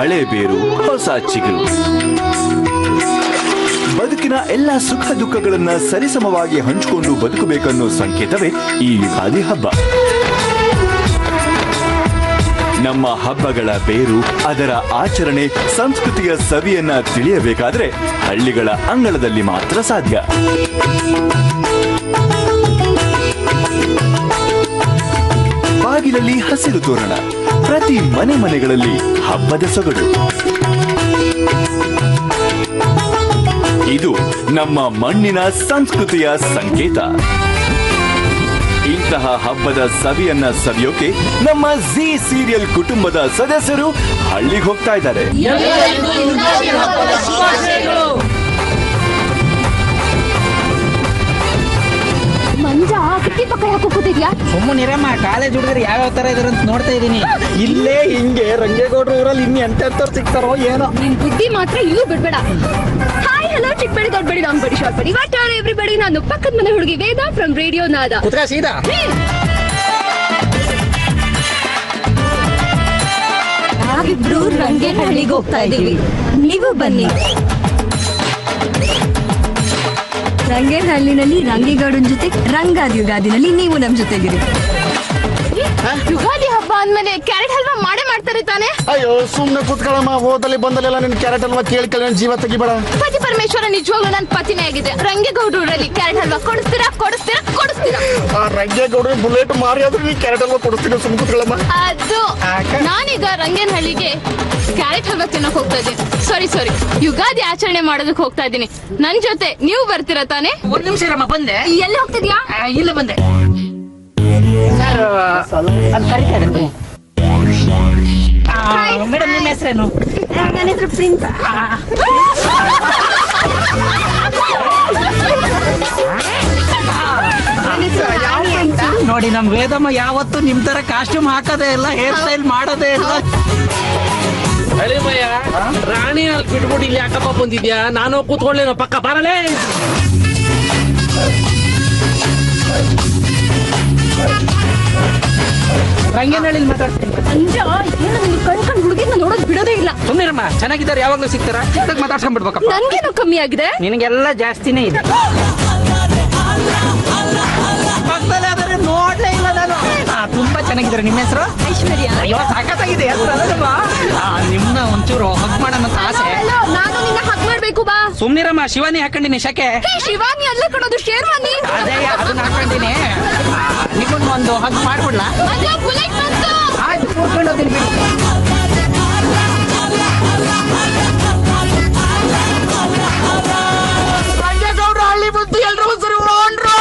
ಹಳೆ ಬೇರು ಹೊಸ ಚಿಗುರು. ಬದುಕಿನ ಎಲ್ಲ ಸುಖ ದುಃಖಗಳನ್ನ ಸರಿಸಮವಾಗಿ ಹಂಚಿಕೊಂಡು ಬದುಕಬೇಕನ್ನೋ ಸಂಕೇತವೇ ಈ ಯುಗಾದಿ ಹಬ್ಬ. ನಮ್ಮ ಹಬ್ಬಗಳ ಬೇರು, ಅದರ ಆಚರಣೆ, ಸಂಸ್ಕೃತಿಯ ಸವಿಯನ್ನ ತಿಳಿಯಬೇಕಾದ್ರೆ ಹಳ್ಳಿಗಳ ಅಂಗಳದಲ್ಲಿ ಮಾತ್ರ ಸಾಧ್ಯ. ಬಾಗಿಲಲ್ಲಿ ಹಸಿರು ತೋರಣ, ಪ್ರತಿ ಮನೆಗಳಲ್ಲಿ ಹಬ್ಬದ ಸೊಗಡು. ಇದು ನಮ್ಮ ಮಣ್ಣಿನ ಸಂಸ್ಕೃತಿಯ ಸಂಕೇತ. ಇಂತಹ ಹಬ್ಬದ ಸವಿಯನ್ನ ಸವಿಯೋಕೆ ನಮ್ಮ ಜಿ ಸೀರಿಯಲ್ ಕುಟುಂಬದ ಸದಸ್ಯರು ಹಳ್ಳಿಗೆ ಹೋಗ್ತಾ ಇದ್ದಾರೆ. ಮಂಜ ಕಿಟ್ಟಿ ಪಕ್ಕ ಯಾಕೆ ಕೂತಿದ್ಯಾ? ಸುಮ್ಮನಿರಮ್ಮ, ಕಾಲೇಜ್ ಹುಡುಗರು ಯಾವ್ಯಾವ ತರ ಇದಾರೆ ಅಂತ ನೋಡ್ತಾ ಇದೀನಿ. ಇಲ್ಲೇ ಹಿಂಗೆ ರಂಗೇಗೌಡರು ಊರಲ್ಲಿ ಇನ್ನು ಎಂತೆಂತವ್ರು ಸಿಗ್ತಾರೋ ಏನೋ. ನಿನ್ ಬುದ್ಧಿ ಮಾತ್ರ ಇಲ್ಲೂ ಬಿಡ್ಬೇಡ. ಹಾಯ್ ಹಲೋ ಚಿಕ್ಕಬೇಡಿ ದೊಡ್ಡಬೇಡಿ ಲಾಂಗ್ ಬಡಿ ಶಾರ್ಟ್ ಬಡಿ ವಾಟ್ ಆರ್ ಎವ್ರಿಬಡಿ. ನಾನು ಪಕ್ಕದ ಮನೆ ಹುಡುಗಿ ವೇದ ಫ್ರಮ್ ರೇಡಿಯೋ ನಾದ. ಕುತ್ಕ ಸೀದಾ. ನಾವಿಬ್ರು ರಂಗೇನಹಳ್ಳಿಗೆ ಹೋಗ್ತಾ ಇದೀವಿ, ನೀವು ಬನ್ನಿ. ರಂಗೇನಹಳ್ಳಿನಲ್ಲಿ ರಂಗೇಗೌಡನ ಜೊತೆ, ರಂಗಾದಿ ಯುಗಾದಿನಲ್ಲಿ ನೀವು ನಮ್ ಜೊತೆಗಿರಿ. ಯುಗಾದಿ ಹಬ್ಬ ಅಂದ್ಮೇಲೆ ಕ್ಯಾರೆಟ್ ಹಲ್ವಾ ಮಾಡೇ ಮಾಡ್ತಾರೆ ತಾನೆ? ಅಯ್ಯೋ ಸುಮ್ನೆ ಕೂತ್ಕೊಳ್ಳಮ್ಮ, ಹೋದಲ್ಲಿ ಬಂದಲ್ಲೆಲ್ಲ ನಿನ್ ಕ್ಯಾರೆಟ್ ಹಲ್ವಾ ಕೇಳಿ ನನ್ ಜೀವ ತೆಗಿಬೇಡ. ಪತಿ ಪರಮೇಶ್ವರ ನಿಜವಾಗ್ಲೂ ನನ್ ಪತಿನೇ ಆಗಿದೆ. ರಂಗೇಗೌಡರು ಊರಲ್ಲಿ ಕ್ಯಾರೆಟ್ ಹಲ್ವಾ ಕೊಡಿಸ್ತೀರಾ ಕೊಡಿಸ್ತೀರಾ ಕೊಡಿಸ್ತೀರಾ? ಆ ರಂಗೇಗೌಡ್ರು ಬುಲೆಟ್ ಮಾರಿ ಆದ್ರೂ ನೀನ್ ಕ್ಯಾರೆಟ್ ಹಲ್ವಾ ಕೊಡಿಸ್ತೀನಿ, ಸುಮ್ ಕೂತ್ಕೊಳ್ಳಮ್ಮ. ಅದು ನಾನೀಗ ರಂಗೇನಹಳ್ಳಿಗೆ ಕ್ಯಾರೆಟ್ ಹಲ್ವಾ ತಿನ್ನಕ್ ಹೋಗ್ತಾ ಇದ್ದೀನಿ. ಸಾರಿ ಯುಗಾದಿ ಆಚರಣೆ ಮಾಡೋದಕ್ಕೆ ಹೋಗ್ತಾ ಇದ್ದೀನಿ. ನನ್ ಜೊತೆ ನೀವು ಬರ್ತೀರಾ ತಾನೆ? ಒಂದ್ ನಿಮಿಷ ಇರಮ್ಮ, ಬಂದೆ. ಎಲ್ಲಿ ಹೋಗ್ತಿದ್ಯಾ? ಇಲ್ಲ ಬಂದೆ ಮೇಡಮ್, ನಿಮ್ಮ ಹೆಸರೇನು? ನನ್ನ ಹೆಸರು ಪ್ರಿನ್ಸ್. ನೋಡಿ, ನಮ್ ವೇದಮ್ಮ ಯಾವತ್ತು ನಿಮ್ ತರ ಕಾಸ್ಟ್ಯೂಮ್ ಹಾಕೋದೇ ಇಲ್ಲ, ಹೇರ್ ಸ್ಟೈಲ್ ಮಾಡೋದೇ ಇಲ್ಲ. ಅಳಿಮಯ್ಯ, ರಾಣಿ ಅಲ್ಲಿ ಬಿಟ್ಬಿಟ್ಟು ಇಲ್ಲಿ ಯಾಕಪ್ಪ ಬಂದಿದ್ಯಾ? ನಾನು ಕೂತ್ಕೊಳ್ಳೇನೋ ಪಕ್ಕ ಬರಲೇ. ರಂಗೇನಹಳ್ಳಿ ಮಾತಾಡ್ತೀನಿ. ಕಣ್ ಹುಡುಗಿನ ನೋಡೋದ್ ಬಿಡೋದೇ ಇಲ್ಲ. ಸುಮ್ಮನಿರಮ್ಮ, ಚೆನ್ನಾಗಿದ್ದಾರೆ, ಯಾವಾಗ್ಲೂ ಸಿಗ್ತಾರ. ಚಿಕ್ಕದಾಗ ಮಾತಾಡ್ಸ್ಕೊಂಡ್ಬಿಡ್ಬೇಕಪ್ಪ. ನನ್ಗೇನು ಕಮ್ಮಿ ಆಗಿದೆ? ನಿನಗೆಲ್ಲ ಜಾಸ್ತಿನೇ ಇದೆ. ಪಕ್ಕದಲ್ಲಿ ಆದರೆ ನೋಡ್ಲೇ ಇಲ್ಲ ನಾನು. ತುಂಬಾ ಚೆನ್ನಾಗಿದ್ದಾರೆ. ನಿಮ್ಮ ಹೆಸರು? ಐಶ್ವರ್ಯ. ಅಯ್ಯೋ ಸಾಕತ್ತಾಗಿದೆ ನಿಮ್ನ ಒಂಚೂರು ಹಗ್ ಮಾಡೋಣ ಅಂತ ಆಸೆ. ನಾನು ನಿನ್ನ ಹಗ್ ಮಾಡ್ಬೇಕು ಬಾ. ಸುಮ್ನಿರಮ್ಮ, ಶಿವಾನಿ ಹಾಕೊಂಡಿನಿ ಶಕೆ. ಶಿವಾನಿ ಅಲ್ಲ ಕಣೋದು, ಶೇರ್ವಾನಿ. ಅದೇ ಅದನ್ನ ಹಾಕೊಂಡಿನಿ. ನಿಮ್ಮನ್ನ ಒಂದು ಹಗ್ ಮಾಡ್ಬಿಡ್ಲಾ? ಬುಲೆಟ್ ಬಂತು. ಆಯ್ತು, ಕೂರ್ಕೊಂಡು ಹೋಗ್ತೀನಿ ಬಿಡಿ. ರಂಗೇಗೌಡ್ರು ಹಳ್ಳಿ ಬುದ್ಧಿ ಎಲ್ರು ಸರಿ ನೋಡ್ರು.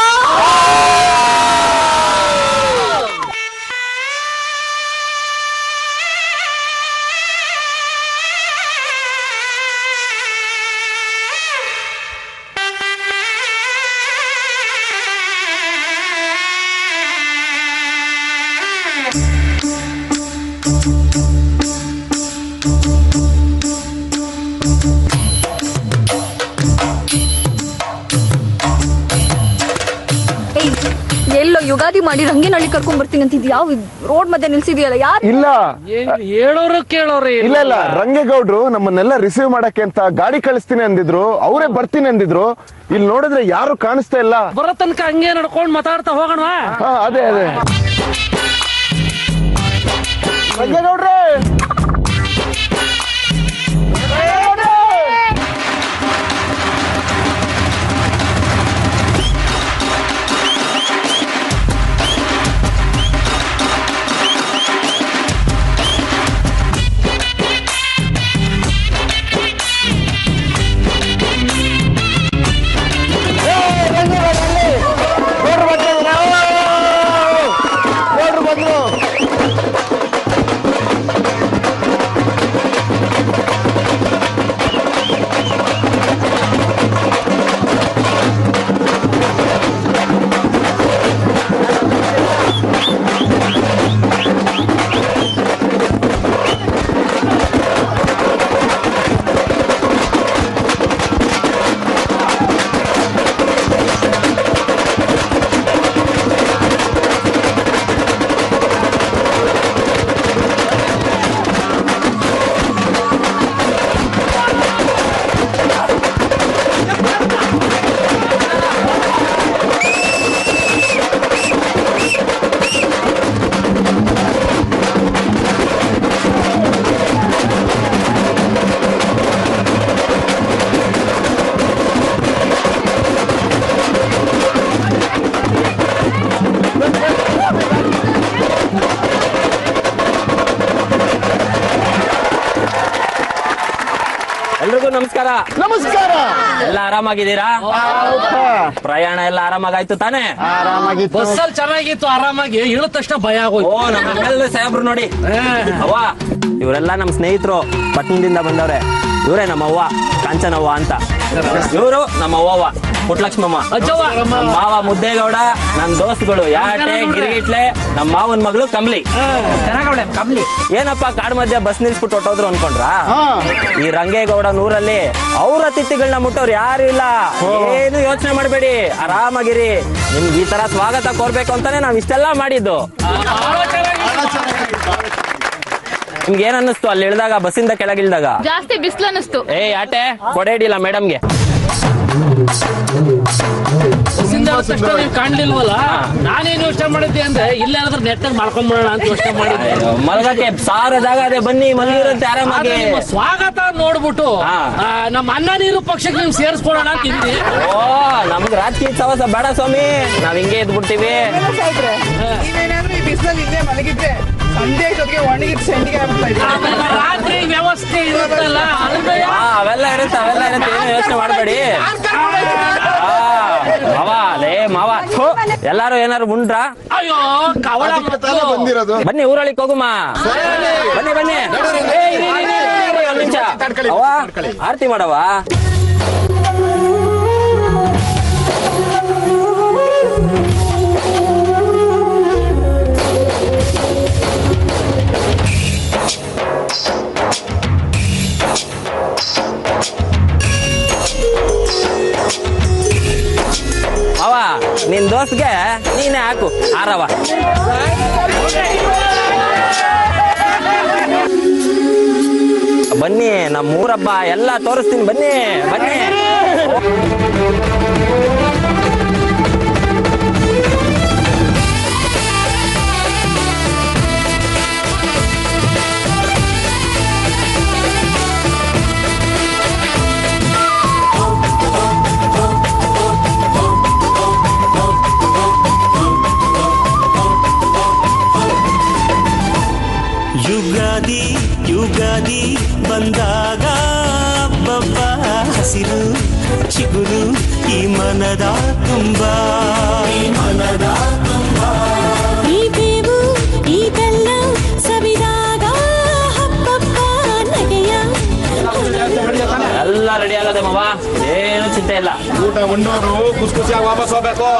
ಎಲ್ಲೋ ಯುಗಾದಿ ಮಾಡಿ ರಂಗೇನಹಳ್ಳಿ ಕರ್ಕೊಂಡ್ ಬರ್ತೀನಿ ಅಂತಿದ್ ಯಾವ ರೋಡ್ ಮಧ್ಯೆ ನಿಲ್ಸಿದ್ಯಲ್ಲ? ಯಾರು? ಇಲ್ಲ ಹೇಳೋರು ಕೇಳೋರು ಇಲ್ಲ ರಂಗೇಗೌಡ್ರು ನಮ್ಮನ್ನೆಲ್ಲ ರಿಸೀವ್ ಮಾಡಕ್ಕೆ ಅಂತ ಗಾಡಿ ಕಳಿಸ್ತೀನಿ ಅಂದಿದ್ರು, ಅವರೇ ಬರ್ತೀನಿ ಅಂದಿದ್ರು. ಇಲ್ಲಿ ನೋಡಿದ್ರೆ ಯಾರು ಕಾಣಿಸ್ತಾ ಇಲ್ಲ. ಬರೋ ತನಕ ಹಂಗೆ ನಡ್ಕೊಂಡ್ ಮಾತಾಡ್ತಾ ಹೋಗೋಣ. ಅದೇ ರಂಗೇಗೌಡ್ರೆ, ನಮಸ್ಕಾರ. ನಮಸ್ಕಾರ. ಎಲ್ಲ ಆರಾಮಾಗಿದ್ದೀರಾ? ಪ್ರಯಾಣ ಎಲ್ಲ ಆರಾಮಾಗಾಯ್ತು ತಾನೇ? ಆರಾಮಾಗಿತ್ತು. ಬಸ್ಸಲ್ಲಿ ಚೆನ್ನಾಗಿತ್ತು, ಆರಾಮಾಗಿ ಇಳಿದ ತಕ್ಷಣ ಭಯ ಆಗೋಯ್ತು. ಓ ನಮ್ಮ ಸಾಹೇಬ್ರು ನೋಡಿ. ಅವ್ವ ಇವರೆಲ್ಲ ನಮ್ಮ ಸ್ನೇಹಿತರು ಪಟ್ಟಣದಿಂದ ಬಂದವ್ರೆ. ಇವರೇ ನಮ್ಮ ಅವ್ವ ಕಾಂಚನವ್ವ ಅಂತ. ಇವರು ನಮ್ಮ ಅವ್ವ ಪುಟ್ಲಕ್ಷ್ಮಮ್ಮ. ನಮ್ಮ ಮಾವ ಮುದ್ದೇಗೌಡ. ನನ್ನ ದೋಸ್ತುಗಳು ಯಾಟೆ ಗಿರಿಗಿಟ್ಲೆ. ನಮ್ಮ ಮಾವನ್ ಮಗಳು ಕಮ್ಲಿ. ಕಮ್ಲಿ ಏನಪ್ಪ ಕಾಡ್ ಮಧ್ಯೆ ಬಸ್ ನಿಲ್ಸ್ಬಿಟ್ಟು ಹೊಟ್ಟೋದ್ರು ಅನ್ಕೊಂಡ್ರ? ಈ ರಂಗೇಗೌಡ ನೂರಲ್ಲಿ ಅವ್ರ ಅತಿಥಿಗಳನ್ನ ಮುಟ್ಟೋರು ಯಾರು ಇಲ್ಲ. ಏನು ಯೋಚನೆ ಮಾಡಬೇಡಿ, ಆರಾಮಾಗಿರಿ. ನಿಮ್ಗೆ ಈ ತರ ಸ್ವಾಗತ ಕೋರ್ಬೇಕು ಅಂತಾನೆ ನಾವ್ ಇಷ್ಟೆಲ್ಲಾ ಮಾಡಿದ್ದು. ನಿಮ್ಗೆ ಏನ್ ಅನ್ನಿಸ್ತು ಅಲ್ಲಿ ಇಳಿದಾಗ, ಬಸ್ಸಿಂದ ಕೆಳಗಿಳಿದಾಗ? ಜಾಸ್ತಿ ಬಿಸಿಲು ಅನ್ನಿಸ್ತು. ಯಾಟೆ ಕೊಡೆ ಹಿಡಿಲ್ಲ ಮೇಡಮ್ಗೆ. ಬಸ್ಸಿಂದ ತಕ್ಷಣ ನೀವು ಕಾಣ್ಲಿಲ್ವಲ್ಲ, ನಾನೇನು ಯೋಚನೆ ಮಾಡಿದ್ದೆ ಅಂದ್ರೆ ಇಲ್ಲಾದ್ರೂ ನೆಟ್ಟಾಗ ಮಾಡ್ಕೊಂಡ್ಬಿಡೋಣ ಅಂತ ಯೋಚನೆ ಮಾಡಿದ್ದೆ. ಮಲಗಕ್ಕೆ ಸಾವಿರ ಜಾಗ ಅದೇ, ಬನ್ನಿ ಮಲಗಿರುತ್ತೆ ಆರಾಮಾಗಿ. ನಿಮ್ಮ ಸ್ವಾಗತ ನೋಡ್ಬಿಟ್ಟು ನಮ್ಮ ಅನ್ನ ನೀರು ಪಕ್ಷಕ್ಕೆ ನಿಮ್ ಸೇರಿಸ್ಕೊಡೋಣ ಅಂತ ಇದ್ದೆ. ಓ ನಮ್ಗೆ ರಾಜಕೀಯ ಸವಾಸ ಬೇಡ ಸ್ವಾಮಿ, ನಾವ್ ಹಿಂಗೆ ಇದ್ಬಿಡ್ತೀವಿ. ನೀವೇನಾದ್ರೂ ಈ ಬಿಸಿಲಲ್ಲಿ ಇಲ್ಲೇ ಮಲಗಿದ್ರೆ ಸಂಜೆ ಜೊತೆಗೆ ಒಣಗಿಟ್ಟು ಸಂಡಿಗೆ ಆಗ್ತಾ ಇದೆ. ರಾತ್ರಿ ವ್ಯವಸ್ಥೆ ಇರುತ್ತಲ್ಲ ಅವೆಲ್ಲ ಇರುತ್ತೆ, ಏನು ಯೋಚನೆ ಮಾಡಬೇಡಿ. ಮಾವ ಲೇ ಮಾವ, ಎಲ್ಲಾರು ಏನಾರು ಉಂಡ್ರಾ? ಅಯ್ಯೋ ಕವಳ ಬಂದಿರೋದು. ಬನ್ನಿ ಊರೊಳಿಗೆ ಹೋಗುಮ. ಬನ್ನಿ ಬನ್ನಿ. ಒಂದ್ ನಿಮಿಷ ಅವ ಆರತಿ ಮಾಡವ. ಅವ ನಿನ್ ದೋಸ್ತ್ಗೆ ನೀನೇ ಹಾಕು ಆರವ. ಬನ್ನಿ ನಮ್ಮ ಊರಬ್ಬ ಎಲ್ಲ ತೋರಿಸ್ತೀನಿ, ಬನ್ನಿ ಬನ್ನಿ. ಯುಗಾದಿ ಯುಗಾದಿ ಬಂದಾಗ ಹಬ್ಬ ಹಸಿರು ಚಿಗುರು ಈ ಮನದ ತುಂಬ, ಈ ಬೇವು ಈ ಬೆಲ್ಲ ಸವಿದಾಗ ಹಬ್ಬ ನಗೆಯ. ಎಲ್ಲ ರೆಡಿ ಆಗದೆ ಮಾವ, ಏನು ಚಿಂತೆ ಇಲ್ಲ. ಊಟ ಉಂಡೋರು ಖುಷಿ ಖುಷಿಯಾಗಿ ವಾಪಸ್ ಹೋಗ್ಬೇಕು.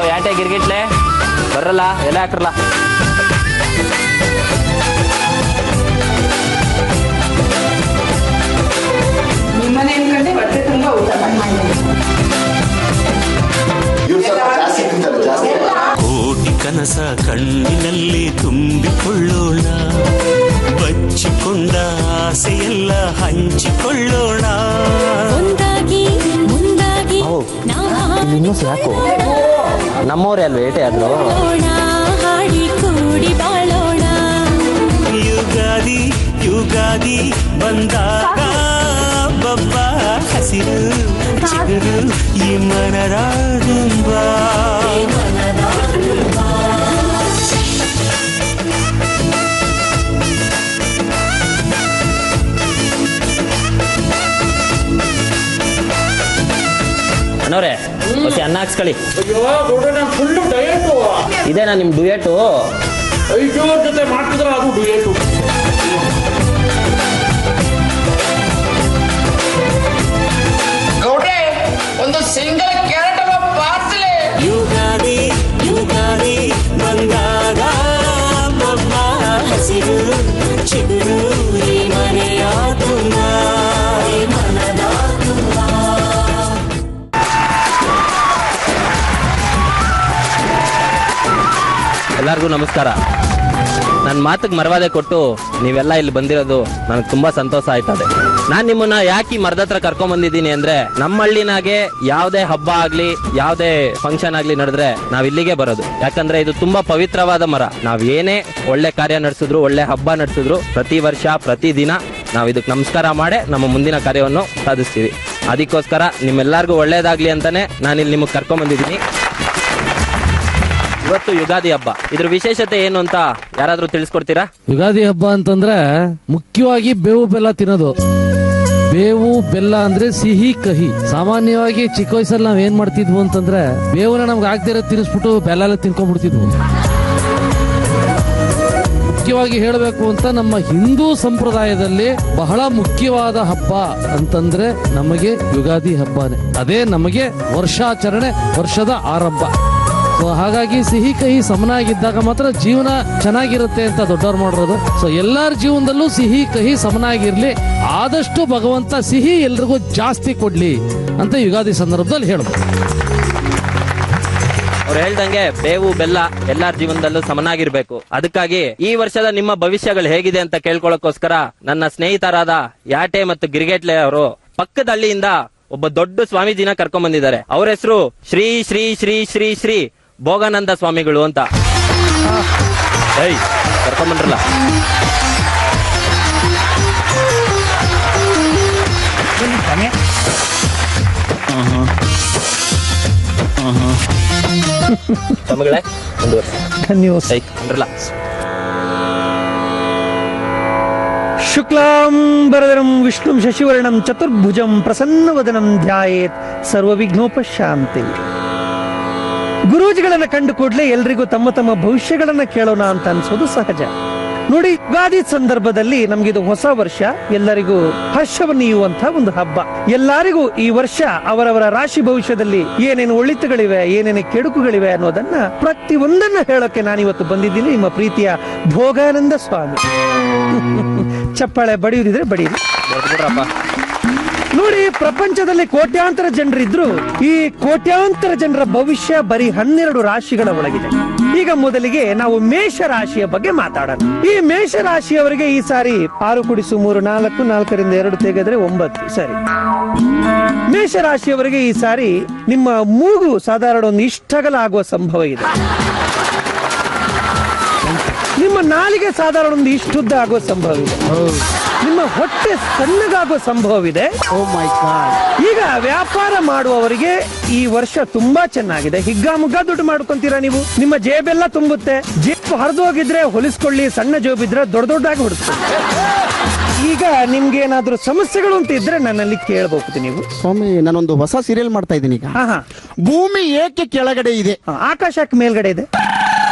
ಯಾಟೆ ಗಿರ್ಗಿಟ್ಲೆ ಬರ್ರಲ್ಲ, ಎಲ್ಲ ಹಾಕ್ರಲ್ಲ. ನಿಮ್ಮನೆ ಅನ್ಕೊಂಡೆ ಹೊಟ್ಟೆ ತುಂಬ ಊಟ ಮಾಡಿ. ಕೋಟಿ ಕನಸ ಕಣ್ಣಿನಲ್ಲಿ ತುಂಬಿಕೊಳ್ಳೋಣ, ಬಚ್ಚಿಕೊಂಡ ಆಸೆಯೆಲ್ಲ ಹಂಚಿಕೊಳ್ಳೋಣ. ಒಂದಾಗಿ ಮುಂದಾಗಿ ಯಾಕೋ ನಮ್ಮವ್ರೆ ಅಲ್ವ ಏಟೆ ಆದ್ರು. ಹಾಡಿ ಕೂಡಿ ಬಾಳೋಣ. ಯುಗಾದಿ ಯುಗಾದಿ ಬಂದಾಗ ಬಬ್ಬ ಹಸಿರು ಚಿಗುರು ಈ ಮನದ ತುಂಬ. ಅಣ್ಣವ್ರೆ ಹೊಸ ಅನ್ನ ಹಾಕ್ಸ್ಕೊಳ್ಳಿ. Full diet. ಇದೇನಾ ನಿಮ್ ಡುಯೆಟು? 5 ಜನ ಜೊತೆ ಮಾಡ್ತಿದ್ರೆ ಅದು ಡುಯೆಟ್. ಗೌಡ್ರೆ ಒಂದು single carrot parcel. Ugadi Ugadi ಬಂದಾಗ ಬಬ್ಬ ಹಸಿರು ಚಿಗುರು ಈ ಮನೆಯ ತುಂಬ. ಎಲ್ಲರಿಗೂ ನಮಸ್ಕಾರ. ನನ್ನ ಮಾತಿಗೆ ಮರವಾದೆ ಕೊಟ್ಟು ನೀವೆಲ್ಲ ಇಲ್ಲಿ ಬಂದಿರೋದು ನನಗೆ ತುಂಬಾ ಸಂತೋಷ ಆಯ್ತದೆ. ನಾನು ನಿಮ್ಮನ್ನ ಯಾಕೆ ಮರದ ಹತ್ರ ಕರ್ಕೊಂಡ್ ಬಂದಿದ್ದೀನಿ ಅಂದ್ರೆ, ನಮ್ಮ ಹಳ್ಳಿನಾಗೆ ಯಾವುದೇ ಹಬ್ಬ ಆಗ್ಲಿ ಯಾವುದೇ ಫಂಕ್ಷನ್ ಆಗ್ಲಿ ನಡೆದ್ರೆ ನಾವ್ ಇಲ್ಲಿಗೆ ಬರೋದು. ಯಾಕಂದ್ರೆ ಇದು ತುಂಬಾ ಪವಿತ್ರವಾದ ಮರ. ನಾವ್ ಏನೇ ಒಳ್ಳೆ ಕಾರ್ಯ ನಡೆಸಿದ್ರು, ಒಳ್ಳೆ ಹಬ್ಬ ನಡೆಸಿದ್ರು, ಪ್ರತಿ ವರ್ಷ ಪ್ರತಿ ದಿನ ನಾವ್ ಇದಕ್ಕೆ ನಮಸ್ಕಾರ ಮಾಡೇ ನಮ್ಮ ಮುಂದಿನ ಕಾರ್ಯವನ್ನು ಸಾಧಿಸ್ತೀವಿ. ಅದಕ್ಕೋಸ್ಕರ ನಿಮ್ಮೆಲ್ಲರಿಗೂ ಒಳ್ಳೇದಾಗ್ಲಿ ಅಂತಾನೆ ನಾನಿಲ್ಲಿ ನಿಮಗೆ ಕರ್ಕೊಂಡ್ ಬಂದಿದ್ದೀನಿ. ಇವತ್ತು ಯುಗಾದಿ ಹಬ್ಬ, ಇದ್ರ ವಿಶೇಷತೆ ಏನು ಅಂತ ಯಾರಾದ್ರೂ ತಿಳಿಸ್ಕೊಡ್ತೀರಾ? ಯುಗಾದಿ ಹಬ್ಬ ಅಂತಂದ್ರೆ ಮುಖ್ಯವಾಗಿ ಬೇವು ಬೆಲ್ಲ ತಿನ್ನೋದು. ಬೇವು ಬೆಲ್ಲ ಅಂದ್ರೆ ಸಿಹಿ ಕಹಿ. ಸಾಮಾನ್ಯವಾಗಿ ಚಿಕ್ಕ ವಯಸ್ಸಲ್ಲಿ ನಾವ್ ಏನ್ ಮಾಡ್ತಿದ್ವು ಅಂತಂದ್ರೆ ಬೇವನ್ನ ನಮ್ಗೆ ಆಗದೆ ತಿನ್ನಿಸ್ಬಿಟ್ಟು ಬೆಲ್ಲ ಎಲ್ಲ ತಿನ್ಕೊಂಡ್ಬಿಡ್ತಿದ್ವು. ಮುಖ್ಯವಾಗಿ ಹೇಳಬೇಕು ಅಂತ ನಮ್ಮ ಹಿಂದೂ ಸಂಪ್ರದಾಯದಲ್ಲಿ ಬಹಳ ಮುಖ್ಯವಾದ ಹಬ್ಬ ಅಂತಂದ್ರೆ ನಮಗೆ ಯುಗಾದಿ ಹಬ್ಬನೇ. ಅದೇ ನಮಗೆ ವರ್ಷಾಚರಣೆ, ವರ್ಷದ ಆರಂಭ. ಸೊ ಹಾಗಾಗಿ ಸಿಹಿ ಕಹಿ ಸಮನಾಗಿದ್ದಾಗ ಮಾತ್ರ ಜೀವನ ಚೆನ್ನಾಗಿರುತ್ತೆ ಅಂತ ದೊಡ್ಡವ್ರು ಮಾಡಿರೋದು. ಸೊ ಎಲ್ಲರ ಜೀವನದಲ್ಲೂ ಸಿಹಿ ಕಹಿ ಸಮನಾಗಿರ್ಲಿ, ಆದಷ್ಟು ಭಗವಂತ ಸಿಹಿ ಎಲ್ರಿಗೂ ಜಾಸ್ತಿ ಕೊಡ್ಲಿ ಅಂತ ಯುಗಾದಿ ಸಂದರ್ಭದಲ್ಲಿ ಹೇಳ್ಬೋದು. ಅವ್ರು ಹೇಳ್ದಂಗೆ ಬೇವು ಬೆಲ್ಲ ಎಲ್ಲಾರ ಜೀವನದಲ್ಲೂ ಸಮನಾಗಿರ್ಬೇಕು. ಅದಕ್ಕಾಗಿ ಈ ವರ್ಷದ ನಿಮ್ಮ ಭವಿಷ್ಯಗಳು ಹೇಗಿದೆ ಅಂತ ಕೇಳ್ಕೊಳ್ಳೋಕೋಸ್ಕರ ನನ್ನ ಸ್ನೇಹಿತರಾದ ಯಾಟೆ ಮತ್ತು ಗಿರಿಗೆಟ್ಲೆ ಅವರು ಪಕ್ಕದ ಹಳ್ಳಿಯಿಂದ ಒಬ್ಬ ದೊಡ್ಡ ಸ್ವಾಮೀಜಿನ ಕರ್ಕೊಂಡ್ ಬಂದಿದ್ದಾರೆ. ಅವ್ರ ಹೆಸರು ಶ್ರೀ ಶ್ರೀ ಶ್ರೀ ಶ್ರೀ ಶ್ರೀ ಭೋಗಾನಂದ ಸ್ವಾಮಿಗಳು ಅಂತ. ಕರ್ಕೊಂಡ್ಬಂದ್ರಲ್ಲ. ಸ್ವಾಮಿಗಳೇ ಧನ್ಯವಾದ. ಶುಕ್ಲಾಂಬರಧರಂ ವಿಷ್ಣುಂ ಶಶಿವರ್ಣಂ ಚತುರ್ಭುಜಂ ಪ್ರಸನ್ನವದನಂ ಧ್ಯಾಯೇತ್ ಸರ್ವವಿಘ್ನೋಪಶಾಂತಿ. ಗುರೂಜಿಗಳನ್ನ ಕಂಡು ಕೂಡಲೇ ಎಲ್ರಿಗೂ ತಮ್ಮ ತಮ್ಮ ಭವಿಷ್ಯಗಳನ್ನ ಕೇಳೋಣ ಅಂತ ಅನ್ಸೋದು ಸಹಜ. ನೋಡಿ, ಯುಗಾದಿ ಸಂದರ್ಭದಲ್ಲಿ ನಮ್ಗಿದು ಹೊಸ ವರ್ಷ, ಎಲ್ಲರಿಗೂ ಹರ್ಷವನ್ನು ನೀಯುವಂತಹ ಒಂದು ಹಬ್ಬ. ಎಲ್ಲರಿಗೂ ಈ ವರ್ಷ ಅವರವರ ರಾಶಿ ಭವಿಷ್ಯದಲ್ಲಿ ಏನೇನು ಒಳಿತುಗಳಿವೆ, ಏನೇನು ಕೆಡುಕುಗಳಿವೆ ಅನ್ನೋದನ್ನ ಪ್ರತಿಯೊಂದನ್ನ ಹೇಳೋಕೆ ನಾನಿವತ್ತು ಬಂದಿದ್ದೀನಿ. ನಿಮ್ಮ ಪ್ರೀತಿಯ ಭೋಗಾನಂದ ಸ್ವಾಮಿ. ಚಪ್ಪಾಳೆ ಬಡಿಯುವುದಿದ್ರೆ ಬಡೀರಿ. ನೋಡಿ, ಪ್ರಪಂಚದಲ್ಲಿ ಕೋಟ್ಯಾಂತರ ಜನರಿದ್ರು, ಈ ಕೋಟ್ಯಾಂತರ ಜನರ ಭವಿಷ್ಯ ಬರೀ 12 ರಾಶಿಗಳ ಒಳಗಿದೆ. ಈಗ ಮೊದಲಿಗೆ ನಾವು ಮೇಷ ರಾಶಿಯ ಬಗ್ಗೆ ಮಾತಾಡೋಣ. ಈ ಮೇಷ ರಾಶಿಯವರಿಗೆ ಈ ಸಾರಿ 6 × 3 4, 4ರಿಂದ 2 ತೆಗೆದ್ರೆ 9. ಸರಿ, ಮೇಷ ರಾಶಿಯವರಿಗೆ ಈ ಸಾರಿ ನಿಮ್ಮ ಮೂಗು ಸಾಧಾರಣ ಒಂದು ಇಷ್ಟಗಲ ಆಗುವ ಸಂಭವ ಇದೆ. ನಿಮ್ಮ ನಾಲಿಗೆ ಸಾಧಾರಣ ಒಂದು ಇಷ್ಟುದ್ದ ಆಗುವ ಸಂಭವ ಇದೆ. ನಿಮ್ಮ ಹೊಟ್ಟೆ ಸಣ್ಣಗಾಗುವ ಸಂಭವವಿದೆ. ಓ ಮೈ ಗಾಡ್. ಈಗ ವ್ಯಾಪಾರ ಮಾಡುವವರಿಗೆ ಈ ವರ್ಷ ತುಂಬಾ ಚೆನ್ನಾಗಿದೆ. ಹಿಗ್ಗಾಮುಗ್ಗ ದುಡ್ಡು ಮಾಡ್ಕೊಂತೀರಾ ನೀವು. ನಿಮ್ಮ ಜೇಬೆಲ್ಲ ತುಂಬುತ್ತೆ. ಜೇಬು ಹರಿದು ಹೋಗಿದ್ರೆ ಹೊಲಿಸ್ಕೊಳ್ಳಿ, ಸಣ್ಣ ಜೇಬಿದ್ರೆ ದೊಡ್ಡ ದೊಡ್ಡಾಗಿ ಹೊಡಿಸ್ಕೊಳ್ಳಿ. ಈಗ ನಿಮ್ಗೆ ಏನಾದ್ರೂ ಸಮಸ್ಯೆಗಳು ಅಂತ ಇದ್ರೆ ನನ್ನಲ್ಲಿ ಕೇಳಬಹುದು ನೀವು. ಸ್ವಾಮಿ, ನಾನೊಂದು ಹೊಸ ಸೀರಿಯಲ್ ಮಾಡ್ತಾ ಇದ್ದೀನಿ ಈಗ. ಭೂಮಿ ಏಕೆ ಕೆಳಗಡೆ ಇದೆ, ಆಕಾಶಕ್ಕೆ ಮೇಲ್ಗಡೆ ಇದೆ.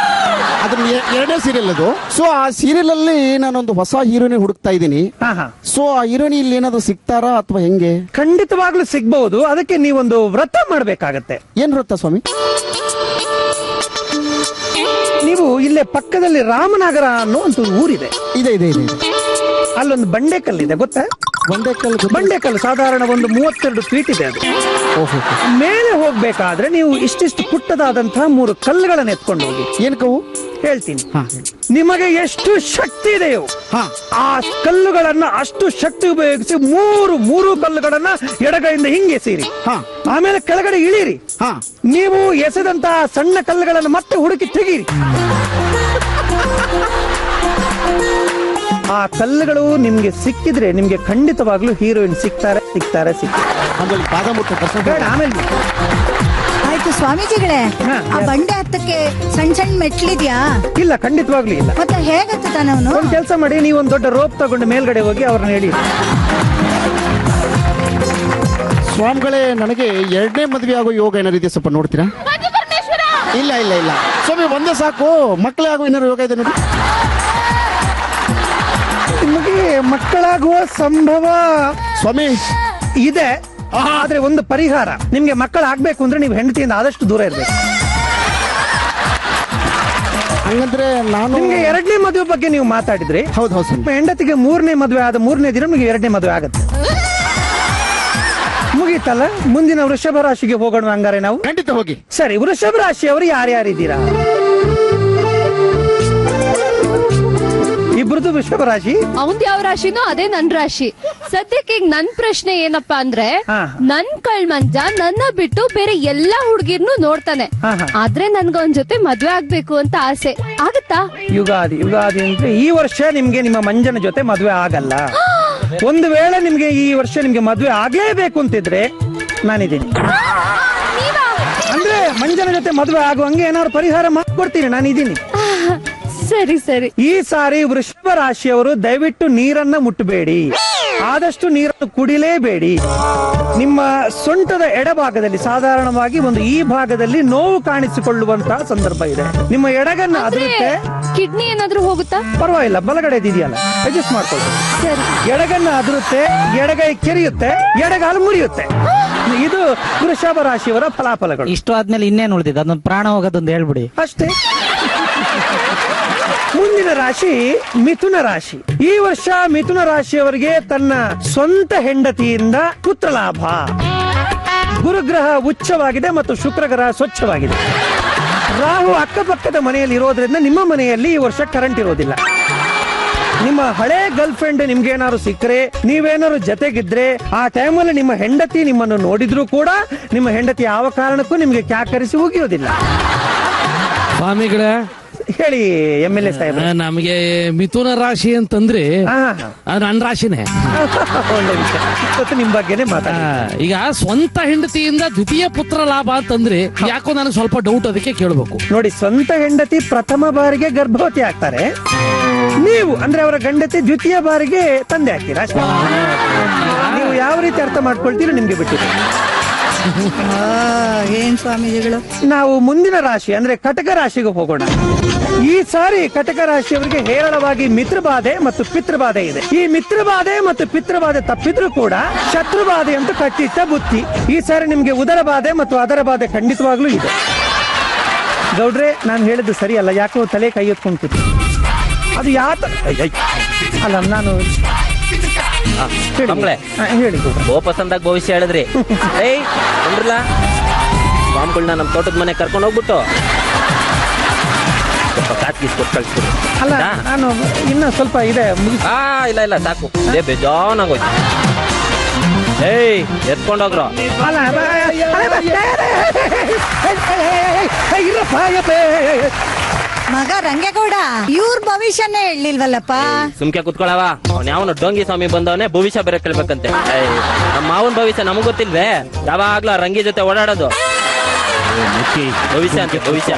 ಅದ್ರ 2ನೇ ಸೀರಿಯಲ್ ಅದು. ಸೊ ಆ ಸೀರಿಯಲ್ ಅಲ್ಲಿ ನಾನೊಂದು ಹೊಸ ಹೀರೋನಿ ಹುಡುಕ್ತಾ ಇದ್ದೀನಿ. ಸೊ ಆ ಹೀರೋನಿ ಇಲ್ಲಿ ಏನಾದ್ರು ಸಿಗ್ತಾರಾ ಅಥವಾ ಹೆಂಗೆ? ಖಂಡಿತವಾಗ್ಲೂ ಸಿಗ್ಬಹುದು. ಅದಕ್ಕೆ ನೀವೊಂದು ವ್ರತ ಮಾಡ್ಬೇಕಾಗತ್ತೆ. ಏನ್ ವ್ರತ ಸ್ವಾಮಿ? ನೀವು ಇಲ್ಲೇ ಪಕ್ಕದಲ್ಲಿ ರಾಮನಗರ ಅನ್ನೋ ಒಂದು ಊರಿದೆ. ಇದೆ ಇದೆ ಇದೆ. ಅಲ್ಲೊಂದು ಬಂಡೆಕಲ್ಲಿದೆ, ಗೊತ್ತಾ? ಬಂಡೆಕಲ್ಲು ಸಾಧಾರಣ ಒಂದು 32 ಫೀಟ್ ಇದೆ ಅದು. ಮೇಲೆ ಹೋಗ್ಬೇಕಾದ್ರೆ ನೀವು ಇಷ್ಟಿಷ್ಟು ಪುಟ್ಟದಾದಂತಹ 3 ಕಲ್ಲುಗಳನ್ನ ಎತ್ಕೊಂಡು ಹೋಗಿ. ಏನಕ್ಕವು ಹೇಳ್ತೀನಿ. ನಿಮಗೆ ಎಷ್ಟು ಶಕ್ತಿ ಇದೆಯೋ ಆ ಕಲ್ಲುಗಳನ್ನ ಅಷ್ಟು ಶಕ್ತಿ ಉಪಯೋಗಿಸಿ 3 ಕಲ್ಲುಗಳನ್ನ ಎಡಗೈಯಿಂದ ಹಿಂಗೆ ಎಸೀರಿ. ಆಮೇಲೆ ಕೆಳಗಡೆ ಇಳಿರಿ. ನೀವು ಎಸೆದಂತಹ ಸಣ್ಣ ಕಲ್ಲುಗಳನ್ನ ಮತ್ತೆ ಹುಡುಕಿ ತೆಗೀರಿ. ಆ ಕಲ್ಲುಗಳು ನಿಮ್ಗೆ ಸಿಕ್ಕಿದ್ರೆ ನಿಮ್ಗೆ ಖಂಡಿತವಾಗ್ಲೂ ಹೀರೋಯಿನ್ ಸಿಗ್ತಾರೆ. ಆಮೇಲೆ ಆಯ್ತು ಸ್ವಾಮೀಜಿಗಳೇ, ಆ ಬಂಡೆ ಹತ್ತಕ್ಕೆ ಸಣ್ಣ ಮೆಟ್ಲಿದ್ಯಾ? ಇಲ್ಲ, ಖಂಡಿತವಾಗ್ಲೂ ಇಲ್ಲ. ಮತ್ತೆ ಹೇಗತ್ತಾನೆ ಅವನು? ಒಂದ್ ಕೆಲಸ ಮಾಡಿ, ನೀವು ಒಂದ್ ದೊಡ್ಡ ರೋಪ್ ತಗೊಂಡು ಮೇಲ್ಗಡೆ ಹೋಗಿ ಅವ್ರನ್ನ ಹೇಳಿ. ಸ್ವಾಮಿಗಳೇ, ನನಗೆ 2ನೇ ಮದುವೆ ಆಗೋ ಯೋಗ ಏನಾರು ಇದೆ, ಸ್ವಲ್ಪ ನೋಡ್ತೀರಾ? ಇಲ್ಲ ಇಲ್ಲ ಇಲ್ಲ ಸ್ವಾಮಿ, ಒಂದೇ ಸಾಕು. ಮಕ್ಕಳೇ ಆಗೋ ಏನಾರು ಯೋಗ ಇದೆ ನೋಡಿ. ನಿಮಗೆ ಮಕ್ಕಳಾಗುವ ಸಂಭವ ಸ್ವಾಮಿ ಇದೆ. ಆದ್ರೆ ಒಂದು ಪರಿಹಾರ, ನಿಮ್ಗೆ ಮಕ್ಕಳಾಗ್ಬೇಕು ಅಂದ್ರೆ ನೀವು ಹೆಂಡತಿಯಿಂದ ಆದಷ್ಟು ದೂರ ಇರ್ಬೇಕು. ಹಂಗಂದ್ರೆ ನಾನು ನಿಮ್ಗೆ 2ನೇ ಮದುವೆ ಬಗ್ಗೆ ನೀವು ಮಾತಾಡಿದ್ರಿ. ಹೌದು. ಹೆಂಡತಿಗೆ 3ನೇ ಮದುವೆ ಆದ 3ನೇ ದಿನ ನಿಮಗೆ 2ನೇ ಮದುವೆ ಆಗುತ್ತೆ. ಮುಗೀತಲ್ಲ. ಮುಂದಿನ ವೃಷಭ ರಾಶಿಗೆ ಹೋಗೋಣ ಹಂಗಾರೆ ನಾವು. ಖಂಡಿತ ಹೋಗಿ. ಸರಿ, ವೃಷಭ ರಾಶಿಯವರು ಯಾರ್ಯಾರಿದ್ದೀರಾ? ಇಬ್ರದ್ದು ವೃಷಭ ರಾಶಿ. ಅವಂದ್ ಯಾವ ರಾಶಿನೋ ಅದೇ ನನ್ ರಾಶಿ. ಸದ್ಯಕ್ಕೆ ಈಗ ನನ್ ಪ್ರಶ್ನೆ ಏನಪ್ಪಾ ಅಂದ್ರೆ, ನನ್ ಕಳ್ಮಂಜ ನನ್ನ ಬಿಟ್ಟು ಬೇರೆ ಎಲ್ಲಾ ಹುಡುಗಿರ್ನು ನೋಡ್ತಾನೆ. ಆದ್ರೆ ನನ್ಗೊಂದ್ ಜೊತೆ ಮದ್ವೆ ಆಗ್ಬೇಕು ಅಂತ ಆಸೆ. ಆಗತ್ತಾ? ಯುಗಾದಿ ಅಂದ್ರೆ ಈ ವರ್ಷ ನಿಮ್ಗೆ ನಿಮ್ಮ ಮಂಜನ ಜೊತೆ ಮದ್ವೆ ಆಗಲ್ಲ. ಒಂದು ವೇಳೆ ನಿಮ್ಗೆ ಈ ವರ್ಷ ನಿಮ್ಗೆ ಮದ್ವೆ ಆಗ್ಲೇಬೇಕು ಅಂತಿದ್ರೆ ನಾನಿದ್ದೀನಿ. ಅಂದ್ರೆ ಮಂಜನ ಜೊತೆ ಮದುವೆ ಆಗುವಂಗೆ ಏನಾದ್ರು ಪರಿಹಾರ ಮಾಡ್ಕೊಡ್ತೀನಿ, ನಾನು ಇದ್ದೀನಿ. ಸರಿ ಸರಿ. ಈ ಸಾರಿ ವೃಷಭ ರಾಶಿಯವರು ದಯವಿಟ್ಟು ನೀರನ್ನ ಮುಟ್ಟಬೇಡಿ, ಆದಷ್ಟು ನೀರನ್ನು ಕುಡಿಲೇಬೇಡಿ. ನಿಮ್ಮ ಸೊಂಟದ ಎಡಭಾಗದಲ್ಲಿ ಸಾಧಾರಣವಾಗಿ ಒಂದು ಈ ಭಾಗದಲ್ಲಿ ನೋವು ಕಾಣಿಸಿಕೊಳ್ಳುವಂತಹ ಸಂದರ್ಭ ಇದೆ. ನಿಮ್ಮ ಎಡಗನ್ನ ಅದುರುತ್ತೆ. ಕಿಡ್ನಿ ಏನಾದ್ರೂ ಹೋಗುತ್ತಾ? ಪರವಾಗಿಲ್ಲ, ಬಲಗಡೆ ಇದೆಯಲ್ಲ, ಅಡ್ಜಸ್ಟ್ ಮಾಡ್ಕೊಳ್ಳಿ. ಎಡಗನ್ನ ಅದುರುತ್ತೆ, ಎಡಗೈ ಕೆರೆಯುತ್ತೆ, ಎಡಗಾಲು ಮುರಿಯುತ್ತೆ. ಇದು ವೃಷಭ ರಾಶಿಯವರ ಫಲಾಫಲಗಳು. ಇಷ್ಟು ಆದ್ಮೇಲೆ ಇನ್ನೇನು ಉಳಿದಿದೆ? ಅದೊಂದು ಪ್ರಾಣ ಹೋಗೋದೊಂದು ಹೇಳ್ಬಿಡಿ ಅಷ್ಟೇ. ಮುಂದಿನ ರಾಶಿ ಮಿಥುನ ರಾಶಿ. ಈ ವರ್ಷ ಮಿಥುನ ರಾಶಿಯವರಿಗೆ ತನ್ನ ಸ್ವಂತ ಹೆಂಡತಿಯಿಂದ ಪುತ್ರ ಲಾಭ. ಗುರುಗ್ರಹ ಉಚ್ಚವಾಗಿದೆ ಮತ್ತು ಶುಕ್ರ ಗ್ರಹ ಸ್ವಚ್ಛವಾಗಿದೆ. ರಾಹು ಅಕ್ಕಪಕ್ಕದ ಮನೆಯಲ್ಲಿ ಇರೋದ್ರಿಂದ ನಿಮ್ಮ ಮನೆಯಲ್ಲಿ ಈ ವರ್ಷ ಕರೆಂಟ್ ಇರೋದಿಲ್ಲ. ನಿಮ್ಮ ಹಳೆ ಗರ್ಲ್ ಫ್ರೆಂಡ್ ನಿಮ್ಗೆ ಏನಾದ್ರು ಸಿಕ್ಕರೆ, ನೀವೇನಾದ್ರು ಜೊತೆಗಿದ್ರೆ, ಆ ಟೈಮಲ್ಲಿ ನಿಮ್ಮ ಹೆಂಡತಿ ನಿಮ್ಮನ್ನು ನೋಡಿದ್ರು ಕೂಡ ನಿಮ್ಮ ಹೆಂಡತಿ ಯಾವ ಕಾರಣಕ್ಕೂ ನಿಮ್ಗೆ ಕ್ಯಾಕರಿಸಿ ಹೋಗಿರೋದಿಲ್ಲ. ಸ್ವಾಮಿಗಳೇ ಹೇಳಿ MLA ಸಾಹೇಬ್. ನಮಗೆ ಮಿಥುನ ರಾಶಿ ಅಂತಂದ್ರೆ ನನ್ನ ರಾಶಿನೇ. ಒಳ್ಳೆ ವಿಷಯ, ಇವತ್ತು ನಿಮ್ ಬಗ್ಗೆನೇ ಮಾತಾಡ. ಈಗ ಸ್ವಂತ ಹೆಂಡತಿಯಿಂದ ದ್ವಿತೀಯ ಪುತ್ರ ಲಾಭ ಅಂತಂದ್ರೆ ಯಾಕೋ ನನಗೆ ಸ್ವಲ್ಪ ಡೌಟ್, ಅದಕ್ಕೆ ಕೇಳಬೇಕು. ನೋಡಿ, ಸ್ವಂತ ಹೆಂಡತಿ ಪ್ರಥಮ ಬಾರಿಗೆ ಗರ್ಭವತಿ ಆಗ್ತಾರೆ, ನೀವು ಅಂದ್ರೆ ಅವರ ಗಂಡತಿ ದ್ವಿತೀಯ ಬಾರಿಗೆ ತಂದೆ ಆಗ್ತೀರಾ. ನೀವು ಯಾವ ರೀತಿ ಅರ್ಥ ಮಾಡ್ಕೊಳ್ತೀರೋ ನಿಮ್ಗೆ ಬಿಟ್ಟಿದೆ. ಏನ್ ಸ್ವಾಮೀಜಿಗಳು. ನಾವು ಮುಂದಿನ ರಾಶಿ ಅಂದ್ರೆ ಕಟಕ ರಾಶಿಗೆ ಹೋಗೋಣ. ಈ ಸಾರಿ ಕಟಕ ರಾಶಿಯವರಿಗೆ ಹೇರಳವಾಗಿ ಮಿತ್ರಬಾಧೆ ಮತ್ತು ಪಿತೃಬಾಧೆ ಇದೆ. ಈ ಮಿತ್ರಬಾಧೆ ಮತ್ತು ಪಿತೃಬಾಧೆ ತಪ್ಪಿದ್ರು ಕೂಡ ಶತ್ರುಬಾಧೆ ಅಂತ ಕಟ್ಟಿಟ್ಟ ಬುತ್ತಿ. ಈ ಸಾರಿ ನಿಮ್ಗೆ ಉದರ ಬಾಧೆ ಮತ್ತು ಅದರ ಬಾಧೆ ಖಂಡಿತವಾಗ್ಲೂ ಇದೆ. ಗೌಡ್ರೆ, ನಾನು ಹೇಳಿದ್ದು ಸರಿ ಅಲ್ಲ, ಯಾಕೋ ತಲೆ ಕೈ ಎತ್ಕೊಂಡು ಕೂತು. ಅದು ಅಲ್ಲ, ನಾನು ಹೇಳಿ ಪಸಂದಾಗ ಭವಿಷ್ಯ ಹೇಳಿದ್ರಿ. ಏಯ್ ಅಂದ್ರಲ್ಲ, ಬಾಂಬ್ಗಳನ್ನ ನಮ್ ತೋಟದ ಮನೆ ಕರ್ಕೊಂಡು ಹೋಗ್ಬಿಟ್ಟು ಸ್ವಲ್ಪ ಕಾತ್ಗಿಸ್ಕೊಟ್ಟು ಕಳ್ಸ್ಬಿಡಿ. ಅಲ್ಲ, ನಾನು ಇನ್ನ ಸ್ವಲ್ಪ ಇದೆ. ಇಲ್ಲ ಸಾಕು, ಬೇಜಾನಾಗೋಯ್ತು. ಏಯ್ ಎತ್ಕೊಂಡೋಗ್ರು. ಮಗ ರಂಗೇಗೌಡ, ಇವ್ರ ಭವಿಷ್ಯನೇ ಹೇಳಿಲ್ವಲ್ಲಪ್ಪ. ಸುಮ್ಕೆ ಕುತ್ಕೊಳವ, ಅವ್ನ ಯಾವನು ಡೋಂಗಿ ಸ್ವಾಮಿ ಬಂದವನೇ ಭವಿಷ್ಯ ಬೇರೆ ಕೇಳ್ಬೇಕಂತೆ. ನಮ್ಮ ಮಾವನ್ ಭವಿಷ್ಯ ನಮಗ್ ಗೊತ್ತಿಲ್ವೇ? ಯಾವಾಗ್ಲೂ ರಂಗಿ ಜೊತೆ ಓಡಾಡೋದು. ಭವಿಷ್ಯ ಅಂತ ಭವಿಷ್ಯ.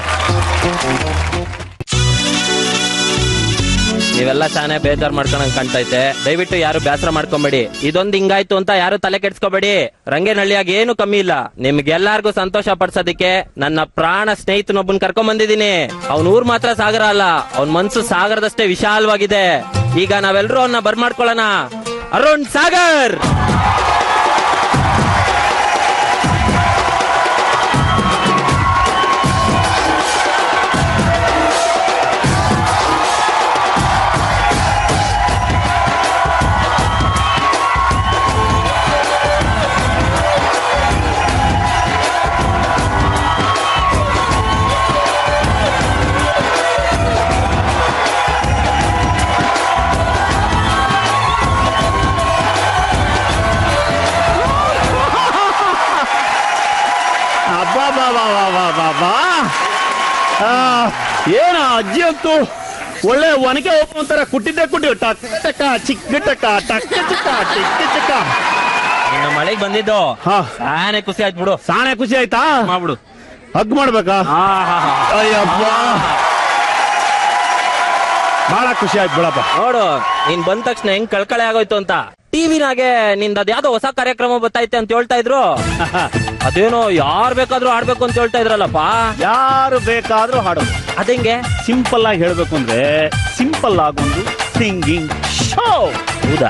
ನೀವೆಲ್ಲ ಚಾನೆ ಬೇಜಾರ್ ಮಾಡ್ಕೊಂಡ್ ಕಾಣ್ತೈತೆ. ದಯವಿಟ್ಟು ಯಾರು ಬೇಸರ ಮಾಡ್ಕೊಂಬೇಡಿ. ಇದೊಂದು ಹಿಂಗಾಯ್ತು ಅಂತ ಯಾರು ತಲೆ ಕೆಡ್ಸ್ಕೊಬೇಡಿ. ರಂಗೇನಹಳ್ಳಿಯಾಗ ಏನು ಕಮ್ಮಿ ಇಲ್ಲ. ನಿಮ್ಗೆಲ್ಲಾರ್ಗು ಸಂತೋಷ ಪಡ್ಸೋದಿಕ್ಕೆ ನನ್ನ ಪ್ರಾಣ ಸ್ನೇಹಿತನೊಬ್ಬನ್ ಕರ್ಕೊಂಡ್ ಬಂದಿದ್ದೀನಿ. ಅವ್ನ ಊರ್ ಮಾತ್ರ ಸಾಗರ ಅಲ್ಲ, ಅವ್ನ ಮನ್ಸು ಸಾಗರದಷ್ಟೇ ವಿಶಾಲವಾಗಿದೆ. ಈಗ ನಾವೆಲ್ಲರೂ ಅವನ್ನ ಬರ್ಮಾಡ್ಕೊಳ್ಳೋಣ. ಅರುಣ್ ಸಾಗರ್. ಏನ ಅಜ್ಜಿ ಅಂತೂ ಒಳ್ಳೆ ಒನಕೆ ಒಪ್ಪಂತಾರ ಕುಟ್ಟಿದ್ದೆ ಕುಟ್ಟಿ ಟಕ್ ಟಕ ಚಿಕ್ಕ ಟಕ ಟಕ್ ಚಿಕ್ಕ ಟಿಕ್ಕ ಚಿಕ್ಕ. ಇನ್ನು ಮಳೆಗೆ ಬಂದಿದ್ದು ಸಾನೆ ಖುಷಿ ಆಯ್ತು ಬಿಡು. ಸಾನೆ ಖುಷಿ ಆಯ್ತಾ? ಮಾಡ್ಬಿಡು. ಹಗ್ ಮಾಡ್ಬೇಕಾ? ಅಯ್ಯಪ್ಪ, ಬಹಳ ಖುಷಿ ಆಯ್ತು ಬಿಡಪ್ಪ. ನೋಡು, ನೀನ್ ಬಂದ ತಕ್ಷಣ ಹೆಂಗ್ ಕಳ್ಕಳೆ ಆಗೋಯ್ತು ಅಂತ. ಟಿವಿನಾಗೆ ನಿಂದ ಅದ್ಯಾವ್ದೋ ಹೊಸ ಕಾರ್ಯಕ್ರಮ ಬರ್ತೈತೆ ಅಂತ ಹೇಳ್ತಾ ಇದ್ರು. ಅದೇನೋ ಯಾರು ಬೇಕಾದ್ರೂ ಆಡ್ಬೇಕು ಅಂತ ಹೇಳ್ತಾ ಇದ್ರಲ್ಲಪ್ಪ. ಯಾರು ಬೇಕಾದ್ರೂ ಹಾಡೋದು. ಅದಂಗೆ ಸಿಂಪಲ್ ಆಗಿ ಹೇಳ್ಬೇಕು ಅಂದ್ರೆ ಸಿಂಪಲ್ ಆಗೊಂದು ಸಿಂಗಿಂಗ್ ಶೋ. ಹೌದಾ?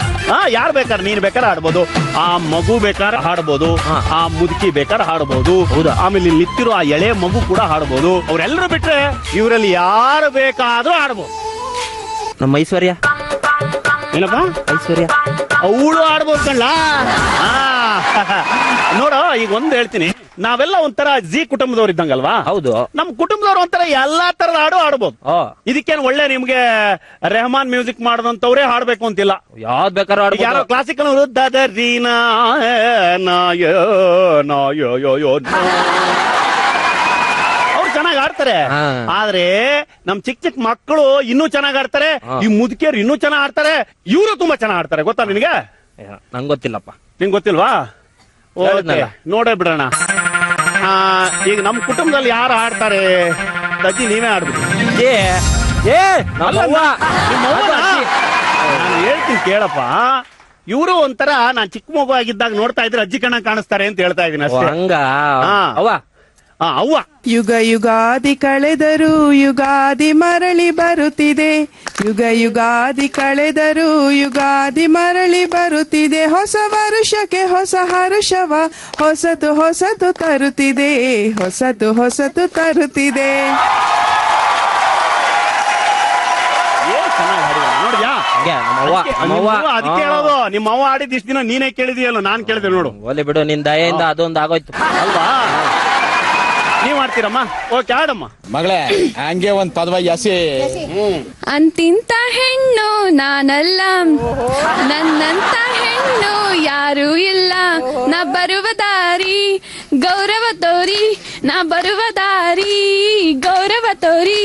ಯಾರು ಬೇಕಾದ್ರೆ, ನೀನ್ ಬೇಕಾದ್ರೆ ಹಾಡ್ಬೋದು, ಆ ಮಗು ಬೇಕಾದ್ರೆ ಹಾಡ್ಬೋದು, ಆ ಮುದುಕಿ ಬೇಕಾದ್ರೆ ಹಾಡ್ಬೋದು. ಹೌದಾ? ಆಮೇಲೆ ಇಲ್ಲಿ ನಿಂತಿರೋ ಆ ಎಳೆ ಮಗು ಕೂಡ ಹಾಡ್ಬೋದು. ಅವ್ರೆಲ್ಲರೂ ಬಿಟ್ರೆ ಇವರಲ್ಲಿ ಯಾರು ಬೇಕಾದ್ರೂ ಹಾಡ್ಬೋದು. ನಮ್ಮ ಐಶ್ವರ್ಯ ಏನಪ್ಪ? ಐಶ್ವರ್ಯ ಅವಳು ಆಡ್ಬೋದು ಕಣ್ಣ. ನೋಡ, ಈಗ ಒಂದ್ ಹೇಳ್ತೀನಿ, ನಾವೆಲ್ಲ ಒಂಥರ ಜಿ ಕುಟುಂಬದವ್ರು ಇದ್ದಂಗಲ್ವಾ? ಹೌದು. ನಮ್ ಕುಟುಂಬದವ್ರು ಒಂಥರ ಎಲ್ಲಾ ತರದ ಹಾಡು ಆಡ್ಬೋದು. ಇದಕ್ಕೇನು ಒಳ್ಳೆ ನಿಮ್ಗೆ ರೆಹಮಾನ್ ಮ್ಯೂಸಿಕ್ ಮಾಡದಂತವ್ರೆ ಹಾಡ್ಬೇಕು ಅಂತಿಲ್ಲ. ಯಾವ್ದ್ ಬೇಕಾದ್ರೂ ಯಾರೋ ಕ್ಲಾಸಿಕಲ್ ಅವ್ರು ಚೆನ್ನಾಗಿ ಆಡ್ತಾರೆ. ಆದ್ರೆ ನಮ್ ಚಿಕ್ಕ ಚಿಕ್ಕ ಮಕ್ಕಳು ಇನ್ನೂ ಚೆನ್ನಾಗಿ ಆಡ್ತಾರೆ. ಈ ಮುದುಕಿಯರು ಇನ್ನೂ ಚೆನ್ನಾಗಿ ಆಡ್ತಾರೆ. ಇವರು ತುಂಬಾ ಚೆನ್ನಾಗಿ ಆಡ್ತಾರೆ. ಗೊತ್ತಾ ನಿನಗೆ? ನಂಗೆ ಗೊತ್ತಿಲ್ಲಪ್ಪ. ನಿಂಗೆ ಗೊತ್ತಿಲ್ವಾ? ನೋಡೇ ಬಿಡೋಣ. ಈಗ ನಮ್ಮ ಕುಟುಂಬದಲ್ಲಿ ಯಾರು ಆಡ್ತಾರೆ ಅಜ್ಜಿ ನೀವೇ ಆಡ್ಬೇಕು. ನಾನು ಹೇಳ್ತೀನಿ ಕೇಳಪ್ಪ, ಇವರು ಒಂಥರ ನಾನ್ ಚಿಕ್ಕ ಮಗು ಆಗಿದ್ದಾಗ ನೋಡ್ತಾ ಇದ್ರೆ ಅಜ್ಜಿ ಕಣ ಕಾಣಿಸ್ತಾರೆ ಅಂತ ಹೇಳ್ತಾ ಇದೀನಿ ಅಷ್ಟೇ. ಅವ್ವ ಯುಗ ಯುಗಾದಿ ಕಳೆದರೂ ಯುಗಾದಿ ಮರಳಿ ಬರುತ್ತಿದೆ, ಯುಗ ಯುಗಾದಿ ಕಳೆದರೂ ಯುಗಾದಿ ಮರಳಿ ಬರುತ್ತಿದೆ, ಹೊಸ ವರುಷಕ್ಕೆ ಹೊಸ ಹರುಷವ ಹೊಸತು ಹೊಸತು ತರುತ್ತಿದೆ, ಹೊಸತು ಹೊಸತು ತರುತ್ತಿದೆ. ನೋಡ್ಯಾ ಅದಕ್ಕೆ ಹೇಳೋದು, ನಿಮ್ಮ ಅವ್ವ ಆಡಿದ ಇಷ್ಟ ದಿನ ನೀನೇ ಕೇಳಿದೀಯಲ್ಲ, ನಾನ್ ಕೇಳಿದೆ ನೋಡು. ಒಲೆ ಬಿಡು, ನಿನ್ ದಯೆಯಿಂದ ಅದೊಂದು ಆಗೋಯ್ತು ಅಲ್ವಾ? ನೀವ್ ಆಡ್ತೀರಮ್ಮ? ಓಕೆ ಆಡಮ್ಮ ಮಗಳೇ. ಹಂಗೆ ಒಂದ್ ಪದವ ಯಸಿ. ಅಂತಿಂತ ಹೆಣ್ಣು ನಾನಲ್ಲ, ನನ್ನಂತ ಹೆಣ್ಣು ಯಾರೂ ಇಲ್ಲ, ನಾ ಬರುವ ದಾರಿ ಗೌರವ ತೋರಿ, ನಾ ಬರುವ ದಾರಿ ಗೌರವ ತೋರಿ,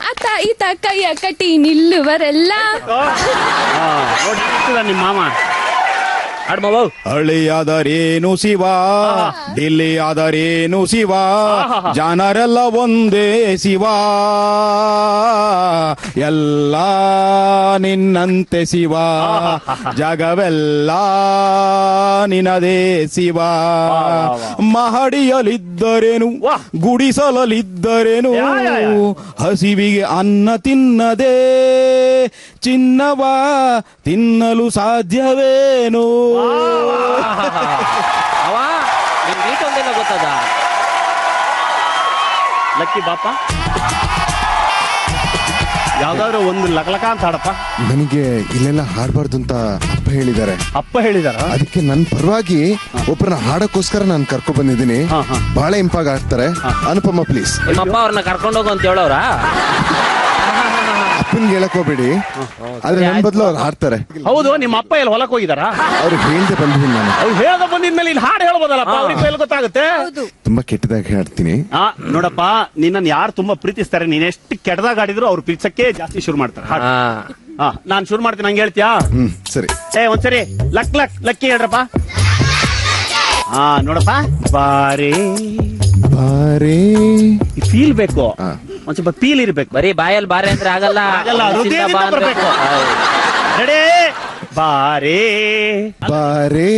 ಅತ್ತ ಈತ ಕೈಯ ಕಟ್ಟಿ ನಿಲ್ಲುವರೆಲ್ಲ. ನಿಮ್ಮ ಮಾಮ ಹಳ್ಳಿಯಾದರೇನು ಶಿವ, ಡಿಲ್ಲಿ ಆದರೇನು ಶಿವ, ಜನರೆಲ್ಲ ಒಂದೇ ಶಿವ, ಎಲ್ಲ ನಿನ್ನಂತೆ ಶಿವ, ಜಗವೆಲ್ಲ ನಿನದೇ ಶಿವ. ಮಹಡಿಯಲಿದ್ದರೇನು ಗುಡಿಸಲಲ್ಲಿದ್ದರೇನು, ಹಸಿವಿಗೆ ಅನ್ನ ತಿನ್ನದೆ ಚಿನ್ನವ ತಿನ್ನಲು ಸಾಧ್ಯವೇನು. ಗೊತ್ತದ ಲಕ್ಕಿ ಬಾಪ, ಯಾವ್ದಾದ್ರು ಒಂದು ಲಕ್ಲಕ ಅಂತ ಹಾಡಪ್ಪ. ನನಗೆ ಇಲ್ಲೆಲ್ಲ ಹಾಡಬಾರ್ದು ಅಂತ ಅಪ್ಪ ಹೇಳಿದ್ದಾರೆ. ಅಪ್ಪ ಹೇಳಿದಾರ? ಅದಕ್ಕೆ ನನ್ನ ಪರವಾಗಿ ಒಬ್ಬರನ್ನ ಹಾಡಕ್ಕೋಸ್ಕರ ನಾನು ಕರ್ಕೊ ಬಂದಿದ್ದೀನಿ. ಬಹಳ ಇಂಪಾಗಿ ಆಡ್ತಾರೆ. ಅನುಪಮ ಪ್ಲೀಸ್. ನಿಮ್ಮಪ್ಪ ಅವ್ರನ್ನ ಕರ್ಕೊಂಡೋಗು ಅಂತ ಹೇಳೋರ? ಅಪ್ಪನ್ಗೆ ಹೇಳಕ್ ಹೋಗ್ಬೇಡಿ, ಆದ್ರೆ ನನ್ ಬದಲು ಅವ್ರು ಹಾಡ್ತಾರೆ. ಹೌದು, ನಿಮ್ಮ ಅಪ್ಪ ಎಲ್ಲಿ ಹೊಲಕ್ ಹೋಗಿದಾರ? ಅವ್ರಿಗೆ ಹೇಳ್ದೆ ಬಂದಿದ್ದೀನಿ ನಾನು. ಅವ್ರು ಹೇಳ್ದ ಬಂದಿದ್ಮೇಲೆ ಇಲ್ಲಿ ಹಾಡು ಹೇಳ್ಬೋದಲ್ಲಪ್ಪ, ಅವ್ರಿಗೆ ಎಲ್ಲಿ ಗೊತ್ತಾಗುತ್ತೆ? ತುಂಬಾ ಕೆಟ್ಟದಾಗಿ ಹಾಡ್ತೀನಿ. ನೋಡಪ್ಪ, ನಿನ್ನ ಯಾರು ತುಂಬಾ ಪ್ರೀತಿಸ್ತಾರೆ, ನೀನ್ ಎಷ್ಟು ಕೆಟ್ಟದಾಗ ಆಡಿದ್ರು ಅವ್ರು ಪ್ರೀತಿಸಕ್ಕೆ ಜಾಸ್ತಿ ಶುರು ಮಾಡ್ತಾರೆ. ನಾನ್ ಶುರು ಮಾಡ್ತೀನಿ, ಹಂಗೆ ಹೇಳ್ತೀಯಾ? ಸರಿ. ಒಂದ್ಸರಿ ಲಕ್ ಲಕ್ ಲಕ್ಕಿ ಹೇಳ್ರಪ್ಪ. ನೋಡಪ್ಪ, ಬಾರೇ ಬಾರೇ ಫೀಲ್ ಬೇಕು, ಒಂದ್ ಸ್ವಲ್ಪ ಫೀಲ್ ಇರ್ಬೇಕು. ಬರೀ ಬಾಯಲ್ಲಿ ಬಾರೆ ಅಂದ್ರೆ ಆಗಲ್ಲ, ಹೃದಯದಿಂದ ಬರ್ಬೇಕು. ರೆಡಿ? ಬಾರೇ ಬಾರೇ.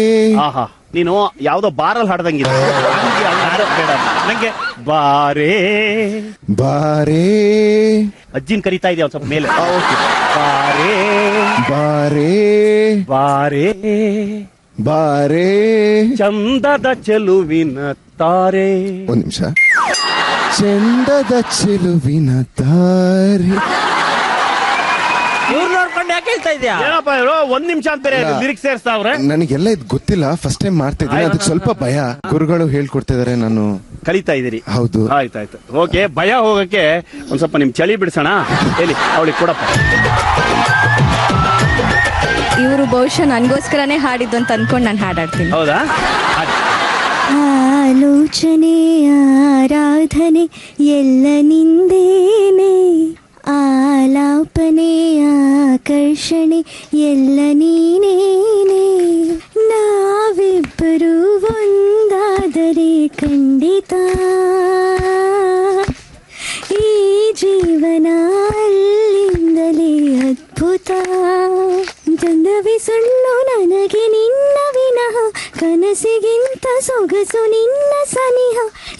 ಆಹಾ, ನೀನು ಯಾವ್ದೋ ಬಾರಲ್ಲಿ ಹಾಡ್ದಂಗಿದೆ ನಂಗೆ. ಬಾರೇ ಬಾರೇ. ಅಜ್ಜಿನ್ ಕರಿತಾ ಇದೆಯಾ ಒಂದ್ ಸ್ವಲ್ಪ ಮೇಲೆ? ಬಾರೇ ಬಾರೇ ಬಾರೇ ಬಾರೇ. ಚಂದದ ಚೆಲುವಿನ ತಾರೆ. ಒಂದ್ ನಿಮಿಷ. ಚಂದದ ಚೆಲುವಿನ ತಾರೆ. ಇವ್ರು ನೋಡ್ಕೊಂಡು ಯಾಕೆ ಹೇಳ್ತಾ ಇದ್ಯಾ? ಏನಪ್ಪ ಇವರು ಒಂದ್ ನಿಮಿಷ ಅಂತ ಬೇರೆ ಲಿರಿಕ್ಸ್ ಸೇರಿಸ್ತಾವ್ರೆ. ನನಗೆಲ್ಲ ಇದು ಗೊತ್ತಿಲ್ಲ, ಫಸ್ಟ್ ಟೈಮ್ ಮಾಡ್ತಾ ಇದ್ದೀನಿ, ಅದಕ್ಕೆ ಸ್ವಲ್ಪ ಭಯ. ಗುರುಗಳು ಹೇಳ್ಕೊಡ್ತಾ ಇದಾರೆ, ನಾನು ಕಲಿತಾ ಇದೀರಿ. ಹೌದು. ಆಯ್ತಾಯ್ತು, ಓಕೆ. ಭಯ ಹೋಗಕ್ಕೆ ಒಂದ್ ಸ್ವಲ್ಪ ನಿಮ್ ಚಳಿ ಬಿಡಿಸೋಣ. ಹೇಳಿ ಅವಳಿಗೆ ಕೊಡಪ್ಪ. ಇವರು ಬಹುಶಃ ನನ್ಗೋಸ್ಕರನೇ ಹಾಡಿದ್ದು ಅಂತ ಅನ್ಕೊಂಡು ನಾನು ಹಾಡಾಡ್ತೀನಿ. ಹೌದಾ? ಆಲೋಚನೆ ಆರಾಧನೆ ಎಲ್ಲ ನಿಂದೇನೆ, ಆಲಾಪನೆ ಆಕರ್ಷಣೆ ಎಲ್ಲ ನೀನೇನೆ, ನಾವಿಬ್ಬರು ಒಂದಾದರೆ ಖಂಡಿತ ಈ ಜೀವನ ಅಲ್ಲಿಂದಲೇ ಅದ್ಭುತ. ಚಂದವಿ ಸುಳ್ಳು ನನಗೆ ನಿನ್ನ ವಿನಃ, ಕನಸಿಗಿಂತ ಸೊಗಸು ನಿನ್ನ ಸನಿಹ,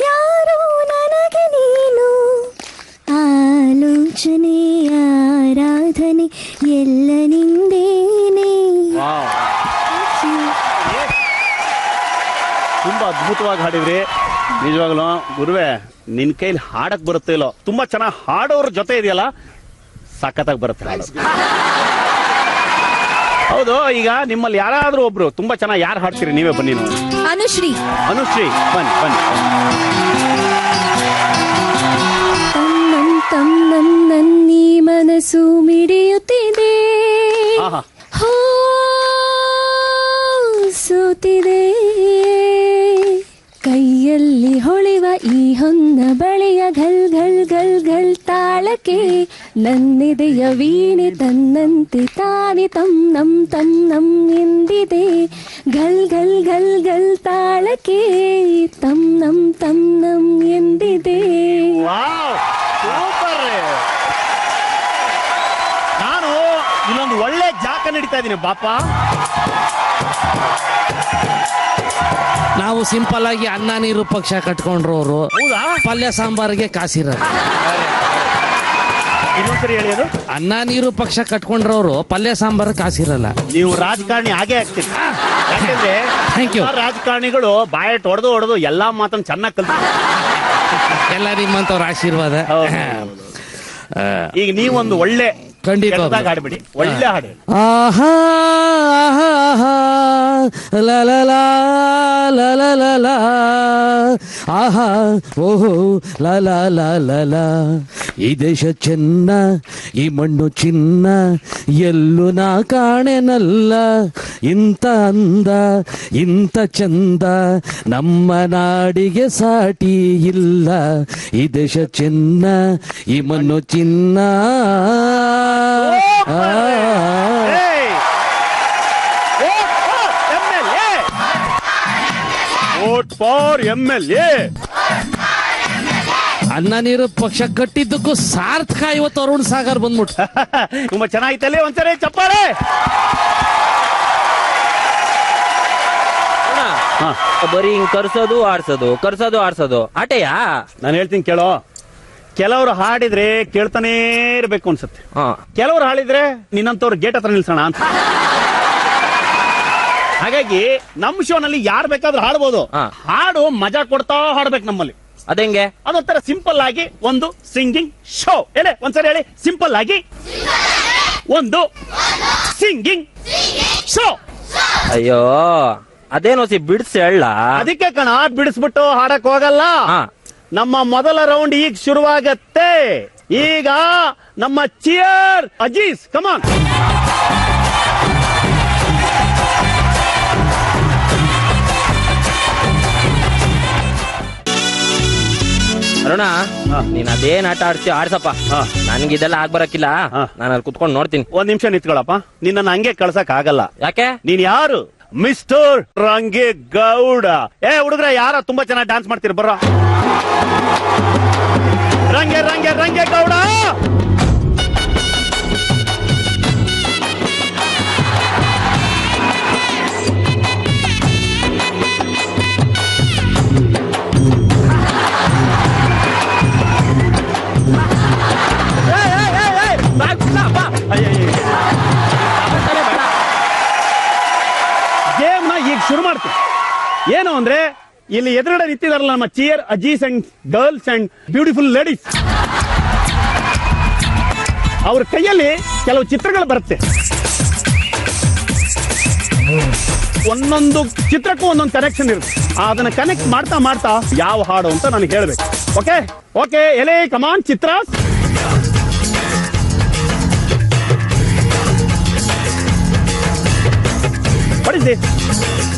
ಯಾರೋ ನನಗೆ ನೀನು. ಆಲೋಚನೆ ಆರಾಧನೆ ಎಲ್ಲ ನಿಂದೇನೆ. ತುಂಬಾ ಅದ್ಭುತವಾಗಿ ಹಾಡಿದ್ರಿ ನಿಜವಾಗ್ಲೂ. ಗುರುವೆ, ನಿನ್ ಕೈಲಿ ಹಾಡಕ್ ಬರುತ್ತೆ ಇಲ್ಲೋ, ತುಂಬಾ ಚೆನ್ನಾಗಿ ಹಾಡೋರ ಜೊತೆ ಇದೆಯಲ್ಲ, ಸಖತ್ತಾಗಿ ಬರುತ್ತೆ ಹಾಡು. ಹೌದು, ಈಗ ನಿಮ್ಮಲ್ಲಿ ಯಾರಾದ್ರೂ ಒಬ್ರು ತುಂಬಾ ಚೆನ್ನಾಗಿ ಯಾರು ಹಾಡ್ತೀರಿ? ನೀವೇ ಬನ್ನಿ ನೋಡಿ. ಅನುಶ್ರೀ. ಅನುಶ್ರೀ ಬನ್ನಿ ಬನ್ನಿ. ನನ್ನೀ ಮನಸ್ಸು ಮಿಡಿಯುತ್ತಿದೆ, ಸೋತಿದೆ, ಕೈಯಲ್ಲಿ ಹೊಳೆವ ಈ ಹೊನ್ನ ಬಳೆಯ ಘಲ್ ಘಲ್ ಘಲ್ ಘಲ್ ತಾಳಕ್ಕೆ, ನನ್ನೆದೆಯ ವೀಣೆ ತನ್ನಂತೆ ತಾನೆ ತಂ ನಂ ಎಂದಿದೆ, ಗಲ್ ಗಲ್ ಗಲ್ ಗಲ್ ತಾಳಕ್ಕೆ ತಮ್ ನಮ್ ಎಂದಿದೆ. ನಾನು ಇಲ್ಲೊಂದು ಒಳ್ಳೆ ಜಾಕ ನಡೀತಾ ಇದ್ದೀನಿ ಬಾಪ. ನಾವು ಸಿಂಪಲ್ ಆಗಿ ಅನ್ನ ನೀರು ಪಕ್ಷ ಕಟ್ಕೊಂಡ್ರು ಅವರು, ಪಲ್ಯ ಸಾಂಬಾರಿಗೆ ಕಾಸಿರೋದು. ಇನ್ನೊಂದ್ಸರಿ ಹೇಳಿ ಅದು. ಅನ್ನ ನೀರು ಪಕ್ಷ ಕಟ್ಕೊಂಡ್ರವ್ರು ಪಲ್ಯ ಸಾಂಬಾರ್ ಕಾಸಿರಲ್ಲ. ನೀವು ರಾಜಕಾರಣಿ ಹಾಗೆ ಆಗ್ತೀರಿ. ಯಾಕಂದ್ರೆ ರಾಜಕಾರಣಿಗಳು ಬಾಯಟ್ ಹೊಡೆದು ಎಲ್ಲಾ ಮಾತನ್ನು ಚೆನ್ನಾಗಿ ಕಲ್ತು ಎಲ್ಲ ನಿಮ್ಮಂತವ್ರ ಆಶೀರ್ವಾದ. ಈಗ ನೀವೊಂದು ಒಳ್ಳೆ ಖಂಡಿತ ಹಾಡ್ಬಿಡಿ, ಒಳ್ಳೆ ಹಾಡು. ಆಹಾ ಲ ಲ ಲ ಲ ಲ ಲ ಲ ಆಹಾ ಓಹೋ ಲ ಲ ಲ ಲ ಲ. ಈ ದೇಶ ಚೆನ್ನ, ಈ ಮಣ್ಣು ಚಿನ್ನ, ಎಲ್ಲೂ ನಾ ಕಾಣೆನಲ್ಲ. ಇಂಥ ಅಂದ, ಇಂಥ ಚಂದ ನಮ್ಮ ನಾಡಿಗೆ ಸಾಟಿ ಇಲ್ಲ. ಈ ದೇಶ ಚೆನ್ನ, ಈ ಮಣ್ಣು ಚಿನ್ನ. Vote for MLA. ಅನ್ನ ನೀರು ಪಕ್ಷ ಕಟ್ಟಿದ್ದಕ್ಕೂ ಸಾರ್ಥಕ ಇವತ್ತು ಅರುಣ್ ಸಾಗರ್ ಬಂದ್ಬಿಟ್ಟು. ತುಂಬಾ ಚೆನ್ನಾಗಿತ್ತಲ್ಲಿ, ಒಂದ್ಸರಿ ಚಪ್ಪಾಳೆ. ಬರೀ ಹಿಂಗ್ ಕರ್ಸೋದು ಆಡ್ಸೋದು ಆಟೆಯಾ? ನಾನು ಹೇಳ್ತೀನಿ ಕೇಳೋ. ಕೆಲವರು ಹಾಡಿದ್ರೆ ಕೇಳ್ತಾನೇ ಇರ್ಬೇಕು ಅನ್ಸುತ್ತೆ, ಕೆಲವರು ಹಾಡಿದ್ರೆ ನಿನ್ನಂತವ್ರು ಗೇಟ್ ಹತ್ರ ನಿಲ್ಸೋಣ ಅಂತ. ಹಾಗಾಗಿ ನಮ್ ಶೋನಲ್ಲಿ ಯಾರು ಬೇಕಾದ್ರೂ ಹಾಡ್ಬೋದು. ಹಾಡು ಮಜಾ ಕೊಡ್ತಾ ಹಾಡ್ಬೇಕು ನಮ್ಮಲ್ಲಿ. ಅದಂಗೆ? ಅದೊಂಥರ ಸಿಂಪಲ್ ಆಗಿ ಒಂದು ಸಿಂಗಿಂಗ್ ಶೋ. ಹೇಳಿ ಒಂದ್ಸರಿ ಹೇಳಿ, ಸಿಂಪಲ್ ಆಗಿ ಒಂದು ಸಿಂಗಿಂಗ್ ಶೋ. ಅಯ್ಯೋ ಅದೇನೋ ಬಿಡಿಸಿ ಹೇಳ. ಅದಕ್ಕೆ ಕಣ ಬಿಡಿಸ್ಬಿಟ್ಟು ಹಾಡಕ್ ಹೋಗಲ್ಲ. ನಮ್ಮ ಮೊದಲ ರೌಂಡ್ ಈಗ ಶುರುವಾಗತ್ತೆ. ಈಗ ನಮ್ಮ ಚಿಯರ್ ಅಜೀಸ್, ಕಮಾನ್. ಅರುಣ, ನೀನ್ ಅದೇನ್ ಆಟ ಆಡ್ತೀಯ ಆಡ್ಸಪ್ಪ. ನನ್ಗೆ ಇದೆಲ್ಲ ಆಗ್ಬರಕ್ಕಿಲ್ಲ, ನಾನು ಅಲ್ಲಿ ಕುತ್ಕೊಂಡು ನೋಡ್ತೀನಿ. ಒಂದ್ ನಿಮಿಷ ನಿಂತ್ಕೊಳಪ್ಪ. ನಿನ್ನ ಹಂಗೆ ಕಳ್ಸಕ್ ಆಗಲ್ಲ. ಯಾಕೆ? ನೀನ್ ಯಾರು? ಮಿಸ್ಟರ್ ರಂಗೇಗೌಡ. ಹುಡುಗ್ರ ಯಾರ ತುಂಬಾ ಚೆನ್ನಾಗಿ ಡ್ಯಾನ್ಸ್ ಮಾಡ್ತೀರಿ, ಬರ್ರ. ರಂಗೇಗೌಡ. ಗೇಮ್ ನ ಈಗ ಶುರು ಮಾಡ್ತೀವಿ. ಏನು ಅಂದ್ರೆ ಇಲ್ಲಿ ಎದುರುಗಡೆ ನಿಂತಿದಾರಲ್ಲ ನಮ್ಮ ಚಿಯರ್ ಅಜೀಸ್ and girls and beautiful ladies, ಅವ್ರ ಕೈಯಲ್ಲಿ ಕೆಲವು ಚಿತ್ರಗಳು ಬರುತ್ತೆ. ಒಂದೊಂದು ಚಿತ್ರಕ್ಕೂ ಒಂದೊಂದು ಕನೆಕ್ಷನ್ ಇರುತ್ತೆ. ಅದನ್ನ ಕನೆಕ್ಟ್ ಮಾಡ್ತಾ ಮಾಡ್ತಾ ಯಾವ ಹಾಡು ಅಂತ ನನಗೆ ಹೇಳ್ಬೇಕು. ಓಕೆ ಓಕೆ, ಎಲೆ ಕಮಾನ್ ಚಿತ್ರ.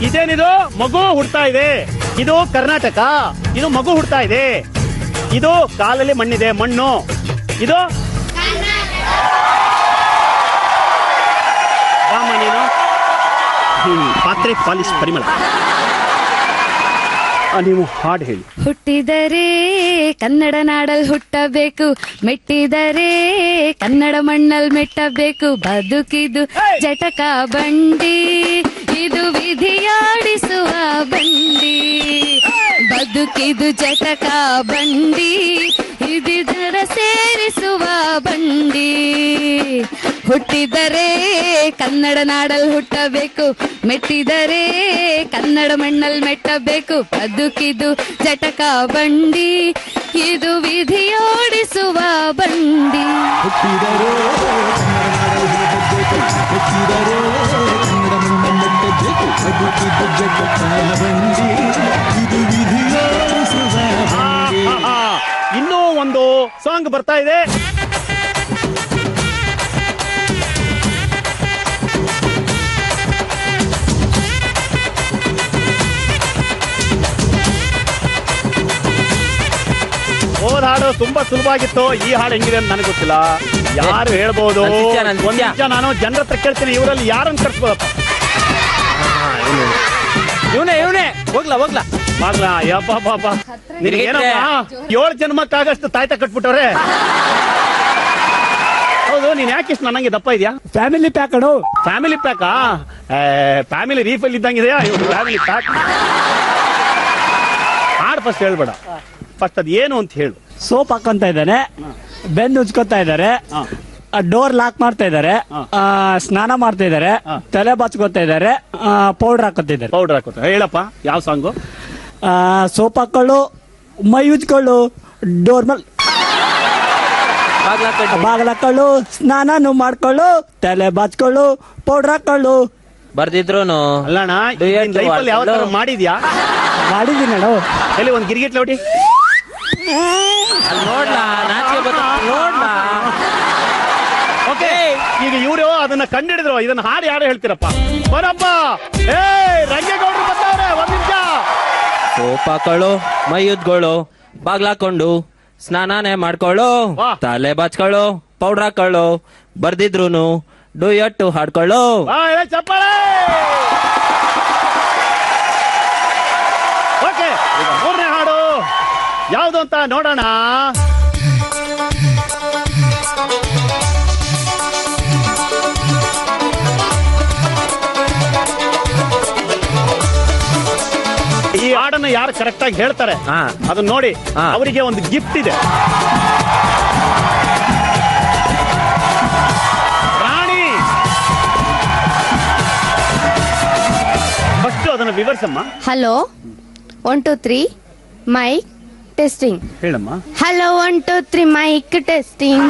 ಇದೇನಿದು? ಮಗು ಹುಡ್ತಾ ಇದೆ. ಇದು ಕರ್ನಾಟಕ. ಇದು ಮಗು ಹುಡ್ತಾ ಇದೆ. ಇದು ಕಾಲಲ್ಲಿ ಮಣ್ಣಿದೆ, ಮಣ್ಣು. ಇದು ಬಾಮ ನೀನು ಪಾತ್ರೆ ಪಾಲಿಶ್ ಪರಿಮಳ. ನೀವು ಹಾಡು ಹೇಳಿ. ಹುಟ್ಟಿದರೆ ಕನ್ನಡ ನಾಡಲ್ ಹುಟ್ಟಬೇಕು, ಮೆಟ್ಟಿದರೆ ಕನ್ನಡ ಮಣ್ಣಲ್ ಮೆಟ್ಟಬೇಕು. ಬದುಕಿದು ಜಟಕ ಬಂಡಿ, ಇದು ವಿಧಿಯಾಡಿಸುವ ಬಂಡಿ. ಬದುಕಿದು ಜಟಕ ಬಂಡಿ, ಇದಿದರ ಸೇರಿಸುವ ಬಂಡಿ. ಹುಟ್ಟಿದರೆ ಕನ್ನಡ ನಾಡಲ್ ಹುಟ್ಟಬೇಕು, ಮೆಟ್ಟಿದರೆ ಕನ್ನಡ ಮಣ್ಣಲ್ ಮೆಟ್ಟಬೇಕು. ಬದುಕಿದು ಜಟಕ ಬಂಡಿ, ಇದು ವಿಧಿಯೋಡಿಸುವ ಬಂಡಿ. ಇನ್ನೂ ಒಂದು ಸಾಂಗ್ ಬರ್ತಾ ಇದೆ. ಹೋದ ಹಾಡು ತುಂಬಾ ಸುಲಭವಾಗಿತ್ತು. ಈ ಹಾಡು ಹೆಂಗಿದೆ ಅಂತ ನನಗೆ ಗೊತ್ತಿಲ್ಲ. ಯಾರು ಹೇಳ್ಬೋದು? ಒಂದ್ ನಿಮಿಷ ನಾನು ಜನರ ಹತ್ರ ಕೇಳ್ತೀನಿ, ಇವರಲ್ಲಿ ಯಾರನ್ನು ಕರ್ಸ್ಬೋದಪ್ಪ? ಇವನೇ ಹೋಗ್ಲಾ ಮಾಡ್ಲಾ ಯಪ್ಪ ಪಾಪ ನಿನಗೇನಪ್ಪ 7 ಜನ್ಮಕ್ಕಾಗಷ್ಟು ತಾಯ್ತ ಕಟ್ಬಿಟ್ಟವ್ರೆ. ಹೌದು, ನೀನ್ ಯಾಕೆ ಇಷ್ಟು ನನಗೆ ದಪ್ಪ ಇದೆಯಾ? ಫ್ಯಾಮಿಲಿ ಪ್ಯಾಕ್ ಅಡು. ಫ್ಯಾಮಿಲಿ ಪ್ಯಾಕಾ? ಫ್ಯಾಮಿಲಿ ರೀಫಲ್ ಇದ್ದಂಗಿದೆಯಾ ಇವ್ರು ಫ್ಯಾಮಿಲಿ ಪ್ಯಾಕ್? ಹಾಡ್ ಫಸ್ಟ್ ಹೇಳ್ಬೇಡ, ಫಸ್ಟ್ ಅದ್ ಏನು ಅಂತ ಹೇಳು. ಸೋಪ್ ಹಾಕೊಂತ ಇದ್ದಾನೆ, ಬೆನ್ನು ಉಜ್ಕೊತಾ ಇದ್ದಾರೆ, ಡೋರ್ ಲಾಕ್ ಮಾಡ್ತಾ ಇದ್ದಾರೆ, ಸ್ನಾನ ಮಾಡ್ತಾ ಇದ್ದಾರೆ, ತಲೆ ಬಾಚ್ಕೋತಾ ಇದ್ದಾರೆ, ಪೌಡರ್ ಹಾಕೋತಿದ್ದಾರೆ. ಪೌಡರ್ ಹಾಕೋತ ಹೇಳಪ್ಪ, ಯಾವ ಸಾಂಗು? ಸೋಪ್ ಹಾಕೊಳ್ಳು, ಮೈ ಉಜ್ಕೊಳ್ಳು, ಡೋರ್ ಮೇಲೆ ಬಾಗ್ಲ ಹಾಕೊಳ್ಳು, ಸ್ನಾನನು ಮಾಡ್ಕೊಳ್ಳು, ತಲೆ ಬಾಚ್ಕೊಳ್ಳು, ಪೌಡರ್ ಹಾಕೊಳ್ಳು. ಬರ್ದಿದ್ರುನು ಅಲ್ಲಣ್ಣ, ಲೈಫಲ್ಲಿ ಯಾವ ತರ ಮಾಡಿದ್ಯಾ? ಮಾಡಿದೀನಿ ಅಣ್ಣ. ಎಲ್ಲಿ ಒಂದ್ ಗಿರಿಗಿಟ್ ಲೌಟಿ ನೋಡ್ಲಾ, ನೋಡ್ಲಾ. ಓಕೆ, ಈಗ ಇವರು ಅದನ್ನ ಕಂಡಿಡಿದ್ರು. ಇದನ್ನ ಹಾಡು ಯಾರು ಹೇಳ್ತೀರಪ್ಪ? ಬರಪ್ಪ, ರಂಗೇಗೌಡರು ಬಂದವ್ರೆ, ಒಂದ್ ನಿಮಿಷ. ಸೋಪ್ ಹಾಕೊಳ್ಳು, ಮೈ ಉಜ್ಗಳು, ಬಾಗ್ಲಾಕೊಂಡು, ಸ್ನಾನಾನೇ ಮಾಡ್ಕೊಳ್ಳು, ತಲೆ ಬಾಚ್ಕೊಳ್ಳು, ಪೌಡರ್ ಹಾಕೊಳ್ಳು, ಬರ್ದಿದ್ರುನು ಡುಯಟ್ಟು ಹಾಡ್ಕೊಳ್ಳು. ಚಪ್ಪಾಳೆ. ಓಕೆ, ಈಗ 3ನೇ ಹಾಡು ಯಾವ್ದು ಅಂತ ನೋಡೋಣ. ಈ ಹಾಡನ್ನು ಯಾರು ಕರೆಕ್ಟ್ ಆಗಿ ಹೇಳ್ತಾರೆ ಅದನ್ನ ನೋಡಿ ಅವರಿಗೆ ಒಂದು ಗಿಫ್ಟ್ ಇದೆ. ರಾಣಿ ಫಸ್ಟ್ ಅದನ್ನ ವಿವರಿಸಮ್ಮ. Hello 1 2 3 mic testing. ಹೇಳಮ್ಮ. Hello 1 2 3 mic testing.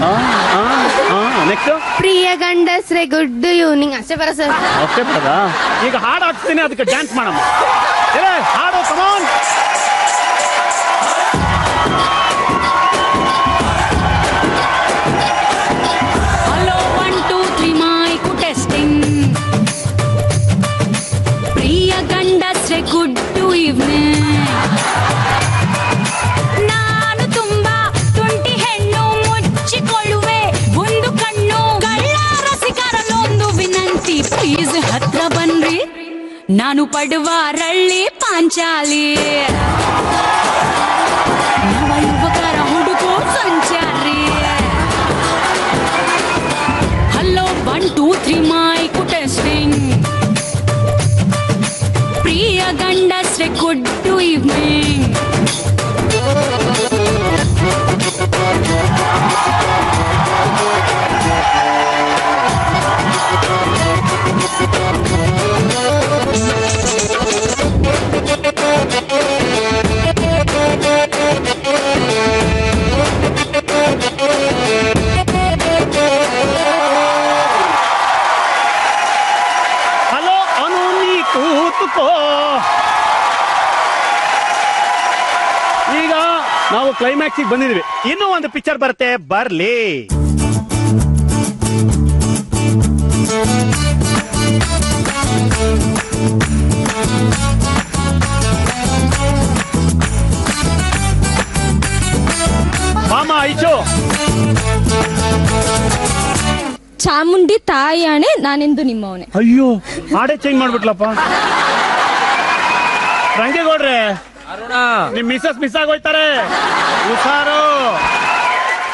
ನೆಕ್ಸ್ಟ್ ಪ್ರಿಯ ಗಂಡಸ್ರೆ ಗುಡ್ ಈವ್ನಿಂಗ್. ಅಷ್ಟೇ ಬರ ಸರ್. ಅಷ್ಟೇ ಬರದ. ಈಗ ಹಾಡು ಹಾಕ್ತೀನಿ, ಅದಕ್ಕೆ ಡ್ಯಾನ್ಸ್ ಮಾಡಮ್ಮ. ಹಾಡು ಕಮಾನ್. Hello 1 2 3 mic testing. ಪ್ರಿಯ ಗಂಡಸ್ರೆ ಗುಡ್ ಈವ್ನಿಂಗ್. ನಾನು ತುಂಬಾ ತುಂಟಿ ಹೆಣ್ಣು, ಮುಚ್ಚಿಕೊಳ್ಳುವೆ ಒಂದು ಕಣ್ಣು. ಗಳ್ಳ ರಸಿಕರಲ್ಲೊಂದು ವಿನಂತಿ, ಪ್ಲೀಸ್ ಹತ್ರ ಬನ್ರಿ, ನಾನು ಪಡುವ ರಳ್ಳಿ ಪಾಂಚಾಲಿ. ನವ ಯುವಕರ ಹುಡುಗೋ ಸಂಚಾರಿ. Hello 1 2 3 mic testing. ಪ್ರಿಯ ಗಂಡಸ್ರೆ ಗುಡ್ ಈವ್ನಿಂಗ್. ಹಲೋ ಅನು, ನೀ ಕೂತುಕೋ. ಈಗ ನಾವು ಕ್ಲೈಮ್ಯಾಕ್ಸ್ ಬಂದಿದ್ವಿ. ಇನ್ನೂ ಒಂದು ಪಿಕ್ಚರ್ ಬರುತ್ತೆ, ಬರ್ಲಿ. ಮಾಮ ಐಚು. ಚಾಮುಂಡಿ ತಾಯಾಣೆ ನಾನೆಂದು ನಿಮ್ಮವನೇ. ಅಯ್ಯೋ, ಹಾಡೇ ಚೇಂಜ್ ಮಾಡ್ಬಿಟ್ಲಪ್ಪ. ರಂಗೇಗೌಡ್ರೆ, ನಿಮ್ ಮಿಸಸ್ ಮಿಸ್ ಆಗೋಯ್ತಾರೆ, ಹುಷಾರು.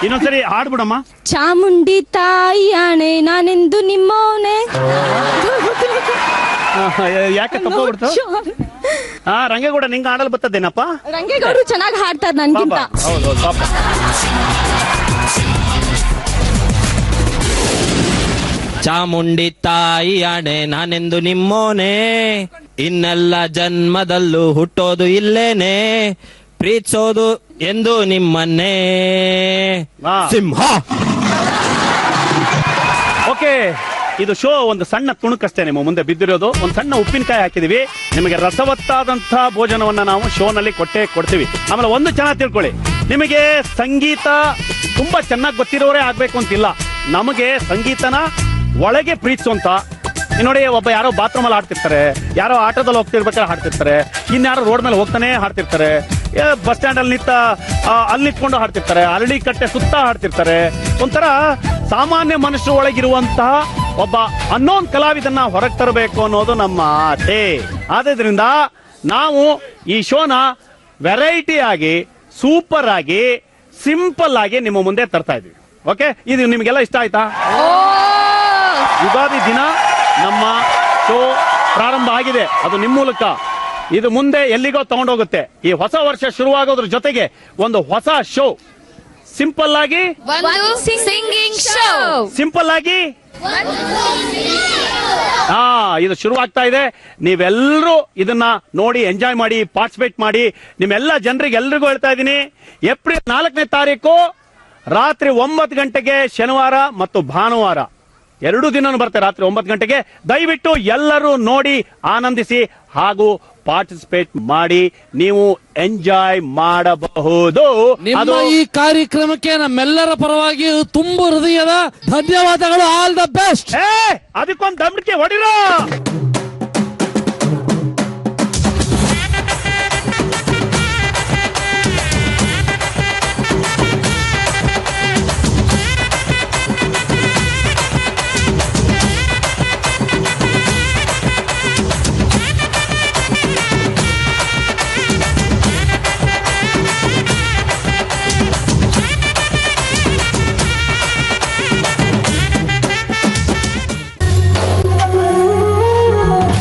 ಇನ್ನೊಂದ್ಸರಿ ಹಾಡ್ಬಿಡಮ್ಮ. ಚಾಮುಂಡಿ ತಾಯಾಣೆ ನಾನೆಂದು ನಿಮ್ಮವನೇ. ಯಾಕೆ ತಪ್ಪೋಗ್ಬಿಡ್ತು? ರಂಗೇಗೌಡ, ನಿಂಗೆ ಆಡಲ್ ಬರ್ತದೇನಪ್ಪ? ರಂಗೇಗೌಡರು ಚೆನ್ನಾಗಿ ಹಾಡ್ತಾರೆ ನನ್ಗಿಂತ. ಹೌದು ಪಾಪ. ಚಾಮುಂಡಿ ತಾಯಿ ಆಣೆ ನಾನೆಂದು ನಿಮ್ಮೋನೆ, ಇನ್ನೆಲ್ಲ ಜನ್ಮದಲ್ಲೂ ಹುಟ್ಟೋದು ಇಲ್ಲೇನೆ, ಪ್ರೀತಿಸೋದು ಎಂದು ನಿಮ್ಮನ್ನೇ. ಸಿಂಹ. ಓಕೆ, ಇದು ಶೋ ಒಂದು ಸಣ್ಣ ತುಣುಕಷ್ಟೇ ನಿಮ್ಮ ಮುಂದೆ ಬಿದ್ದಿರೋದು. ಒಂದು ಸಣ್ಣ ಉಪ್ಪಿನಕಾಯಿ ಹಾಕಿದೀವಿ. ನಿಮಗೆ ರಸವತ್ತಾದಂತಹ ಭೋಜನವನ್ನ ನಾವು ಶೋನಲ್ಲಿ ಕೊಡ್ತೀವಿ. ಆಮೇಲೆ ಒಂದು ಚೆನ್ನಾಗಿ ತಿಳ್ಕೊಳ್ಳಿ, ನಿಮಗೆ ಸಂಗೀತ ತುಂಬಾ ಚೆನ್ನಾಗಿ ಗೊತ್ತಿರೋರೇ ಆಗ್ಬೇಕು ಅಂತಿಲ್ಲ. ನಮಗೆ ಸಂಗೀತನ ಒಳಗೆ ಪ್ರೀತಿಸುವಂತ, ನೋಡಿ, ಒಬ್ಬ ಯಾರೋ ಬಾತ್ರೂಮ್ ಅಲ್ಲಿ ಹಾಡ್ತಿರ್ತಾರೆ, ಯಾರೋ ಆಟೋದಲ್ಲಿ ಹೋಗ್ತಿರ್ಬೇಕಾದ್ರೆ ಹಾಡ್ತಿರ್ತಾರೆ, ಇನ್ಯಾರೋ ರೋಡ್ ಮೇಲೆ ಹೋಗ್ತಾನೆ ಹಾಡ್ತಿರ್ತಾರೆ, ಬಸ್ ಸ್ಟ್ಯಾಂಡ್ ಅಲ್ಲಿ ಅಲ್ಲಿ ನಿಂತ್ಕೊಂಡು ಹಾಡ್ತಿರ್ತಾರೆ, ಅರಳಿ ಕಟ್ಟೆ ಸುತ್ತ ಹಾಡ್ತಿರ್ತಾರೆ. ಒಂಥರ ಸಾಮಾನ್ಯ ಮನುಷ್ಯರ ಒಳಗಿರುವಂತಹ ಒಬ್ಬ ಅನ್ನೋನ್ ಕಲಾವಿದನ್ನ ಹೊರಗೆ ತರಬೇಕು ಅನ್ನೋದು ನಮ್ಮ ಆಸೆ. ಆದ್ರಿಂದ ನಾವು ಈ ಶೋನ ವೆರೈಟಿ ಆಗಿ, ಸೂಪರ್ ಆಗಿ, ಸಿಂಪಲ್ ಆಗಿ ನಿಮ್ಮ ಮುಂದೆ ತರ್ತಾ ಇದೀವಿ. ಓಕೆ, ಇದು ನಿಮಗೆಲ್ಲ ಇಷ್ಟ ಆಯ್ತಾ? ಯುಗಾದಿ ದಿನ ನಮ್ಮ ಶೋ ಪ್ರಾರಂಭ ಆಗಿದೆ. ಅದು ನಿಮ್ಮ ಮೂಲಕ ಇದು ಮುಂದೆ ಎಲ್ಲಿಗೋ ತಗೊಂಡೋಗುತ್ತೆ. ಈ ಹೊಸ ವರ್ಷ ಶುರುವಾಗೋದ್ರ ಜೊತೆಗೆ ಒಂದು ಹೊಸ ಶೋ, ಸಿಂಪಲ್ ಆಗಿ, ಸಿಂಗಿಂಗ್ ಶೋ, ಸಿಂಪಲ್ ಆಗಿ ಇದು ಶುರುವಾಗ್ತಾ ಇದೆ. ನೀವೆಲ್ಲರೂ ಇದನ್ನ ನೋಡಿ ಎಂಜಾಯ್ ಮಾಡಿ, ಪಾರ್ಟಿಸಿಪೇಟ್ ಮಾಡಿ. ನಿಮ್ಮೆಲ್ಲ ಜನರಿಗೆ ಎಲ್ರಿಗೂ ಹೇಳ್ತಾ ಇದ್ದೀನಿ, ಏಪ್ರಿಲ್ 4ನೇ ತಾರೀಕು ರಾತ್ರಿ 9 ಗಂಟೆಗೆ ಶನಿವಾರ ಮತ್ತು ಭಾನುವಾರ 2 ದಿನ ಬರುತ್ತೆ ರಾತ್ರಿ 9 ಗಂಟೆಗೆ. ದಯವಿಟ್ಟು ಎಲ್ಲರೂ ನೋಡಿ ಆನಂದಿಸಿ ಹಾಗೂ ಪಾರ್ಟಿಸಿಪೇಟ್ ಮಾಡಿ, ನೀವು ಎಂಜಾಯ್ ಮಾಡಬಹುದು. ನಿಮ್ಮ ಈ ಕಾರ್ಯಕ್ರಮಕ್ಕೆ ನಮ್ಮೆಲ್ಲರ ಪರವಾಗಿ ತುಂಬ ಹೃದಯದ ಧನ್ಯವಾದಗಳು. All the best. ಅದಕ್ಕೊಂದು ದಮ್ಮಿಕೆ ಹೊಡಿರೋ.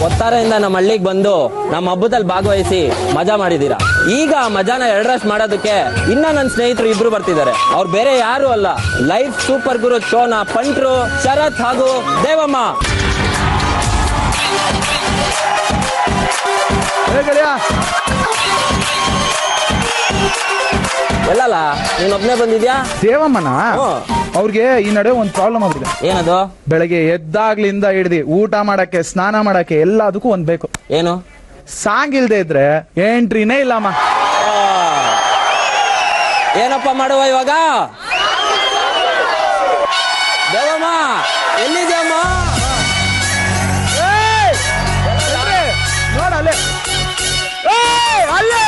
ಒತ್ತಾರೆಯಿಂದ ನಮ್ಮ ಹಳ್ಳಿಗೆ ಬಂದು ನಮ್ಮ ಹಬ್ಬದಲ್ಲಿ ಭಾಗವಹಿಸಿ ಮಜಾ ಮಾಡಿದೀರಾ. ಈಗ ಆ ಮಜಾನ 2ರಷ್ಟು ಮಾಡೋದಕ್ಕೆ ಇನ್ನ ನನ್ನ ಸ್ನೇಹಿತರು 2 ಬರ್ತಿದ್ದಾರೆ. ಅವ್ರು ಬೇರೆ ಯಾರು ಅಲ್ಲ, ಲೈಫ್ ಸೂಪರ್ ಗುರು ಶೋನ ಪಂಟ್ರು ಶರತ್ ಹಾಗೂ ದೇವಮ್ಮ. ಎಲ್ಲಲ್ಲ ನೀನೊಬ್ನೇ ಬಂದಿದ್ಯಾ? ದೇವಮ್ಮನ ಅವ್ರಿಗೆ ಈ ನಡುವೆ ಒಂದು ಪ್ರಾಬ್ಲಮ್ ಆಗಿದೆ. ಏನದು? ಬೆಳಗ್ಗೆ ಎದ್ದಾಗ್ಲಿಂದ ಹಿಡ್ದು ಊಟ ಮಾಡಕ್ಕೆ, ಸ್ನಾನ ಮಾಡಕ್ಕೆ ಎಲ್ಲದಕ್ಕೂ ಒಂದ್ ಬೇಕು. ಏನು? ಸಾಂಗ್ ಇಲ್ದೆ ಇದ್ರೆ ಎಂಟ್ರಿನೇ ಇಲ್ಲಮ್ಮ. ಏನಪ್ಪ ಮಾಡುವ ಇವಾಗ? ದೇವಮ್ಮ ಎಲ್ಲಿದ್ಯಮ್ಮ? ನೋಡ ಅಲ್ಲೇ ಅಲ್ಲೇ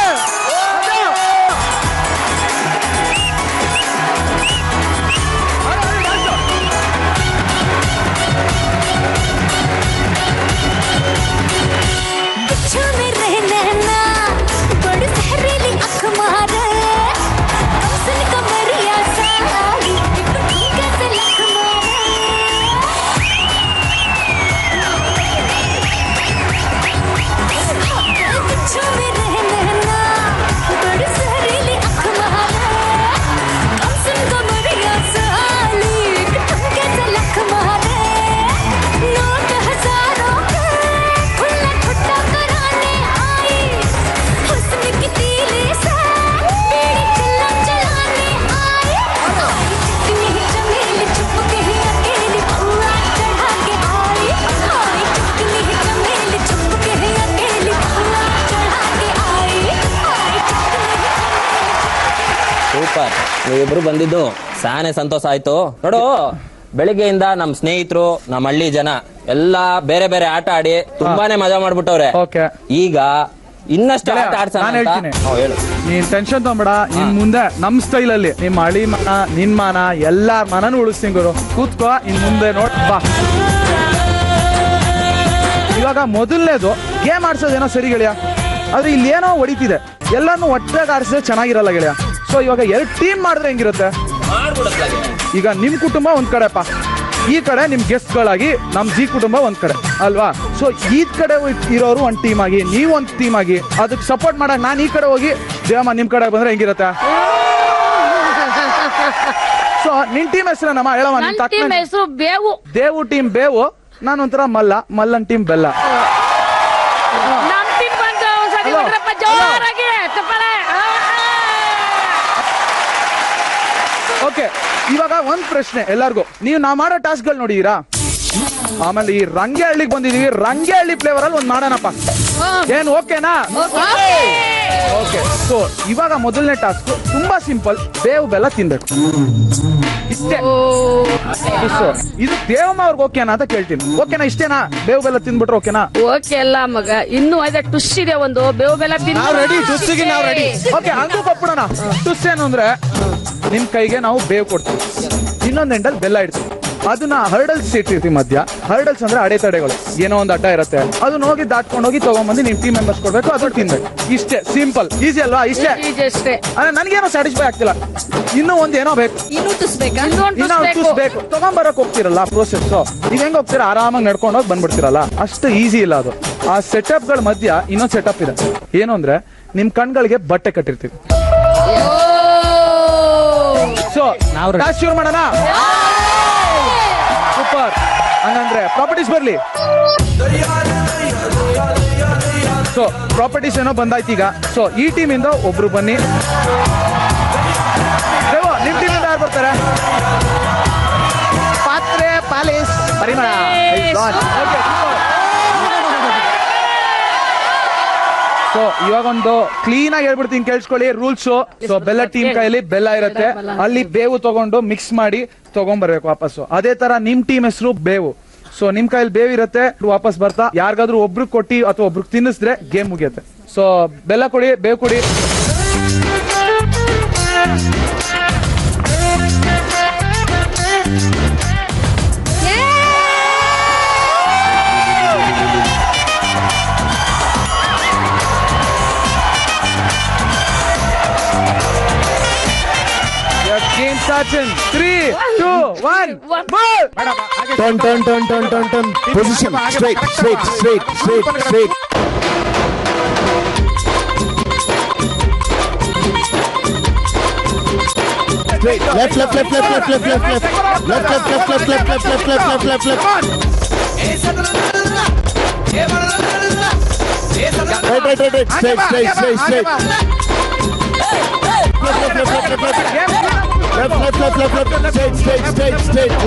ನೀವಿಬ್ರು ಬಂದಿದ್ದು ಸಾನೆ ಸಂತೋಷ ಆಯ್ತು. ನೋಡು, ಬೆಳಿಗ್ಗೆಯಿಂದ ನಮ್ ಸ್ನೇಹಿತರು, ನಮ್ಮ ಹಳ್ಳಿ ಜನ ಎಲ್ಲಾ ಬೇರೆ ಬೇರೆ ಆಟ ಆಡಿ ತುಂಬಾನೇ ಮಜಾ ಮಾಡ್ಬಿಟ್ಟವ್ರೆ. ಈಗ ಇನ್ನಷ್ಟು ಆಟ ನಾನು ಹೇಳ್ತೀನಿ, ಹೇಳು. ನೀನ್ ಟೆನ್ಷನ್ ತಗೊಂಬೇಡ. ಇನ್ ಮುಂದೆ ನಮ್ ಸ್ಟೈಲ್ ಅಲ್ಲಿ ನಿಮ್ಮ ಹಳ್ಳಿ ಮನ, ನಿನ್ ಮಾನ, ಎಲ್ಲಾರ ಮನನು ಉಳಿಸ್ತೀನಿ ಗುರು. ಕೂತ್ಕೋ, ಇನ್ ಮುಂದೆ ನೋಡ್ ಬಾ. ಇವಾಗ ಮೊದಲನೇದು ಗೇಮ್ ಆಡ್ಸೋದೇನೋ ಸರಿ ಗೆಳೆಯ, ಆದ್ರೆ ಇಲ್ಲಿ ಏನೋ ಹೊಡಿತಿದೆ. ಎಲ್ಲಾನು ಒಟ್ಟಾಗಿ ಆಡ್ಸಿದ್ರೆ ಚೆನ್ನಾಗಿರಲ್ಲ ಗೆಳೆಯ. ಸೊ ಇವಾಗ 2 ಟೀಮ್ ಮಾಡಿದ್ರೆ ಹೆಂಗಿರುತ್ತೆ? ಈಗ ನಿಮ್ ಕುಟುಂಬ ಒಂದ್ ಕಡೆಪ್ಪ, ಈ ಕಡೆ ನಿಮ್ ಗೆಸ್ಟ್ ಗಳಾಗಿ ನಮ್ ಜಿ ಕುಟುಂಬ ಒಂದ್ ಕಡೆ ಅಲ್ವಾ? ಸೊ ಈ ಕಡೆ ಇರೋರು ಒಂದ್ ಟೀಮ್ ಆಗಿ, ನೀವ್ ಒಂದ್ ಟೀಮ್ ಆಗಿ, ಅದಕ್ಕೆ ಸಪೋರ್ಟ್ ಮಾಡಕ್ ನಾನ್ ಈ ಕಡೆ ಹೋಗಿ, ದೇವಮ್ಮ ನಿಮ್ ಕಡೆ ಬಂದ್ರೆ ಹೆಂಗಿರುತ್ತೆ? ಸೊ ನಿನ್ ಟೀಮ್ ಹೆಸರೇನಮ್ಮ ಹೇಳಮ್ಮ? ಟೀಮ್ ಹೆಸರು ಬೇವು. ದೇವು ಟೀಮ್ ಬೇವು, ನಾನು ಒಂಥರ ಮಲ್ಲ, ಮಲ್ಲನ್ ಟೀಮ್ ಬೆಲ್ಲ. ಓಕೆ, ಇವಾಗ ಒಂದ್ ಪ್ರಶ್ನೆ ಎಲ್ಲಾರ್ಗು. ನೀವು ನಾ ಮಾಡೋ ಟಾಸ್ಕ್ ಗಳು ನೋಡಿದೀರಾ? ಆಮೇಲೆ ಈ ರಂಗೇಹಳ್ಳಿಗೆ ಬಂದಿದೀವಿ, ರಂಗೇಹಳ್ಳಿ ಫ್ಲೇವರ್ ಅಲ್ಲಿ ಒಂದ್ ಮಾಡೋಣಪ್ಪ. ಏನ್ ಓಕೆನಾ? ಓಕೆ. ಸೊ ಇವಾಗ ಮೊದಲನೇ ಟಾಸ್ಕ್ ತುಂಬಾ ಸಿಂಪಲ್, ಬೇವು ಬೆಲ್ಲ ತಿನ್ಬೇಕು ಇಷ್ಟೇ. ಇದು ದೇವಮ್ಮ ಅವ್ರಿಗೆ ಓಕೆನಾ ಅಂತ ಕೇಳ್ತೀನಿ. ಓಕೆನಾ? ಇಷ್ಟೇನಾ? ಬೇವು ಬೆಲ್ಲ ತಿಂದ್ಬಿಟ್ರೆ ಓಕೆನಾ? ಓಕೆ ಅಲ್ಲ ಮಗ, ಇನ್ನು ಅದೇ ಟುಸ್ ಇದೆ ಒಂದು, ಬೇವು ಬೆಲ್ಲ ನಾವು ರೆಡಿ, ಟುಸ್ಸಿಗೆ ನಾವು ರೆಡಿ. ಓಕೆ, ಹಂಗೂ ಕೊಟ್ಬಿಡೋಣ. ಟುಸ್ ಏನು ಅಂದ್ರೆ ನಿಮ್ ಕೈಗೆ ನಾವು ಬೇವು ಕೊಡ್ತೀವಿ, ಇನ್ನೊಂದ್ ಎಂಡಲ್ಲಿ ಬೆಲ್ಲ ಇಡ್ತೀವಿ. ಅದನ್ನ ಹರ್ಡಲ್ಸ್ ಇಟ್ಟಿರ್ತೀವಿ ಮಧ್ಯ. ಹರ್ಡಲ್ಸ್ ಅಂದ್ರೆ ಅಡೆತಡೆಗಳು, ಏನೋ ಒಂದು ಅಡ್ಡ ಇರುತ್ತೆ, ಅದನ್ನ ಹೋಗಿ ದಾಟ್ಕೊಂಡು ಹೋಗಿ ತಗೊಂಡ್ಬಂದು ನಿಮ್ ಟೀಮ್ ಮೆಂಬರ್ಸ್ ಕೊಡ್ಬೇಕು, ಅದು ತಿನ್ಬೇಕು. ಇಷ್ಟೇ ಸಿಂಪಲ್, ಈಸಿ ಅಲ್ವಾ? ಇಷ್ಟೇ. ಅಂದ್ರೆ ನನ್ಗೇನೋ ಸ್ಯಾಟಿಸ್ಫೈ ಆಗ್ತಿಲ್ಲ, ಇನ್ನೂ ಒಂದೇನೋ ಬೇಕು, ಇನ್ನೂ ತುಸ್ಬೇಕು. ತಗೊಂಡ್ಬರಕ್ ಹೋಗ್ತಿರಲ್ಲ ಪ್ರೋಸೆಸ್, ಈಗ ಹೆಂಗ್ ಹೋಗ್ತೀರಾ? ಆರಾಮಾಗಿ ನಡ್ಕೊಂಡು ಹೋಗಿ ಬಂದ್ಬಿಡ್ತಿರಲ್ಲ, ಅಷ್ಟು ಈಸಿ ಇಲ್ಲ ಅದು. ಆ ಸೆಟಪ್ ಗಳ ಮಧ್ಯ ಇನ್ನೊಂದು ಸೆಟಪ್ ಇದೆ, ಏನು ಅಂದ್ರೆ ನಿಮ್ ಕಣ್ಗಳಿಗೆ ಬಟ್ಟೆ ಕಟ್ಟಿರ್ತೀವಿ. ಸೊ ಟಾಸ್ಕ್ ಶುರು ಮಾಡೋಣ. ಸೂಪರ್. ಹಂಗಂದ್ರೆ ಪ್ರಾಪರ್ಟೀಸ್ ಬರ್ಲಿ. ಸೊ ಪ್ರಾಪರ್ಟೀಸ್ ಏನೋ ಬಂದಾಯ್ತು ಈಗ. ಸೊ ಈ ಟೀಮ್ ಇಂದ ಒಬ್ರು ಬನ್ನಿ. ನಿಮ್ ಟೀಮ್ ಇಂದ ಯಾರು ಬರ್ತಾರೆ? ಪಾತ್ರೆ ಪ್ಯಾಲೇಸ್ ಪರಿಮಳ. ಸೊ ಇವಾಗ ಒಂದು ಕ್ಲೀನ್ ಆಗಿ ಹೇಳ್ಬಿಡ್ತೀನಿ, ಕೇಳಿಸ್ಕೊಳ್ಳಿ ರೂಲ್ಸ್. ಸೊ ಬೆಲ್ಲ ಟೀಮ್ ಕೈಯಲ್ಲಿ ಬೆಲ್ಲ ಇರುತ್ತೆ, ಅಲ್ಲಿ ಬೇವು ತಗೊಂಡು ಮಿಕ್ಸ್ ಮಾಡಿ ತಗೊಂಡ್ಬರ್ಬೇಕು ವಾಪಸ್ಸು. ಅದೇ ತರ ನಿಮ್ ಟೀಮ್ ಹೆಸರು ಬೇವು. ಸೊ ನಿಮ್ ಕೈಯಲ್ಲಿ ಬೇವು ಇರುತ್ತೆ, ವಾಪಸ್ ಬರ್ತಾ ಯಾರಿಗಾದ್ರೂ ಒಬ್ರಿಗೆ ಕೊಟ್ಟಿ ಅಥವಾ ಒಬ್ರಿಗೆ ತಿನ್ನಿಸಿದ್ರೆ ಗೇಮ್ ಮುಗಿಯುತ್ತೆ. ಸೊ ಬೆಲ್ಲ ಕೊಡಿ, ಬೇವು ಕೊಡಿ. Game starts in 3, 2, 1, move! Turn. Position. Straight. Left. Straight.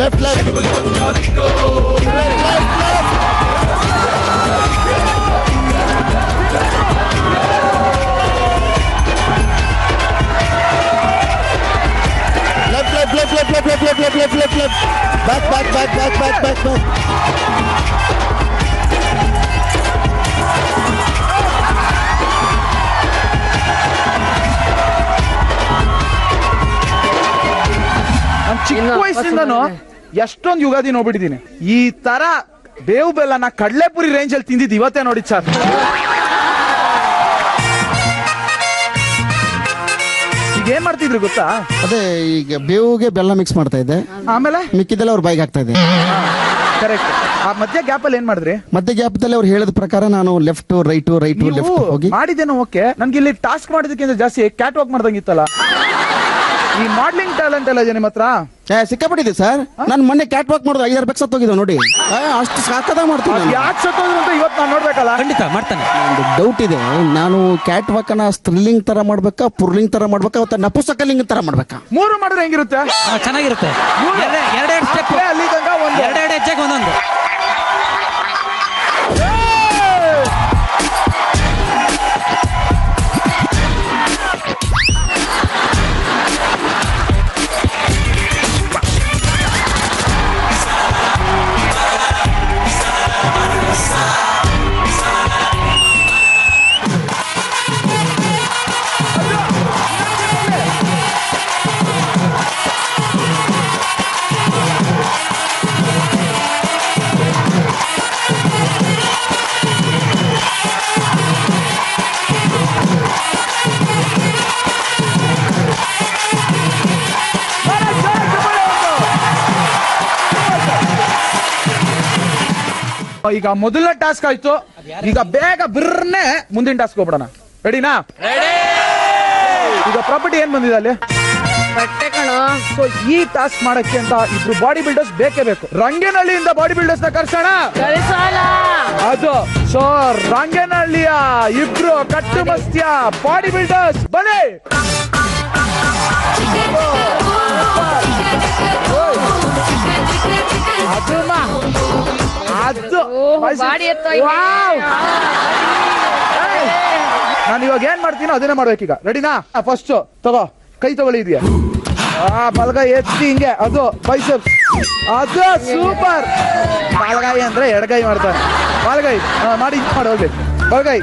Left. Back. ಚಿಕ್ಕ ವಯಸ್ಸಿಂದನು ಎಷ್ಟೊಂದು ಯುಗಾದಿ ನೋಡ್ಬಿಟ್ಟಿದ್ದೀನಿ. ಈ ತರ ಬೇವು ಬೆಲ್ಲನ ಕಡ್ಲೆಪುರಿ ರೇಂಜ್ ಅಲ್ಲಿ ತಿಂದಿದ್ದು ಇವತ್ತೇ ನೋಡಿ ಸರ್. ಈಗ ಏನ್ ಮಾಡ್ತಿದ್ರು ಗೊತ್ತಾ? ಅದೇ ಈಗ ಬೇವುಗೆ ಬೆಲ್ಲ ಮಿಕ್ಸ್ ಮಾಡ್ತಾ ಇದ್ದೆ, ಆಮೇಲೆ ಮಿಕ್ಕಿದೆಲ್ಲ ಅವ್ರ ಬೈಕ್ ಆಗ್ತಾ ಇದೆ. ಕರೆಕ್ಟ್. ಆ ಮಧ್ಯ ಗ್ಯಾಪ್ ಅಲ್ಲಿ ಏನ್ ಮಾಡಿದ್ರಿ? ಮಧ್ಯ ಗ್ಯಾಪ್ ದಲ್ಲಿ ಅವ್ರು ಹೇಳಿದ ಪ್ರಕಾರ ನಾನು ಲೆಫ್ಟ್ ರೈಟ್ ಲೆಫ್ಟ್ ಹೋಗಿ ಮಾಡಿದ್ದೇನೋ. ಓಕೆ, ನನ್ಗೆ ಇಲ್ಲಿ ಟಾಸ್ಕ್ ಮಾಡೋದಕ್ಕಿಂತ ಜಾಸ್ತಿ ಕ್ಯಾಟ್ ವಾಕ್ ಮಾಡ್ದಂಗಿತ್ತಲ್ಲ. ಈ ಮಾಡ್ಲಿಂಗ್ ಟ್ಯಾಲೆಂಟ್ ಎಲ್ಲ ಇದೆ ನಿಮ್ಮ ಹತ್ರ? ಸಿಕ್ಕಾಪಟ್ಟಿದೆ ಸರ್. ನಾನು ಮೊನ್ನೆ ಕ್ಯಾಟ್ ವಾಕ್ ಮಾಡೋದು 5 ರೂಪಾಯಿ ಸತ್ತೋಗಿದ್ದೆ ನೋಡಿ, ಅಷ್ಟು ಸಾಕದಾಗ ಮಾಡ್ತೀನಿ. ಯಾಕೆ ಸತ್ತೋದ್ರು ಅಂತ ಇವತ್ತು ನಾನು ನೋಡ್ಬೇಕಲ್ಲ. ಖಂಡಿತ ಮಾಡ್ತಾನೆ. ಒಂದು ಡೌಟ್ ಇದೆ, ನಾನು ಕ್ಯಾಟ್ ವಾಕ್ ಅನ್ನ ಸ್ತ್ರೀಲಿಂಗ್ ತರ ಮಾಡ್ಬೇಕಾ, ಪುರ್ಲಿಂಗ್ ತರ ಮಾಡ್ಬೇಕಾ, ಅಥವಾ ನಪುಸಕಲಿಂಗ್ ತರ ಮಾಡ್ಬೇಕಾ? ಮೂರು ಮಾಡಿದ್ರೆ ಹೆಂಗಿರುತ್ತೆ? ಚೆನ್ನಾಗಿರುತ್ತೆ. ಎರಡೆರಡು ಸ್ಟೆಪ್, ಅಲ್ಲಿ ತನಕ ಒಂದು ಎರಡೆರಡು ಹೆಜ್ಜೆಗೆ ಒಂದೊಂದು. ಈಗ ಮೊದಲನೇ ಟಾಸ್ಕ್ ಆಯ್ತು, ಈಗ ಬೇಗ ಬಿರ್ನೆ ಮುಂದಿನ ಟಾಸ್ಕ್ ಹೋಗ್ಬಿಡೋಣ. ರೆಡಿನಾ? ಈಗ ಪ್ರಾಪರ್ಟಿ ಏನ್ ಬಂದಿದೆ ಅಲ್ಲಿ? ಬಟ್ಟೆ ಕಣೋ. ಸೊ ಈ ಟಾಸ್ಕ್ ಮಾಡಕ್ಕೆ ಅಂತ ಇಬ್ರು ಬಾಡಿ ಬಿಲ್ಡರ್ಸ್ ಬೇಕೇ ಬೇಕು. ರಂಗೇನಹಳ್ಳಿಯಿಂದ ಬಾಡಿ ಬಿಲ್ಡರ್ಸ್ ನ ಕರ್ಸೋಣ. ಅದು ಸೊ ರಂಗೇನಹಳ್ಳಿಯ ಇಬ್ರು ಕಟ್ಟು ಮಸ್ತಿಯ ಬಾಡಿ ಬಿಲ್ಡರ್ಸ್ ಬನ್ನಿ. ನಾನು ಇವಾಗ ಏನ್ ಮಾಡ್ತೀನೋ ಅದನ್ನೇ ಮಾಡ್ಬೇಕೀಗ. ರೆಡಿನಾ? ಫಸ್ಟ್ ತಗೋ, ಕೈ ತಗೊಳ್ಳಿ ಇದೆಯಾ? ಬಲಗೈ ಎತ್ತಿ ಹಿಂಗೆ, ಅದು ಬೈಸೆಪ್ಸ್, ಅದು ಸೂಪರ್. ಬಲಗೈ ಅಂದ್ರೆ ಎಡಗೈ ಮಾಡ್ತಾನೆ, ಬಲಗೈ ಮಾಡಿ ಮಾಡಿ ಹೋಗ್ಲಿ. ಬಲಗೈ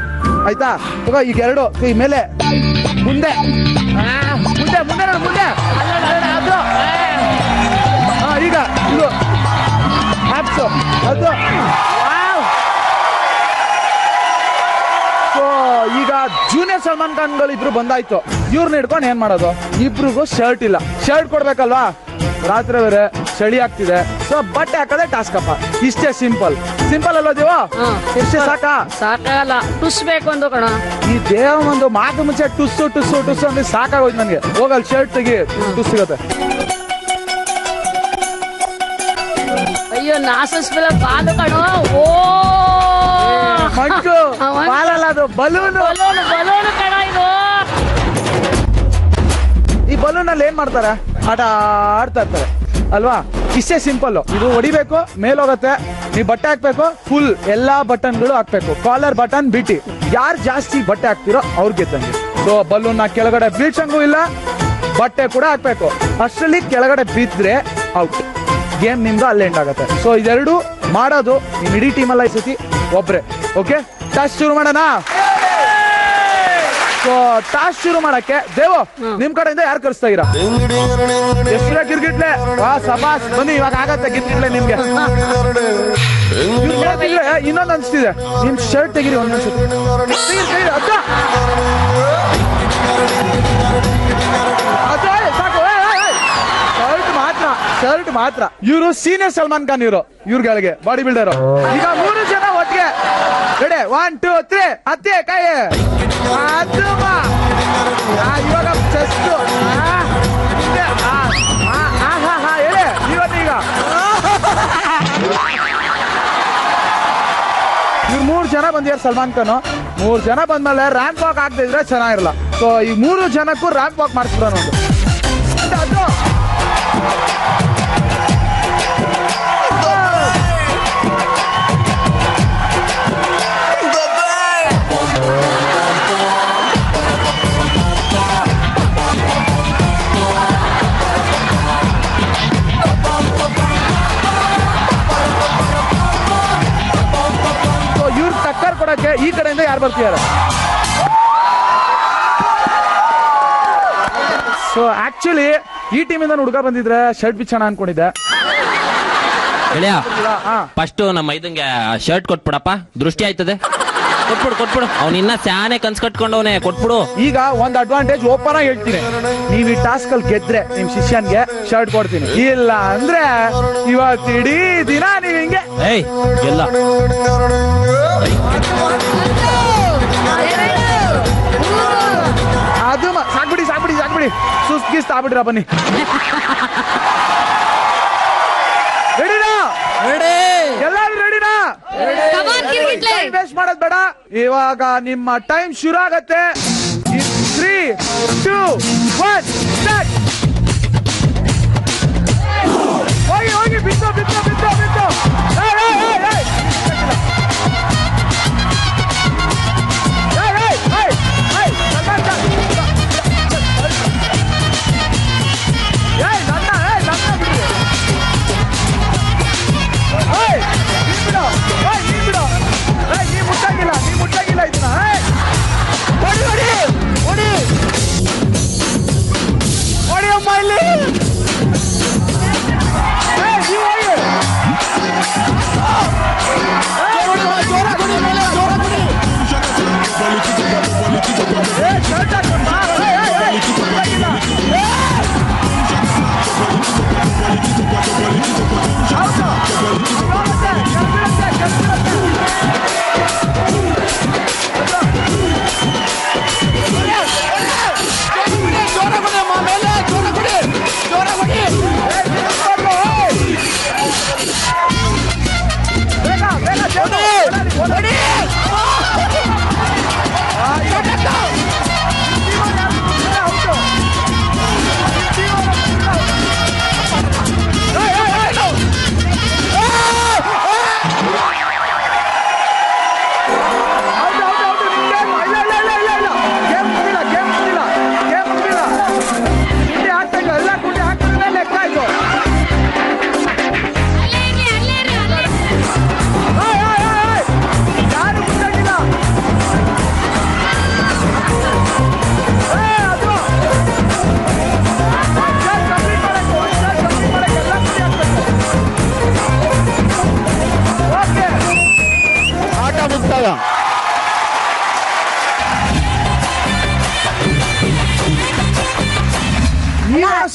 ಆಯ್ತಾ? ತಗೋ ಈಗ ಎರಡು ಕೈ ಮೇಲೆ, ಮುಂದೆ ಮುಂದೆ ಮುಂದೆ ಮುಂದೆ. ಅದು ಈಗ ಇದು ಅದು ಸೊ ಈಗ ಜೂನಿಯರ್ ಸಲ್ಮಾನ್ ಖಾನ್ಗಳು ಇಬ್ರು ಬಂದಾಯ್ತು. ಇವ್ರನ್ನ ಹಿಡ್ಕೊಂಡು ಏನ್ ಮಾಡೋದು? ಇಬ್ರಿಗೂ ಶರ್ಟ್ ಇಲ್ಲ, ಶರ್ಟ್ ಕೊಡ್ಬೇಕಲ್ವಾ? ರಾತ್ರಿ ಬೇರೆ ಚಳಿ ಆಗ್ತಿದೆ, ಸೊ ಬಟ್ಟೆ ಹಾಕೋದೇ ಟಾಸ್ಕ್ ಅಪ್ಪ. ಇಷ್ಟೇ ಸಿಂಪಲ್ ಅಲ್ವಾ ದೇವ? ಇಷ್ಟೇ ಸಾಕಾಗಲ್ಲ, ಟುಸ್ ಬೇಕು ಅಂದು ಕಣ. ಈ ದೇವ ಒಂದು ಮಾತು ಮುಂಚೆ ಟುಸ್ಸು ಟುಸ್ಸು ಟುಸ್ಸು ಅಂದ್ರೆ ಸಾಕಾಗೋಯ್ತು ನನ್ಗೆ. ಹೋಗಲ್ ಶರ್ಟ್ ತೆಗಿ, ಟುಸ್ ಸಿಗತ್ತೆ. ಅಯ್ಯೋ ನಾಸಸ್ಬಿಲ್ಲ ಬಾಲು ಕಣ. ಓ ಮಂಟು ಬಾಲಲ್ಲ, ಅದು ಬಲೂನ್ ಕಣ ಇದು. ಈ ಬಲೂನ್ ಅಲ್ಲಿ ಏನ್ ಮಾಡ್ತಾರೆ? ಆಟ ಆಡ್ತಾ ಇರ್ತಾರೆ ಅಲ್ವಾ? ಇಷ್ಟೇ ಸಿಂಪಲ್. ಇದು ಹೊಡಿಬೇಕು, ಮೇಲೋಗತ್ತೆ, ನೀವು ಬಟ್ಟೆ ಹಾಕ್ಬೇಕು, ಫುಲ್ ಎಲ್ಲಾ ಬಟನ್ಗಳು ಹಾಕ್ಬೇಕು, ಕಾಲರ್ ಬಟನ್ ಬಿಟ್ಟಿ. ಯಾರು ಜಾಸ್ತಿ ಬಟ್ಟೆ ಹಾಕ್ತಿರೋ ಅವ್ರು ಗೆದ್ದಂಗೆ. ಸೊ ಬಲೂನ್ ಕೆಳಗಡೆ ಬೀಳ್ಸಂಗೂ ಇಲ್ಲ, ಬಟ್ಟೆ ಕೂಡ ಹಾಕ್ಬೇಕು. ಅಷ್ಟರಲ್ಲಿ ಕೆಳಗಡೆ ಬಿದ್ರೆ ಔಟ್, ಗೇಮ್ ನಿಮ್ದು ಅಲ್ಲೇ ಎಂಡ್ ಆಗುತ್ತೆ. ಸೊ ಇದೆರಡು ಮಾಡೋದು ನಿಮ್ ಇಡೀ ಟೀಮ್ ಅಲ್ಲ, ಈ ಸತಿ ಒಬ್ರೆ. ಓಕೆ, ಟಾಸ್ ಶುರು ಮಾಡೋಣ. ಸೊ ಟಾಸ್ ಶುರು ಮಾಡಕ್ಕೆ ದೇವು ನಿಮ್ ಕಡೆಯಿಂದ ಯಾರು ಕಳಿಸ್ತಾ ಇರಾ? ಎಷ್ಟು ಗಿರ್ಗಿಟ್ಲೆ? ವಾ ಸಬಾಸ್, ಬನ್ನಿ ಇವಾಗ ಆಗತ್ತೆ ಗಿರ್ಗಿಟ್ಲೆ ನಿಮ್ಗೆ. ಇನ್ನೊಂದು ಅನ್ಸ್ತಿದೆ, ನಿಮ್ ಶರ್ಟ್ ತೆಗಿರಿ ಒಂದೊಂದ್ಸತಿ. ಸಾಕು, ಶರ್ಟ್ ಮಾತ್ರ. ಇವರು ಸೀನಿಯರ್ ಸಲ್ಮಾನ್ ಖಾನ್, ಇವ್ರಗಳಿಗೆ ಬಾಡಿ ಬಿಲ್ಡರ್. ಈಗ 3 ಜನ ಒಟ್ಟಿಗೆ ರೆಡಿ. 1 2 3 ಅತ್ತೆ ಕಾಯಿ. ಇವಾಗ ಚೆಸ್ಟ್ ಹೇಳಿ ಇವತ್ತೀಗ ಇವ್ರು 3 ಜನ ಬಂದಿದ್ದಾರೆ ಸಲ್ಮಾನ್ ಖಾನ್. 3 ಜನ ಬಂದ್ಮೇಲೆ ರ್ಯಾಂಪ್ ವಾಕ್ ಆಗದೆ ಇದ್ರೆ ಚೆನ್ನಾಗಿರಲ್ಲ. ಸೊ ಈ 3 ಜನಕ್ಕೂ ರ್ಯಾಂಪ್ ವಾಕ್ ಮಾಡಿಸ್ಬಿಡೋಣ ಒಂದು. ಇವ್ರು ಟಕ್ಕರ್ ಕೊಡಕ್ಕೆ ಈ ಕಡೆಯಿಂದ ಯಾರು ಬರ್ತಿದ್ದಾರೆ? ಸೊ ಆಕ್ಚುಲಿ ಈ ಟೀಮಿಂದ ಹುಡುಗ ಬಂದಿದ್ರೆ ಶರ್ಟ್ ಬಿಚ್ಚೋಣ ಅನ್ಕೊಂಡಿದ್ದೆ. ಫಸ್ಟ್ ನಮ್ಮ ಐದಂಗೆ ಶರ್ಟ್ ಕೊಟ್ಬಿಡಪ್ಪ, ದೃಷ್ಟಿ ಆಯ್ತದೆ. ಕೊಟ್ಬಿಡು. ಅವ್ನ ಇನ್ನ ಸ್ಯಾನೆ ಕನ್ಸ್ ಕಟ್ಕೊಂಡವನೆ, ಕೊಟ್ಬಿಡು. ಈಗ ಒಂದ್ ಅಡ್ವಾಂಟೇಜ್ ಓಪನ್ ಆಗಿ ಹೇಳ್ತೀನಿ, ನೀವ್ ಈ ಟಾಸ್ಕ್ ಅಲ್ಲಿ ಗೆದ್ರೆ ನಿಮ್ ಶಿಷ್ಯನ್ಗೆ ಶರ್ಟ್ ಕೊಡ್ತೀನಿ. ಇಲ್ಲ ಅಂದ್ರೆ ಇವತ್ತು ಇಡೀ ದಿನ ನೀವ್ ಹಿಂಗೆ ಎಲ್ಲ ಅದು ಸಾಕ್ಬಿಡಿ ಸುಸ್ಕಿಸ್ ಆಗ್ಬಿಡ್ರ. ಬನ್ನಿ ರೆಡಿನಾ? ಎಲ್ಲಾರು ರೆಡಿನಾ? ವೇಸ್ಟ್ ಮಾಡೋದ್ ಬೇಡ. ಇವಾಗ ನಿಮ್ಮ ಟೈಮ್ ಶುರು ಆಗತ್ತೆ. 3 2 1 ಸ್ಟಾರ್ಟ್. ಹೋಗಿ ಬಿದ್ದು ನೀ ಮುಟ್ಟಾಗಿಲ್ಲ ಇದನ್ನ. ಹೊಡಿ ಅಮ್ಮ ಇಲ್ಲಿ. ನೀವು ಹೋಗಿ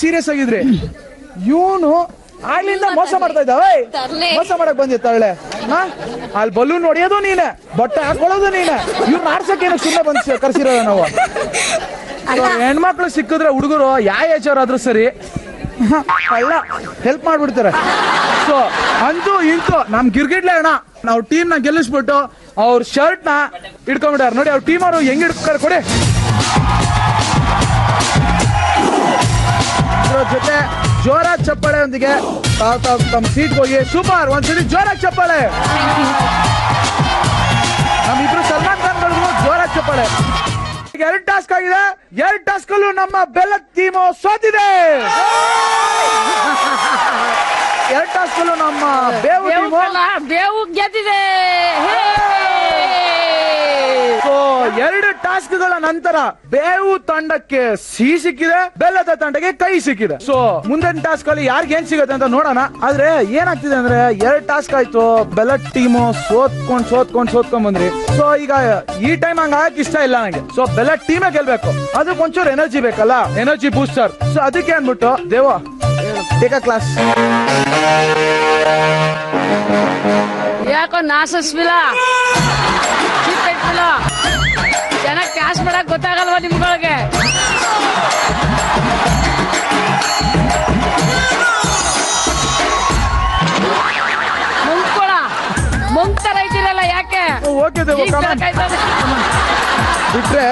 ಸೀರಿಯಸ್ ಆಗಿದ್ರಿ. ಇವನು ಆಗ್ಲಿಂದ ಮೋಸ ಮಾಡ್ತಾ ಇದ್ದಾವೆ. ಮೋಸ ಮಾಡಕ್ ಬಂದಿ ತಳ್ಳೆ ಅಲ್ಲಿ ಬಲೂನ್ ಹೊಡಿಯೋದು ನೀನೆ, ಬಟ್ಟೆ ಹಾಕೊಳ್ಳೋದು ನೀನೆ. ಇವ್ರು ಆಡ್ಸಕ್ಕೇನು ಸುಮ್ಮನೆ ಬಂದ್ ಕರ್ಸಿರೋದ ನಾವು. ಹೆಣ್ಮಕ್ಳು ಸಿಕ್ಕಿದ್ರೆ ಹುಡುಗರು ಯಾವ ಏಜ್ ಅವ್ರಾದ್ರೂ ಸರಿ ಅಲ್ಲ ಹೆಲ್ಪ್ ಮಾಡ್ಬಿಡ್ತಾರೆ. ಸೊ ಅಂತೂ ಇಂತೂ ನಮ್ ಗಿರ್ಗಿಡ್ಲೆ ಅಣ್ಣ ನಾವು ಟೀಮ್ ನ ಗೆಲ್ಲಿಸ್ಬಿಟ್ಟು ಅವ್ರ ಶರ್ಟ್ ನ ಹಿಡ್ಕೊಂಡ್ಬಿಟ್ಟಾರ. ನೋಡಿ ಅವ್ರ ಟೀಮ್ ಅವರು ಹೆಂಗ್ ಹಿಡ್ಕೊತಾರೆ ಕೊಡಿ. ಜೊತೆ ಜೋರಾಗಿ ಚಪ್ಪಾಳೆಯೊಂದಿಗೆ ತಮ್ಮ ಸೀಟ್ ಹೋಗಿ ಸೂಪರ್ ಒಂದ್ಸರಿ ಜೋರಾಗಿ ಚಪ್ಪಾಳೆ. ನಮ್ಮಿಬ್ರು ಸಲ್ಮಾನ್ ಖಾನ್ ಗಳಿಗೂ ಜೋರಾಗಿ ಚಪ್ಪಾಳೆ. 2 ಟಾಸ್ಕ್ ಆಗಿದೆ. 2 ಟಾಸ್ಕ್ ಅಲ್ಲೂ ನಮ್ಮ ಬೆಲ್ಲದ್ ಟೀಮು ಸೋತಿದೆ. 2 ಟಾಸ್ಕ್ ಅಲ್ಲೂ ನಮ್ಮ ಬೇವು ಗೆದ್ದಿದೆ. ಸೊ 2 ಟಾಸ್ಕ್ ಗಳ ನಂತರ ಬೇವು ತಂಡಕ್ಕೆ ಸಿಹಿ ಸಿಕ್ಕಿದೆ, ಬೆಲ್ಲದ ತಂಡಕ್ಕೆ ಕೈ ಸಿಕ್ಕಿದೆ. ಸೊ ಮುಂದಿನ ಟಾಸ್ಕ್ ಅಲ್ಲಿ ಯಾರಿಗೆ ಏನ್ ಸಿಗುತ್ತೆ ಅಂತ ನೋಡೋಣ. ಆದ್ರೆ ಏನಾಗ್ತಿದೆ ಅಂದ್ರೆ 2 ಟಾಸ್ಕ್ ಆಯ್ತು, ಬೆಲ್ಲದ ಟೀಮು ಸೋತ್ಕೊಂಡ್ ಬಂದ್ರಿ. ಸೊ ಈಗ ಈ ಟೈಮ್ ಹಂಗ ಆಗಕ್ ಇಷ್ಟ ಇಲ್ಲ ನನಗೆ. ಸೊ ಬೆಲ್ಲದ ಟೀಮೇ ಗೆಲ್ಬೇಕು, ಅದಕ್ಕೆ ಒಂಚೂರು ಎನರ್ಜಿ ಬೇಕಲ್ಲ, ಎನರ್ಜಿ ಬೂಸ್ಟರ್. ಸೊ ಅದಕ್ಕೆ ಅನ್ಬಿಟ್ಟು ದೇವ ಟೇಕ್ ಅ ಕ್ಲಾಸ್. ಯಾಕೋ ನಾಸಸ್ವಿಲ್ಲ ಜನ ಕ್ಯಾಶ್ ಮಾಡಕ್ ಗೊತ್ತಾಗಲ್ವಾ ನಿಮ್ಗಳಿಗೆ? ಮುಂಕ್ತರ ಇದ್ದೀರಲ್ಲ ಯಾಕೆ? ಬಿಟ್ರೆ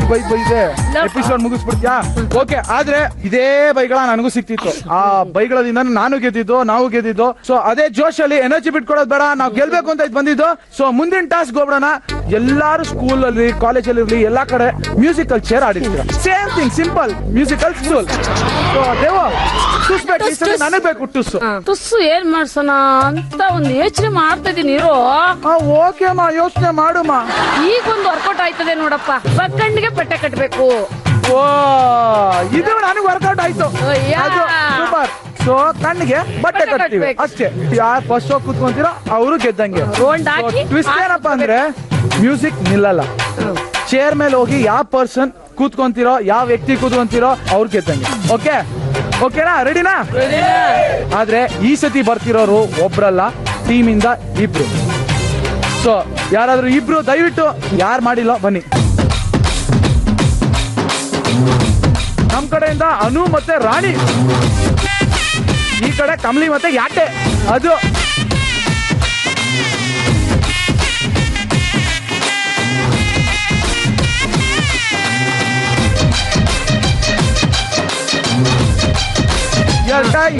ಬೈದೆ ಎಪಿಸೋಡ್ ಮುಗಿಸ್ಬಿಡ್ತೀಯಾ? ಓಕೆ. ಆದ್ರೆ ಇದೇ ಬೈಗಳ ನನಗೂ ಸಿಕ್ತಿತ್ತು. ಆ ಬೈಗಳದಿಂದ ನಾನು ಗೆದ್ದಿದ್ದು, ನಾವು ಗೆದ್ದಿದ್ದು. ಸೊ ಅದೇ ಜೋಶ್ ಅಲ್ಲಿ ಎನರ್ಜಿ ಬಿಟ್ಕೊಡೋದು ಬೇಡ, ನಾವು ಗೆಲ್ಬೇಕು ಅಂತ ಬಂದಿದ್ದು. ಸೊ ಮುಂದಿನ ಟಾಸ್ಕ್ ಹೋಗೋಣ. ಎಲ್ಲಾರು ಸ್ಕೂಲ್ ಅಲ್ಲಿ, ಕಾಲೇಜ್ ಅಲ್ಲಿ ಇರ್ಲಿ, ಎಲ್ಲಾ ಕಡೆ ಮ್ಯೂಸಿಕಲ್ ಚೇರ್ ಆಡಿರ್ತೀರ. Same thing, simple musical stool. So ದೇವ ತುಸ್ಬೇಕು, ನನಗ್ ಬೇಕು ಟುಸ್ಸು. ತುಸ್ಸು ಏನ್ ಮಾಡ್ಸೋಣ ಅಂತ ಒಂದು ಯೋಚನೆ ಮಾಡ್ತಾ ಇದೀನಿ. ಓಕೆ ಅಮ್ಮ, ಯೋಚನೆ ಮಾಡುಮ್ಮ. ಈಗ ಒಂದು ವರ್ಕೌಟ್ ಆಯ್ತದೆ ನೋಡಪ್ಪ. ಬಕ್ಕಂಡಿಗೆ ಬಟ್ಟೆ ಕಟ್ಟಬೇಕು. ಓ ಇದು ನನಗೆ ವರ್ಕೌಟ್ ಆಯ್ತು. ಸೂಪರ್. ಸೊ ಕಣ್ಣಿಗೆ ಬಟ್ಟೆ ಕಟ್ತೀವಿ ಅಷ್ಟೇ. ಯಾರು ಫಸ್ಟ್ ಹೋಗಿ ಕೂತ್ಕೊಂತೀರೋ ಅವರು ಗೆದ್ದಂಗೆ. ಟ್ವಿಸ್ಟ್ ಏನಪ್ಪಾ ಅಂದ್ರೆ ಮ್ಯೂಸಿಕ್ ನಿಲ್ಲಲ್ಲ. ಚೇರ್ ಮೇಲೆ ಹೋಗಿ ಯಾವ ಪರ್ಸನ್ ಕೂತ್ಕೊಂತೀರೋ, ಯಾವ ವ್ಯಕ್ತಿ ಕೂತ್ಕೊಂತೀರೋ ಅವ್ರು ಗೆದ್ದಂಗೆ. ಓಕೆ ಓಕೆನಾ? ರೆಡಿನಾ? ಆದ್ರೆ ಈ ಸತಿ ಬರ್ತಿರೋರು ಒಬ್ರಲ್ಲ, ಟೀಮ್ ಇಂದ 2. ಸೊ ಯಾರಾದ್ರೂ 2 ದಯವಿಟ್ಟು ಯಾರು ಮಾಡಿಲ್ಲ ಬನ್ನಿ. ನಮ್ ಕಡೆಯಿಂದ ಅನು ಮತ್ತೆ ರಾಣಿ, ಈ ಕಡೆ ಕಮಲಿ ಮತ್ತೆ ಯಾಟೆ. ಅದು your time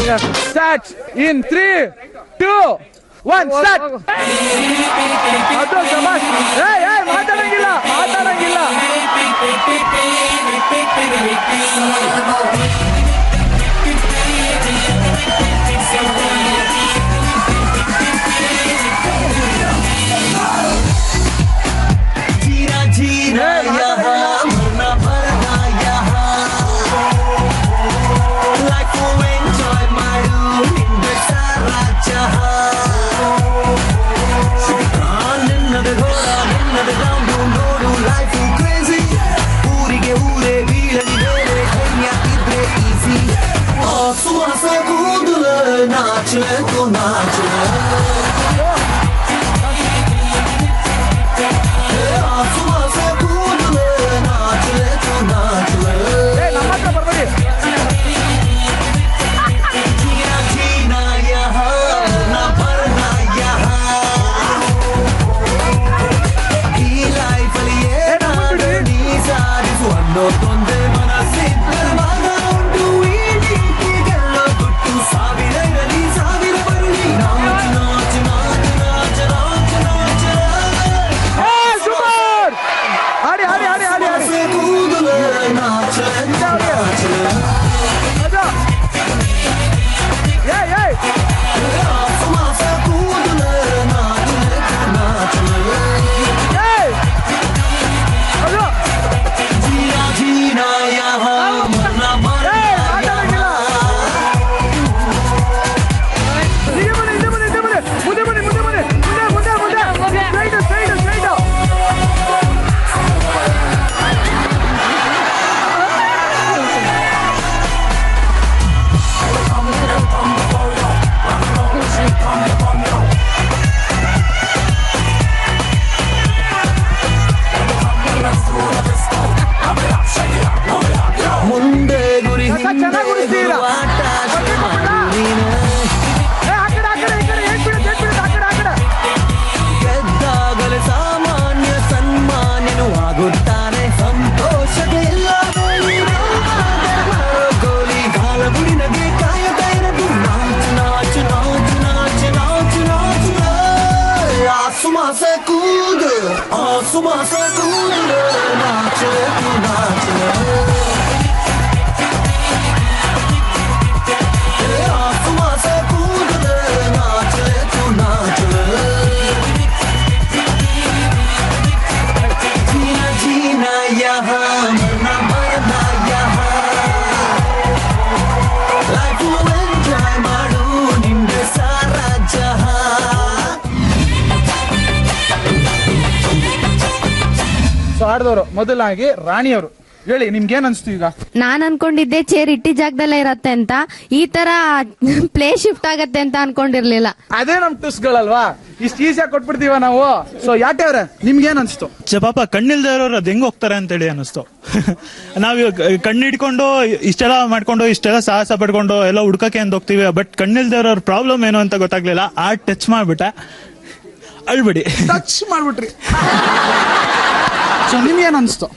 starts in 3, 2, 1 start. ಅದು ಸಮಾಜ್ ಮಾತಾಡಂಗಿಲ್ಲ. जीना यहाँ मरना भरना यहाँ लाइफ को एंजॉय मारू हिंद सारा जहाँ से कूद आसमां से कूद नाच तू नाच आसमां से कूद नाच तू नाच जीना जीना यहाँ मरना मरना यहाँ लाइफ ಎಂಜಾಯ್ ಮಾಡು ನಿಂದೆ ಸಾರಾ ಜಹಾ ಸೊ ಆಡ್ದವರು ಮೊದಲಾಗಿ ರಾಣಿಯವರು ಹೇಳಿ ನಿಮ್ಗೇನ್ ಅನ್ಸ್ತು ಈಗ? ನಾನ್ ಅನ್ಕೊಂಡಿದ್ದೆ ಚೇರ್ ಇಟ್ಟಿದ ಜಾಗದಲ್ಲೇ ಇರತ್ತೆ ಅಂತ, ಈ ತರ ಪ್ಲೇ ಶಿಫ್ಟ್ ಆಗತ್ತೆ ಅಂತ ಅನ್ಕೊಂಡಿರ್ಲಿಲ್ಲ. ಅದೇ ನಮ್ ಟುಸ್ಗಳಲ್ವಾ, ಇಷ್ಟು ಈಸಿಯಾಗಿ ಕೊಟ್ಬಿಡ್ತೀವ ನಾವು. ಸೊ ಯಾಕೆ ಅವ್ರೆ ನಿಮ್ಗೇನ್ ಅನ್ಸ್ತು? ಪಾಪ ಕಣ್ಣಿಲ್ದೇ ಇರೋರು ಅದ್ ಹೆಂಗ್ ಹೋಗ್ತಾರೆ ಅಂತೇಳಿ ಅನಿಸ್ತು. ನಾವ್ ಕಣ್ಣಿಡ್ಕೊಂಡು ಇಷ್ಟೆಲ್ಲ ಮಾಡ್ಕೊಂಡು ಇಷ್ಟೆಲ್ಲ ಸಾಹಸ ಪಡ್ಕೊಂಡು ಎಲ್ಲ ಹುಡ್ಕಕ್ಕೆ ಅಂತ ಹೋಗ್ತೀವಿ, ಬಟ್ ಕಣ್ಣಿಲ್ದೇ ಇರೋರ್ ಪ್ರಾಬ್ಲಮ್ ಏನು ಅಂತ ಗೊತ್ತಾಗ್ಲಿಲ್ಲ. ಟಚ್ ಮಾಡ್ಬಿಟ್ಟೆ, ಅಳ್ಬಿಡಿ ಟಚ್ ಮಾಡ್ಬಿಟ್ರಿ. ನಿಮ್ಗೇನ್ ಅನ್ಸ್ತು?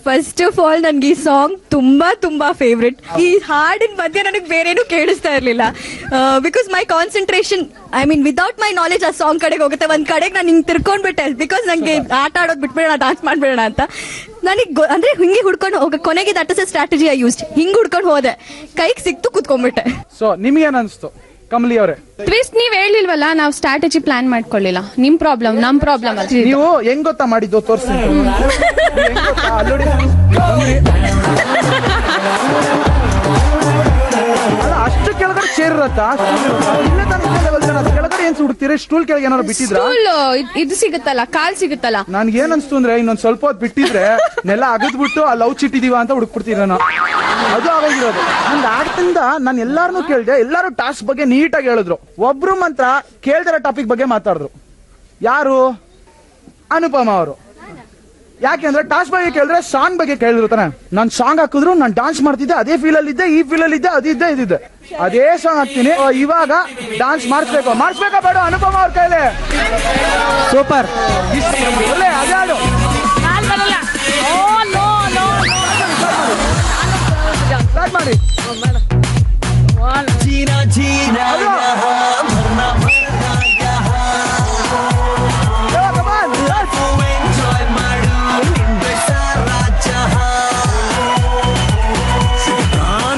ಫಸ್ಟ್ ಆಫ್ ಆಲ್ ನನ್ಗೆ ಈ ಸಾಂಗ್ ತುಂಬಾ ಫೇವ್ರೆಟ್. ಈ ಹಾಡಿನ ಮಧ್ಯೆ ನನಗೆ ಬೇರೇನು ಕೇಳಿಸ್ತಾ ಇರ್ಲಿಲ್ಲ. Because my concentration, I mean without my knowledge ಆ ಸಾಂಗ್ ಕಡೆಗೆ ಹೋಗುತ್ತೆ. ಒಂದ್ ಕಡೆಗೆ ನಾನು ಹಿಂಗ್ ತಿರ್ಕೊಂಡ್ಬಿಟ್ಟೆ, ಬಿಕಾಸ್ ನಂಗೆ ಆಟ ಆಡೋದು ಬಿಟ್ಬಿಡೋಣ, ಡಾನ್ಸ್ ಮಾಡ್ಬಿಡೋಣ ಅಂತ. ನನಗೆ ಅಂದ್ರೆ ಹಿಂಗೆ ಹುಡ್ಕೊಂಡು ಹೋಗ, ಕೊನೆಗೆ that is a strategy I used. ಹಿಂಗ್ ಹುಡ್ಕೊಂಡು ಹೋದೆ, ಕೈಗೆ ಸಿಕ್ತು, ಕುತ್ಕೊಂಡ್ಬಿಟ್ಟೆ. ಸೊ ನಿಮ್ಗೇನ್ ಅನ್ಸ್ತು ಕಮಲಿ ಅವರೇ? ಟ್ವಿಸ್ಟ್ ನೀವ್ ಹೇಳಿಲ್ವಲ್ಲ, ನಾವು ಸ್ಟ್ರಾಟಜಿ ಪ್ಲಾನ್ ಮಾಡ್ಕೊಳ್ಳಿಲ್ಲ. ನಿಮ್ ಪ್ರಾಬ್ಲಮ್, ನಮ್ ಪ್ರಾಬ್ಲಮ್ ಅಲ್ಲ. ನೀವು ಹೆಂಗ್ ಗೊತ್ತಾ ಮಾಡಿದ್ದು ತೋರಿಸಿ. ಅಷ್ಟು ಕೆಳಗಡೆ ಚೇರ್ ಇರತ್ತಾ? ಕೆಳಗಡೆ ಏನ್ ಹುಡುಕ್ತೀರಿ? ಸ್ಟೂಲ್ ಕೆಳಗೆ ಏನಾದ್ರು ಬಿಟ್ಟಿದ್ರ? ಇದು ಸಿಗುತ್ತಲ್ಲ, ಕಾಲ್ ಸಿಗುತ್ತಲ್ಲ. ನನ್ಗೆ ಏನ್ ಅನ್ಸ್ತು ಅಂದ್ರೆ ಇನ್ನೊಂದ್ ಸ್ವಲ್ಪ ಹೊತ್ತು ಬಿಟ್ಟಿದ್ರೆ ನೆಲ ಅಗದ್ಬಿಟ್ಟು ಆ ಲವ್ ಚಿಟ್ಟಿದೀವ ಅಂತ ಹುಡುಕ್ಬಿಡ್ತೀರ ನಾನು. ಅದು ಆವಾಗಿರೋದು. ನಂದು ಆಡ್ತಿಂದ ನಾನು ಎಲ್ಲಾರನು ಕೇಳಿದೆ, ಎಲ್ಲಾರು ಟಾಸ್ಕ್ ಬಗ್ಗೆ ನೀಟಾಗಿ ಹೇಳಿದ್ರು. ಒಬ್ರು ಮಾತ್ರ ಕೇಳ್ದಿರೋ ಟಾಪಿಕ್ ಬಗ್ಗೆ ಮಾತಾಡಿದ್ರು. ಯಾರು? ಅನುಪಮ ಅವರು. ಯಾಕೆಂದ್ರೆ ಟಾಸ್ಕ್ ಬಗ್ಗೆ ಕೇಳಿದ್ರೆ ಸಾಂಗ್ ಬಗ್ಗೆ ಕೇಳಿದ್ರು ತಾನೆ. ನಾನ್ ಸಾಂಗ್ ಹಾಕಿದ್ರು, ನಾನು ಡಾನ್ಸ್ ಮಾಡ್ತಿದ್ದೆ, ಅದೇ ಫೀಲ್ ಅಲ್ಲಿ ಇದ್ದೆ, ಈ ಫೀಲ್ ಅಲ್ಲಿ ಇದ್ದೆ, ಅದಿದ್ದೆ ಇದಿದ್ದೆ, ಅದೇ ಸಾಂಗ್ ಹಾಕ್ತೀನಿ. ಇವಾಗ ಡಾನ್ಸ್ ಮಾಡಿಸ್ಬೇಕಾ ಬೇಡ ಅನುಪಮ ಅವ್ರ ಕೈಲಿ? ಸೂಪರ್, ಒಳ್ಳೆ ಅದೇ ಹಾಡು. ಸ್ಟಾರ್ಟ್ ಮಾಡಿ. जीना जीना यहाँ मरना मरना यहाँ लाइफ ಎಂಜಾಯ್ ಮಾಡು ನಿಂದೆ ಸಾರಾ ಜಹಾ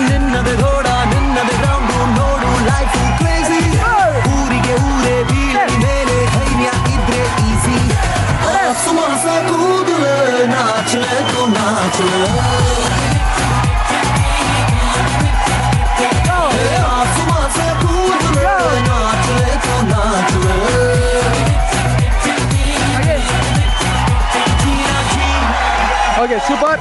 ನಿನ್ನದೆ ರೋಡ ನಿನ್ನದೆ ಗ್ರೌಂಡು ನೋಡು ಲೈಫ್ ಕ್ರೇಜಿ ಊರಿಗೆ ಊರೇ ಬೀಳಿ ಮೇಲೆ ಧೈರ್ಯ ಇದ್ರೆ ಈಸಿ ಸುಮಾಸ ಕೂದಲ ನಾಚಲೆ ತು ನಾಚಲೆ ಓಕೆ ಸೂಪರ್.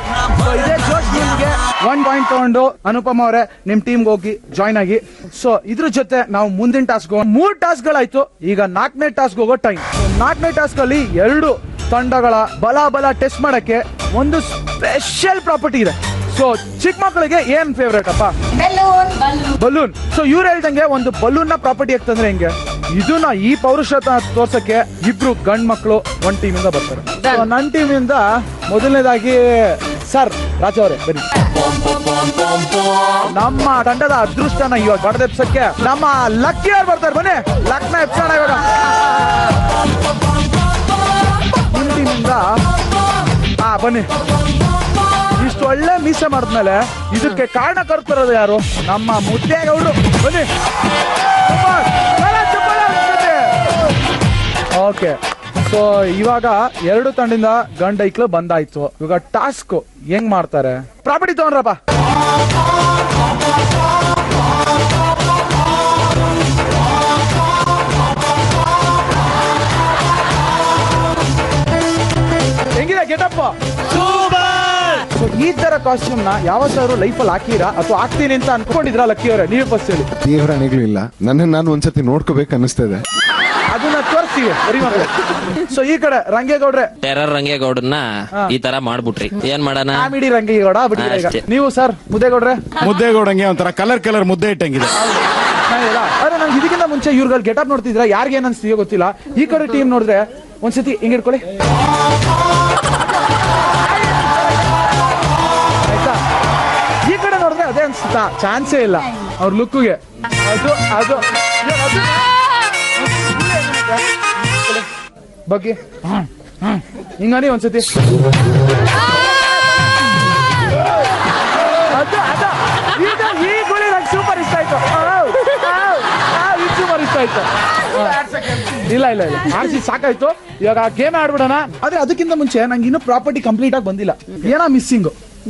ಇದೇ ಜೋಶ್ ನಿಮ್ಗೆ 1 ಪಾಯಿಂಟ್ ತಗೊಂಡು ಅನುಪಮ ಅವರೇ ನಿಮ್ ಟೀಮ್ಗೆ ಹೋಗಿ ಜಾಯ್ನ್ ಆಗಿ. ಸೊ ಇದ್ರ ಜೊತೆ ನಾವು ಮುಂದಿನ ಟಾಸ್ಕ್ 3 ಟಾಸ್ಕ್ ಗಳಾಯ್ತು. ಈಗ 4ನೇ ಟಾಸ್ಕ್ ಹೋಗೋ ಟೈಮ್. 4ನೇ ಟಾಸ್ಕ್ ಅಲ್ಲಿ 2 ತಂಡಗಳ ಬಲ ಟೆಸ್ಟ್ ಮಾಡಕ್ಕೆ ಒಂದು ಸ್ಪೆಷಲ್ ಪ್ರಾಪರ್ಟಿ ಇದೆ. ಸೊ ಚಿಕ್ಕ ಮಕ್ಕಳಿಗೆ ಏನ್ ಫೇವ್ರೇಟ್ ಅಪ್ಪ? ಬಲೂನ್. ಸೊ ಇವ್ರು ಹೇಳ್ದಂಗೆ ಒಂದು ಬಲೂನ್ ನ ಪ್ರಾಪರ್ಟಿ ಆಗ್ತಂದ್ರೆ ಹೆಂಗೆ, ಇದನ್ನ ಈ ಪೌರುಷತ್ವ ತೋರ್ಸಕ್ಕೆ ಇಬ್ರು ಗಂಡ್ ಮಕ್ಕಳು ಒಂದ್ ಟೀಮ್ ಇಂದ ಬರ್ತಾರೆ. ನನ್ನ ಟೀಮ್ ಇಂದ ಮೊದಲನೇದಾಗಿ ಸರ್ ರಾಜ ಅವರೇ ಬನ್ನಿ. ನಮ್ಮ ತಂಡದ ಅದೃಷ್ಟನ ಇವಾಗ ಬಡದೆಪ್ಸಕ್ಕೆ ನಮ್ಮ ಲಕ್ಕಿ ಅವ್ರು ಬರ್ತಾರೆ. ಬನ್ನಿ, ಲಕ್ನ ಎಪ್ಸೋಣ ಇವಾಗ. ನಿಮ್ಮ ಟೀಮ್ ಇಂದ ಬನ್ನಿ. ಇಷ್ಟು ಒಳ್ಳೆ ಮೀಸೆ ಮಾಡಿದ್ಮೇಲೆ ಇದಕ್ಕೆ ಕಾರಣ ಕರ್ತಿರೋದು ಯಾರು? ನಮ್ಮ ಮುದ್ದೇಗೌಡರು. ಬನ್ನಿ. ಓಕೆ, ಸೊ ಇವಾಗ 2 ತಂಡದಿಂದ ಗಂಡ ಐಕ್ಳು ಬಂದಾಯ್ತು. ಇವಾಗ ಟಾಸ್ಕ್ ಹೆಂಗ್ ಮಾಡ್ತಾರೆ? ಪ್ರಾಪರ್ಟಿ ತಗೊಂಡ್ರಪ್ಪ. ಹೆಂಗಿದೆ ಗೆಟಪ್? ಈ ತರ ಕಾಸ್ಟ್ಯೂಮ್ ನ ಯಾವತ್ತಾದ್ರು ಲೈಫಲ್ಲಿ ಹಾಕಿರಾ ಅಥವಾ ಹಾಕ್ತೀನಿ ಅಂತ ಅನ್ಕೊಂಡಿದ್ರ? ಲಕ್ಕಿ ಅವರೇ ನೀವೇ ಫಸ್ಟ್ ಹೇಳಿ. ದೇವರಾಣಿಗಳು ಇಲ್ಲ, ನನ್ನನ್ನು ನಾನು ಒಂದ್ಸತಿ ನೋಡ್ಕೋಬೇಕು ಅನ್ನಿಸ್ತದೆ. ಅದನ್ನ ತೋರಿಸ್ತೀವಿ. ಸೊ ಈ ಕಡೆ ರಂಗೇಗೌಡ್ರೆ, ಟೆರರ್ ರಂಗೇಗೌಡನ್ನ ಈ ತರ ಮಾಡ್ಬಿಟ್ರಿ, ಏನ್ ಮಾಡೋಣ? ಕಾಮಿಡಿ ರಂಗೇಗೌಡ ಬಿಟ್ಟಿದ್ದೀರಾ. ನೀವು ಸರ್ ಮುದ್ದೇಗೌಡ್ರೆ? ಮುದ್ದೇಗೌಡಂಗೆ ಒಂಥರ ಕಲರ್ ಮುದ್ದೆ ಇಟ್ಟಂಗಿದೆ. ಅರೆ ನಂಗೆ ಇದಕ್ಕಿಂತ ಮುಂಚೆ ಇವ್ರುಗಳು ಗೆಟಪ್ ನೋಡ್ತಿದ್ರ, ಯಾರಿಗೆ ಏನ್ ಅನ್ಸ್ತೀಯೋ ಗೊತ್ತಿಲ್ಲ. ಈ ಕಡೆ ಟೀಮ್ ನೋಡಿದ್ರೆ ಒಂದ್ಸತಿ ಹಿಂಗ್ ಇಟ್ಕೊಳ್ಳಿ ಆಯ್ತಾ. ಈ ಕಡೆ ನೋಡಿದ್ರೆ ಅದೇ ಅನ್ಸುತ್ತಾ? ಚಾನ್ಸೇ ಇಲ್ಲ ಅವ್ರ ಲುಕ್ಗೆ. ಅದು ಬಗ್ಗೆ ಹಿಂಗಾನಿ ಒಂದ್ಸತಿ ಈ ಗುಳಿ ನಂಗೆ ಸೂಪರ್ ಇಷ್ಟ ಆಯ್ತು. ಸೂಪರ್ ಇಷ್ಟ ಆಯ್ತು. ಇಲ್ಲ ಇಲ್ಲ ಇಲ್ಲ ಆರ್ಸಿ ಸಾಕಾಯ್ತು. ಇವಾಗ ಗೇಮ್ ಆಡ್ಬಿಡೋಣ. ಆದ್ರೆ ಅದಕ್ಕಿಂತ ಮುಂಚೆ ನಂಗೆ ಇನ್ನೂ ಪ್ರಾಪರ್ಟಿ ಕಂಪ್ಲೀಟ್ ಆಗಿ ಬಂದಿಲ್ಲ. ಏನೋ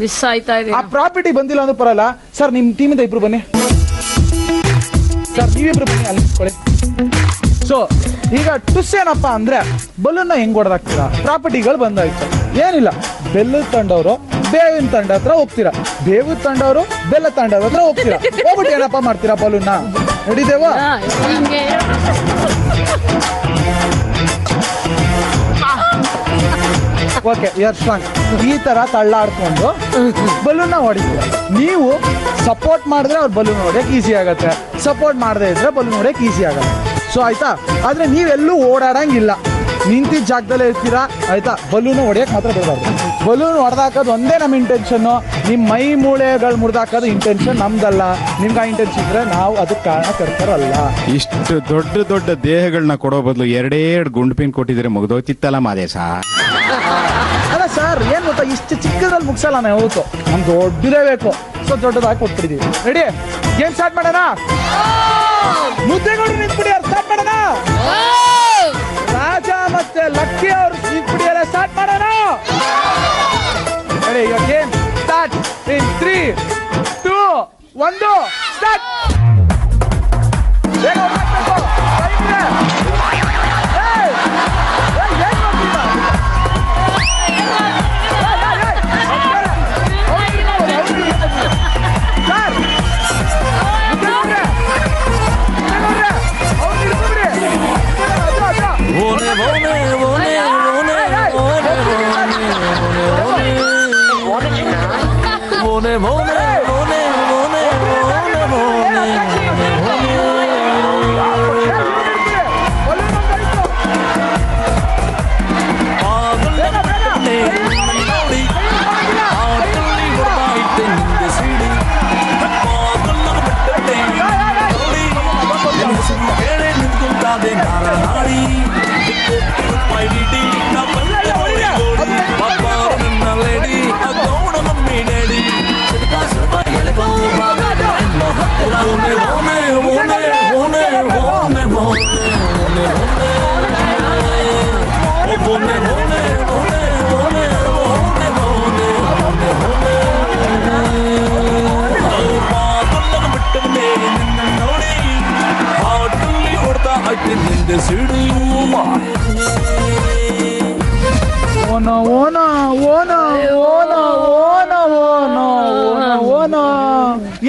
ಮಿಸ್ ಆಯ್ತಾ ಇದೆ. ಆ ಪ್ರಾಪರ್ಟಿ ಬಂದಿಲ್ಲ ಅಂದ್ರೆ ಪರಲ್ಲ. ಸರ್ ನಿಮ್ ಟೀಮಿಂದ ಇಬ್ರು ಬನ್ನಿ. ಸರ್ ನೀವಿಬ್ರು ಬನ್ನಿ ಅಲ್ಲಿ ನಿಂತ್ಕೊಳ್ಳಿ. ಸೊ ಈಗ ಟುಸ್ ಏನಪ್ಪಾ ಅಂದ್ರೆ ಬಲೂನ್ನ ಹೆಂಗ್ ಹೊಡೆದಾಕ್ತೀರಾ? ಪ್ರಾಪರ್ಟಿಗಳು ಬಂದಾಯ್ತು. ಏನಿಲ್ಲ, ಬೆಲ್ಲದ ತಂಡವರು ಬೇವಿನ ತಂಡ ಹತ್ರ ಹೋಗ್ತೀರಾ, ಬೇವು ತಂಡವರು ಬೆಲ್ಲ ತಂಡದ ಹತ್ರ ಹೋಗ್ತೀರಾ. ಹೋಗ್ಬಿಟ್ಟು ಏನಪ್ಪ ಮಾಡ್ತೀರಾ? ಬಲೂನ್ನ ನಡೀದೇವಾ? ಓಕೆ, ಯರ್ ಸ್ಟ್ರಾಂಗ್. ಈ ತರ ತಳ್ಳಾಡ್ಕೊಂಡು ಬಲೂನ್ನ ಹೊಡಿತೀರ. ನೀವು ಸಪೋರ್ಟ್ ಮಾಡಿದ್ರೆ ಅವ್ರು ಬಲೂನ್ ಹೊಡೆಯಕ್ ಈಸಿ ಆಗತ್ತೆ, ಸಪೋರ್ಟ್ ಮಾಡದೇ ಇದ್ರೆ ಬಲೂನ್ ಹೊಡೆಯಕ್ ಈಸಿ ಆಗತ್ತೆ. ಸೊ ಆಯ್ತಾ? ಆದ್ರೆ ನೀವೆಲ್ಲೂ ಓಡಾಡಂಗಿಲ್ಲ, ನಿಂತಿದ್ದ ಜಾಗದಲ್ಲೇ ಇರ್ತೀರಾ. ಆಯ್ತಾ? ಬಲೂನ್ ಹೊಡೆಯಕ್ ಮಾತ್ರ ಬಿಡಬಾರ್ದು. ಬಲೂನ್ ಹೊಡೆದಾಕೋದು ಒಂದೇ ನಮ್ಮ ಇಂಟೆನ್ಷನ್. ನಿಮ್ ಮೈ ಮೂಳೆಗಳು ಮುರಿದಾಕೋದು ಇಂಟೆನ್ಷನ್ ನಮ್ದಲ್ಲ. ನಿಮ್ಗೆ ಆ ಇಂಟೆನ್ಷನ್ ಇದ್ರೆ ನಾವು ಅದಕ್ಕೆ ಕಾರಣಕರ್ತರಲ್ಲ. ಇಷ್ಟು ದೊಡ್ಡ ದೊಡ್ಡ ದೇಹಗಳನ್ನ ಕೊಡೋ ಬದಲು ಎರಡೇ ಗುಂಡು ಪಿನ್ ಕೊಟ್ಟಿದ್ರೆ ಮುಗ್ದೋಯ್ತಿತ್ತಲ್ಲ ಮಾದೇಶ. ಅಲ್ಲ ಸರ್, ಏನ್ ಗೊತ್ತಾ, ಇಷ್ಟು ಚಿಕ್ಕದ್ರಲ್ಲಿ ಮುಗಿಸಲ್ಲ ನಾವು. ಯಾವತ್ತು ನಮ್ಗೆ ದೊಡ್ಡದೇ ಬೇಕು. ಸೊ ದೊಡ್ಡದಾಗಿ ಕೊಟ್ಬಿಟ್ಟಿದೀವಿ. ರೆಡಿ? ಗೇಮ್ ಸ್ಟಾರ್ಟ್ ಮಾಡೋಣ. ಮುದ್ದೆಗಳು ನಿಂತ್ಬಿಡಿ, ಅವ್ರು ಸ್ಟಾರ್ಟ್ ಮಾಡೋಣ. ರಾಜ ಮತ್ತೆ ಲಕ್ಕಿ ಅವರು ನಿಂತ್ಬಿಡಿ, ಎಲ್ಲ ಸ್ಟಾರ್ಟ್ ಮಾಡೋಣ. Ready? Your game start in 3, 2, 1 start. ಬೇಗ ಹೋಗ್ಬೇಕು.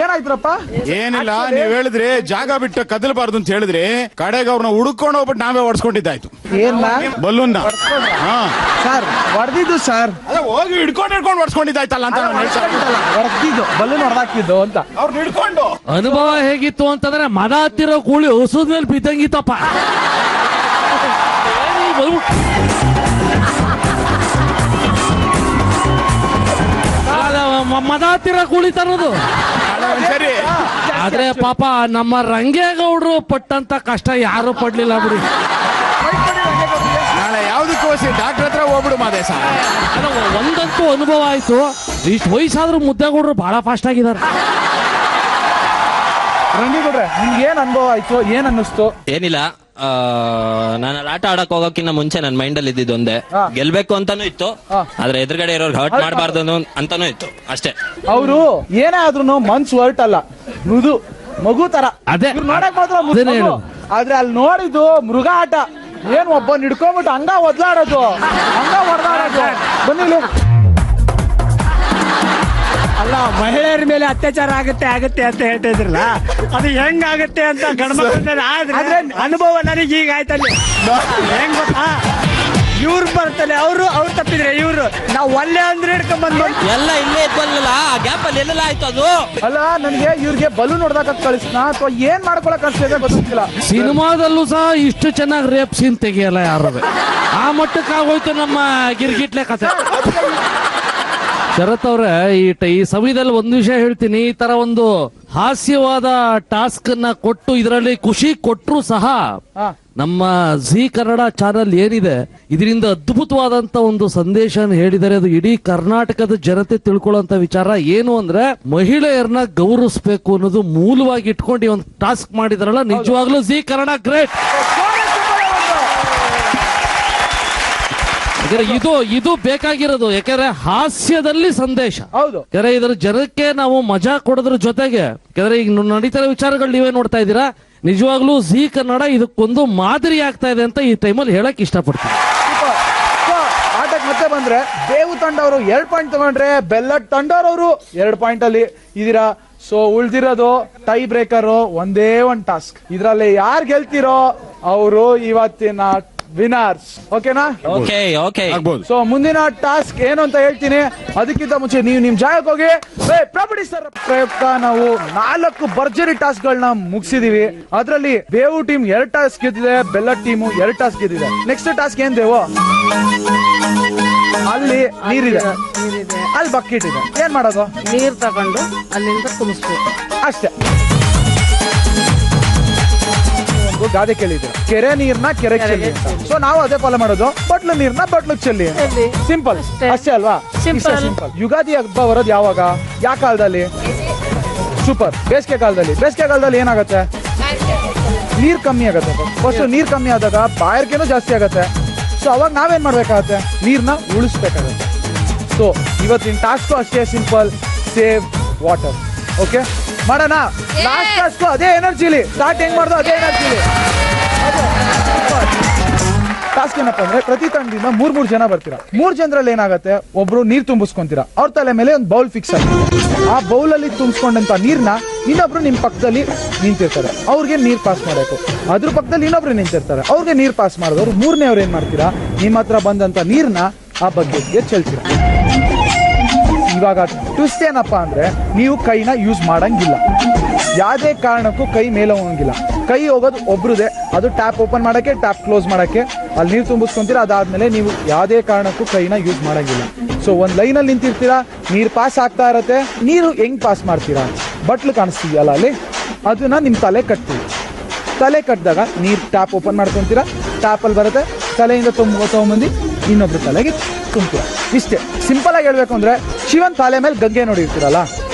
ಏನಾಯ್ತ್ರಪ್ಪ? ಏನಿಲ್ಲ, ನೀವ್ ಹೇಳಿದ್ರಿ ಜಾಗ ಬಿಟ್ಟು ಕದಲಬಾರ್ದು ಅಂತ ಹೇಳಿದ್ರಿ. ಕಡೆಗೆ ಅವ್ರನ್ನ ಹುಡುಕೊಂಡು ಹೋಗ್ಬಿಟ್ಟು ನಾವೇ ಹೊಡ್ಸ್ಕೊಂಡಿದ್ದಾಯ್ತು. ಏನ್ ಬಲೂನ್ನ ಸರ್ ಹೊಡೆದಿದ್ದು ಸರ್, ಹೋಗಿ ಹಿಡ್ಕೊಂಡು ಹೊಡ್ಸ್ಕೊಂಡಿದ್ದಾಯ್ತಲ್ಲ ಅಂತ ಹೊಡೆದಿದ್ದು ಬಲೂನ್ ಹೊಡೆದಾಕಿದ್ದು ಅಂತ ಅವ್ರನ್ನ ಹಿಡ್ಕೊಂಡು. ಅನುಭವ ಹೇಗಿತ್ತು ಅಂತಂದ್ರೆ ಮದ ಹತ್ತಿರೋ ಕೂಳಿ ಹೊಸದ ಮೇಲೆ ಬಿದ್ದಂಗಿತ್ತಪ್ಪ. ಮದ ಹತ್ತಿರ ಕೂಳಿ ತರೋದು ಸರಿ. ಆದ್ರೆ ಪಾಪ ನಮ್ಮ ರಂಗೇಗೌಡರು ಪಟ್ಟಂತ ಕಷ್ಟ ಯಾರು ಪಡ್ಲಿಲ್ಲ ಬಿಡಿ. ನಾಳೆ ಯಾವ್ದಕ್ಕೋಸಿ ಡಾಕ್ಟರ್ ಹತ್ರ ಹೋಗ್ಬಿಡು ಮಾದೇಶ. ಒಂದಂತೂ ಅನುಭವ ಆಯ್ತು, ಇಷ್ಟು ವಯಸ್ಸಾದ್ರೂ ಮುದ್ದೆಗೌಡರು ಬಹಳ ಫಾಸ್ಟ್ ಆಗಿದ್ದಾರೆ. ರಂಗೇಗೌಡ್ರೆ, ನಿಮ್ಗೆ ಏನ್ ಅನುಭವ ಆಯ್ತು? ಏನ್ ಅನ್ನಿಸ್ತು? ಏನಿಲ್ಲ, ನಾನು ಆಟ ಆಡಕ್ ಹೋಗೋಕ್ಕಿಂತ ಮುಂಚೆ ನನ್ನ ಮೈಂಡ್ ಅಲ್ಲಿ ಇದ್ದಿದ್ದು ಒಂದೇ, ಗೆಲ್ಬೇಕು ಅಂತಾನು ಇತ್ತು, ಆದ್ರೆ ಎದುರುಗಡೆ ಇರೋರ್ಗೆ ಹರ್ಟ್ ಮಾಡಬಾರ್ದು ಅಂತಾನು ಇತ್ತು ಅಷ್ಟೇ. ಅವರು ಏನೇ ಆದ್ರೂ ಮನ್ಸು ಹೊರಟಲ್ಲ, ಮೃದು ಮಗು ತರ. ಅದೇ ನೋಡಕ್ ಮಾತ್ರ ಮಗು, ಆದ್ರೆ ಅಲ್ಲಿ ನೋಡಿದ್ದು ಮೃಗ ಆಟ. ಏನ್ ಒಬ್ಬ ಹಿಡ್ಕೊಂಡ್ಬಿಟ್ಟು ಹಂಗ ಒದ್ಲಾಡೋದು, ಹಂಗ ಹೊಡೆದಾಡೋದು. ಬನ್ನಿ. ಅಲ್ಲ, ಮಹಿಳೆಯರ ಮೇಲೆ ಅತ್ಯಾಚಾರ ಆಗುತ್ತೆ ಅಂತ ಹೇಳ್ತಾ ಇದ್ರಲ್ಲ, ಅದು ಹೆಂಗಾಗುತ್ತೆ ಅಂತ ಗಂಡ್ಮಕ್ಳ ಆದ್ರೆ ಅನುಭವ ನನಗೆ ಈಗ ಆಯ್ತಲ್ಲಿ. ಹೆಂಗ್ ಗೊತ್ತಾ, ಇವ್ರು ಬರ್ತಾರೆ, ಅವ್ರು ತಪ್ಪಿದ್ರೆ ಇವ್ರು, ನಾವು ಒಳ್ಳೆ ಅಂದ್ರೆ ಹಿಡ್ಕೊಂಡ್ ಬಂದ್ ಎಲ್ಲ ಇಲ್ಲೇ ಇದ್ವಲ್ಲ, ಗ್ಯಾಪ್ ಅಲ್ಲಿ ಎಲ್ಲೆಲ್ಲ ಆಯ್ತು ಅದು. ಅಲ್ಲ, ನನಗೆ ಇವ್ರಿಗೆ ಬಲೂನ್ ಹೊಡೆದಾಕ ಕಳಿಸ್ನ ಅಥವಾ ಏನ್ ಮಾಡ್ಕೊಳಕ್ ಕಳಿಸ್ತಿದೆ ಗೊತ್ತಿಲ್ಲ. ಸಿನಿಮಾದಲ್ಲೂ ಸಹ ಇಷ್ಟು ಚೆನ್ನಾಗಿ ರೇಪ್ ಸೀನ್ ತೆಗಿಯಲ್ಲ ಯಾರು. ಆ ಮಟ್ಟಕ್ಕೆ ಆಗೋಯ್ತು ನಮ್ಮ ಗಿರ್ಗಿಟ್ಲೆ ಕಥೆ. ಶರತ್ ಅವ್ರೆ, ಈ ಸಮಯದಲ್ಲಿ ಒಂದು ವಿಷಯ ಹೇಳ್ತೀನಿ. ಈ ತರ ಒಂದು ಹಾಸ್ಯವಾದ ಟಾಸ್ಕ್ ಅನ್ನ ಕೊಟ್ಟು ಇದರಲ್ಲಿ ಖುಷಿ ಕೊಟ್ಟರು ಸಹ ನಮ್ಮ ಜಿ ಕನ್ನಡ ಚಾನೆಲ್ ಏನಿದೆ ಇದರಿಂದ ಅದ್ಭುತವಾದಂತ ಒಂದು ಸಂದೇಶ ಹೇಳಿದರೆ ಅದು ಇಡೀ ಕರ್ನಾಟಕದ ಜನತೆ ತಿಳ್ಕೊಳ್ಳುವಂತ ವಿಚಾರ ಏನು ಅಂದ್ರೆ ಮಹಿಳೆಯರನ್ನ ಗೌರವಿಸಬೇಕು ಅನ್ನೋದು ಮೂಲವಾಗಿ ಇಟ್ಕೊಂಡು ಈ ಒಂದು ಟಾಸ್ಕ್ ಮಾಡಿದಾರಲ್ಲ, ನಿಜವಾಗ್ಲೂ ಜಿ ಕನ್ನಡ ಗ್ರೇಟ್. ಇದು ಬೇಕಾಗಿರೋದು, ಯಾಕಂದ್ರೆ ಹಾಸ್ಯದಲ್ಲಿ ಸಂದೇಶ. ಹೌದು, ಯಾಕಂದ್ರೆ ಇದರ ಜನಕ್ಕೆ ನಾವು ಮಜಾ ಕೊಡೋದ್ರ ಜೊತೆಗೆ, ಯಾಕಂದ್ರೆ ಈಗ ನಡೀತಾ ವಿಚಾರಗಳು ನೀವೇ ನೋಡ್ತಾ ಇದ್ದೀರಾ, ನಿಜವಾಗ್ಲೂ ಜಿ ಕನ್ನಡ ಇದಕ್ಕೊಂದು ಮಾದರಿ ಆಗ್ತಾ ಇದೆ ಅಂತ ಈ ಟೈಮಲ್ಲಿ ಹೇಳಕ್ ಇಷ್ಟಪಡ್ತೀನಿ. ಆಟಕ್ಕೆ ಮತ್ತೆ ಬಂದ್ರೆ ಬೇವು ತಂಡ ಅವರು 2 ಪಾಯಿಂಟ್ ತಗೊಂಡ್ರೆ, ಬೆಲ್ಲಟ್ ತಂಡವರು 2 ಪಾಯಿಂಟ್ ಅಲ್ಲಿ ಇದೀರಾ. ಸೊ ಉಳ್ದಿರೋದು ಟೈ ಬ್ರೇಕರ್, ಒಂದೇ ಒಂದು ಟಾಸ್ಕ್. ಇದ್ರಲ್ಲಿ ಯಾರು ಗೆಲ್ತಿರೋ ಅವರು ಇವತ್ತಿನ ವಿನರ್ಸ್. ಓಕೆನಾ? ಓಕೆ. ಸೊ ಮುಂದಿನ ಟಾಸ್ಕ್ ಏನು ಅಂತ ಹೇಳ್ತೀನಿ. ಅದಕ್ಕಿಂತ ಮುಂಚೆ ನೀವು ನಿಮ್ ಜಾಗಕ್ಕೆ ಹೋಗಿ. ಪ್ರಾಪರ್ಟಿ ಸರ್ ಪ್ರಯುಕ್ತ ನಾವು 4 ಭರ್ಜರಿ ಟಾಸ್ಕ್ ಗಳನ್ನ ಮುಗಿಸಿದೀವಿ. ಅದರಲ್ಲಿ ಬೇವು ಟೀಮ್ 2 ಟಾಸ್ಕ್ ಗೆದ್ದಿದೆ, ಬೆಲ್ಲಟ್ ಟೀಮ್ 2 ಟಾಸ್ಕ್ ಗೆದ್ದಿದೆ. ನೆಕ್ಸ್ಟ್ ಟಾಸ್ಕ್ ಏನ್ ದೇವು? ಅಲ್ಲಿ ನೀರಿದೆ, ಅಲ್ಲಿ ಬಕೆಟ್ ಇದೆ. ಏನ್ ಮಾಡೋದು? ನೀರ್ ತಗೊಂಡು ಅಲ್ಲಿಂದ ತುಂಬಿಸ್ಬೇಕು ಅಷ್ಟೇ. ಗಾದೆ ಕೇಳಿದ್ರೆ ಕೆರೆ ನೀರ್ನ ಕೆರೆ ಚೆಲ್ಲಿ. ಸೊ ನಾವು ಅದೇ ಫಾಲೋ ಮಾಡೋದು, ಬಟ್ಲು ನೀರ್ನ ಬಟ್ಲು ಚೆಲ್ಲಿ. ಸಿಂಪಲ್ ಅಷ್ಟೇ ಅಲ್ವಾ? ಸಿಂಪಲ್. ಯುಗಾದಿ ಹಬ್ಬ ಬರೋದು ಯಾವಾಗ, ಯಾವ ಕಾಲದಲ್ಲಿ? ಸೂಪರ್. ಬೇಸಿಗೆ ಕಾಲದಲ್ಲಿ ಏನಾಗುತ್ತೆ? ನೀರ್ ಕಮ್ಮಿ ಆಗುತ್ತೆ. ಫಸ್ಟ್ ನೀರ್ ಕಮ್ಮಿ ಆದಾಗ ಬಾಯಾರಿಕೆನೂ ಜಾಸ್ತಿ ಆಗುತ್ತೆ. ಸೊ ಅವಾಗ ನಾವೇನ್ ಮಾಡ್ಬೇಕಾಗತ್ತೆ? ನೀರ್ನ ಉಳಿಸ್ಬೇಕಾಗತ್ತೆ. ಸೊ ಇವತ್ತಿನ ಟಾಸ್ಕ್ ಅಷ್ಟೇ ಸಿಂಪಲ್, ಸೇವ್ ವಾಟರ್. ಓಕೆ ಮಾಡೋಣ. ಲಾಸ್ಟ್ ಟಾಸ್ಕ್ ಅದೇ ಎನರ್ಜಿಲಿ ಸ್ಟಾರ್ಟ್ ಹೆಂಗ್ ಮಾಡೋದು ಅದೇ ಎನರ್ಜಿಲಿ. ಟಾಸ್ಕ್ ಏನಪ್ಪ ಅಂದ್ರೆ ಪ್ರತಿ ತಂಡದಿಂದ 3 ಜನ ಬರ್ತೀರಾ. 3 ಜನರಲ್ಲಿ ಏನಾಗುತ್ತೆ, ಒಬ್ರು ನೀರ್ ತುಂಬಿಸ್ಕೊಂತೀರಾ. ಅವ್ರ ತಲೆ ಮೇಲೆ ಒಂದು ಬೌಲ್ ಫಿಕ್ಸ್ ಆಗುತ್ತೆ. ಆ ಬೌಲ್ ಅಲ್ಲಿ ತುಂಬಿಸ್ಕೊಂಡಂತ ನೀರ್ನ ಇನ್ನೊಬ್ರು ನಿಮ್ ಪಕ್ಕದಲ್ಲಿ ನಿಂತಿರ್ತಾರೆ, ಅವ್ರಿಗೆ ನೀರ್ ಪಾಸ್ ಮಾಡಬೇಕು. ಅದ್ರ ಪಕ್ಕದಲ್ಲಿ ಇನ್ನೊಬ್ರು ನಿಂತಿರ್ತಾರೆ, ಅವ್ರಿಗೆ ನೀರ್ ಪಾಸ್ ಮಾಡಿದವ್ರು 3ನೇ ಅವ್ರು ಏನ್ ಮಾಡ್ತೀರಾ, ನಿಮ್ಮ ಹತ್ರ ಬಂದಂತ ನೀರ್ನ ಆ ಬಕೆಟ್ಗೆ ಚೆಲ್ತೀರಾ. ಇವಾಗ ಟ್ವಿಸ್ಟ್ ಏನಪ್ಪಾ ಅಂದ್ರೆ ನೀವು ಕೈನ ಯೂಸ್ ಮಾಡಂಗಿಲ್ಲ, ಯಾವುದೇ ಕಾರಣಕ್ಕೂ ಕೈ ಮೇಲೆ ಹೋಗಂಗಿಲ್ಲ. ಕೈ ಹೋಗೋದು ಒಬ್ರದೇ, ಅದು ಟ್ಯಾಪ್ ಓಪನ್ ಮಾಡಕ್ಕೆ, ಟ್ಯಾಪ್ ಕ್ಲೋಸ್ ಮಾಡಕ್ಕೆ. ಅಲ್ಲಿ ನೀರು ತುಂಬಿಸ್ಕೊಂತೀರಾ, ಅದಾದ್ಮೇಲೆ ನೀವು ಯಾವುದೇ ಕಾರಣಕ್ಕೂ ಕೈನ ಯೂಸ್ ಮಾಡಂಗಿಲ್ಲ. ಸೊ ಒಂದ್ ಲೈನಲ್ಲಿ ನಿಂತಿರ್ತೀರಾ, ನೀರು ಪಾಸ್ ಆಗ್ತಾ ಇರತ್ತೆ. ನೀರು ಹೆಂಗ್ ಪಾಸ್ ಮಾಡ್ತೀರಾ? ಬಟ್ಲು ಕಾಣಿಸ್ತೀಯಲ್ಲ ಅಲ್ಲಿ, ಅದನ್ನ ನಿಮ್ ತಲೆ ಕಟ್ತೀವಿ. ತಲೆ ಕಟ್ಟಿದಾಗ ನೀರು ಟ್ಯಾಪ್ ಓಪನ್ ಮಾಡ್ಕೊಂತೀರಾ, ಟ್ಯಾಪ್ ಅಲ್ಲಿ ಬರುತ್ತೆ, ತಲೆಯಿಂದ ತಗೊಂಬಂದು ಇನ್ನೊಬ್ರು ತಲೆಗೆ ತುಂಬ್ತೀರಾ. ಇಷ್ಟೇ ಸಿಂಪಲ್ ಆಗಿ ಹೇಳ್ಬೇಕು ಅಂದ್ರೆ ಶಿವನ್ ತಲೆ ಮೇಲೆ ಗಂಗೆ ನೋಡಿರ್ತೀರಲ್ಲ,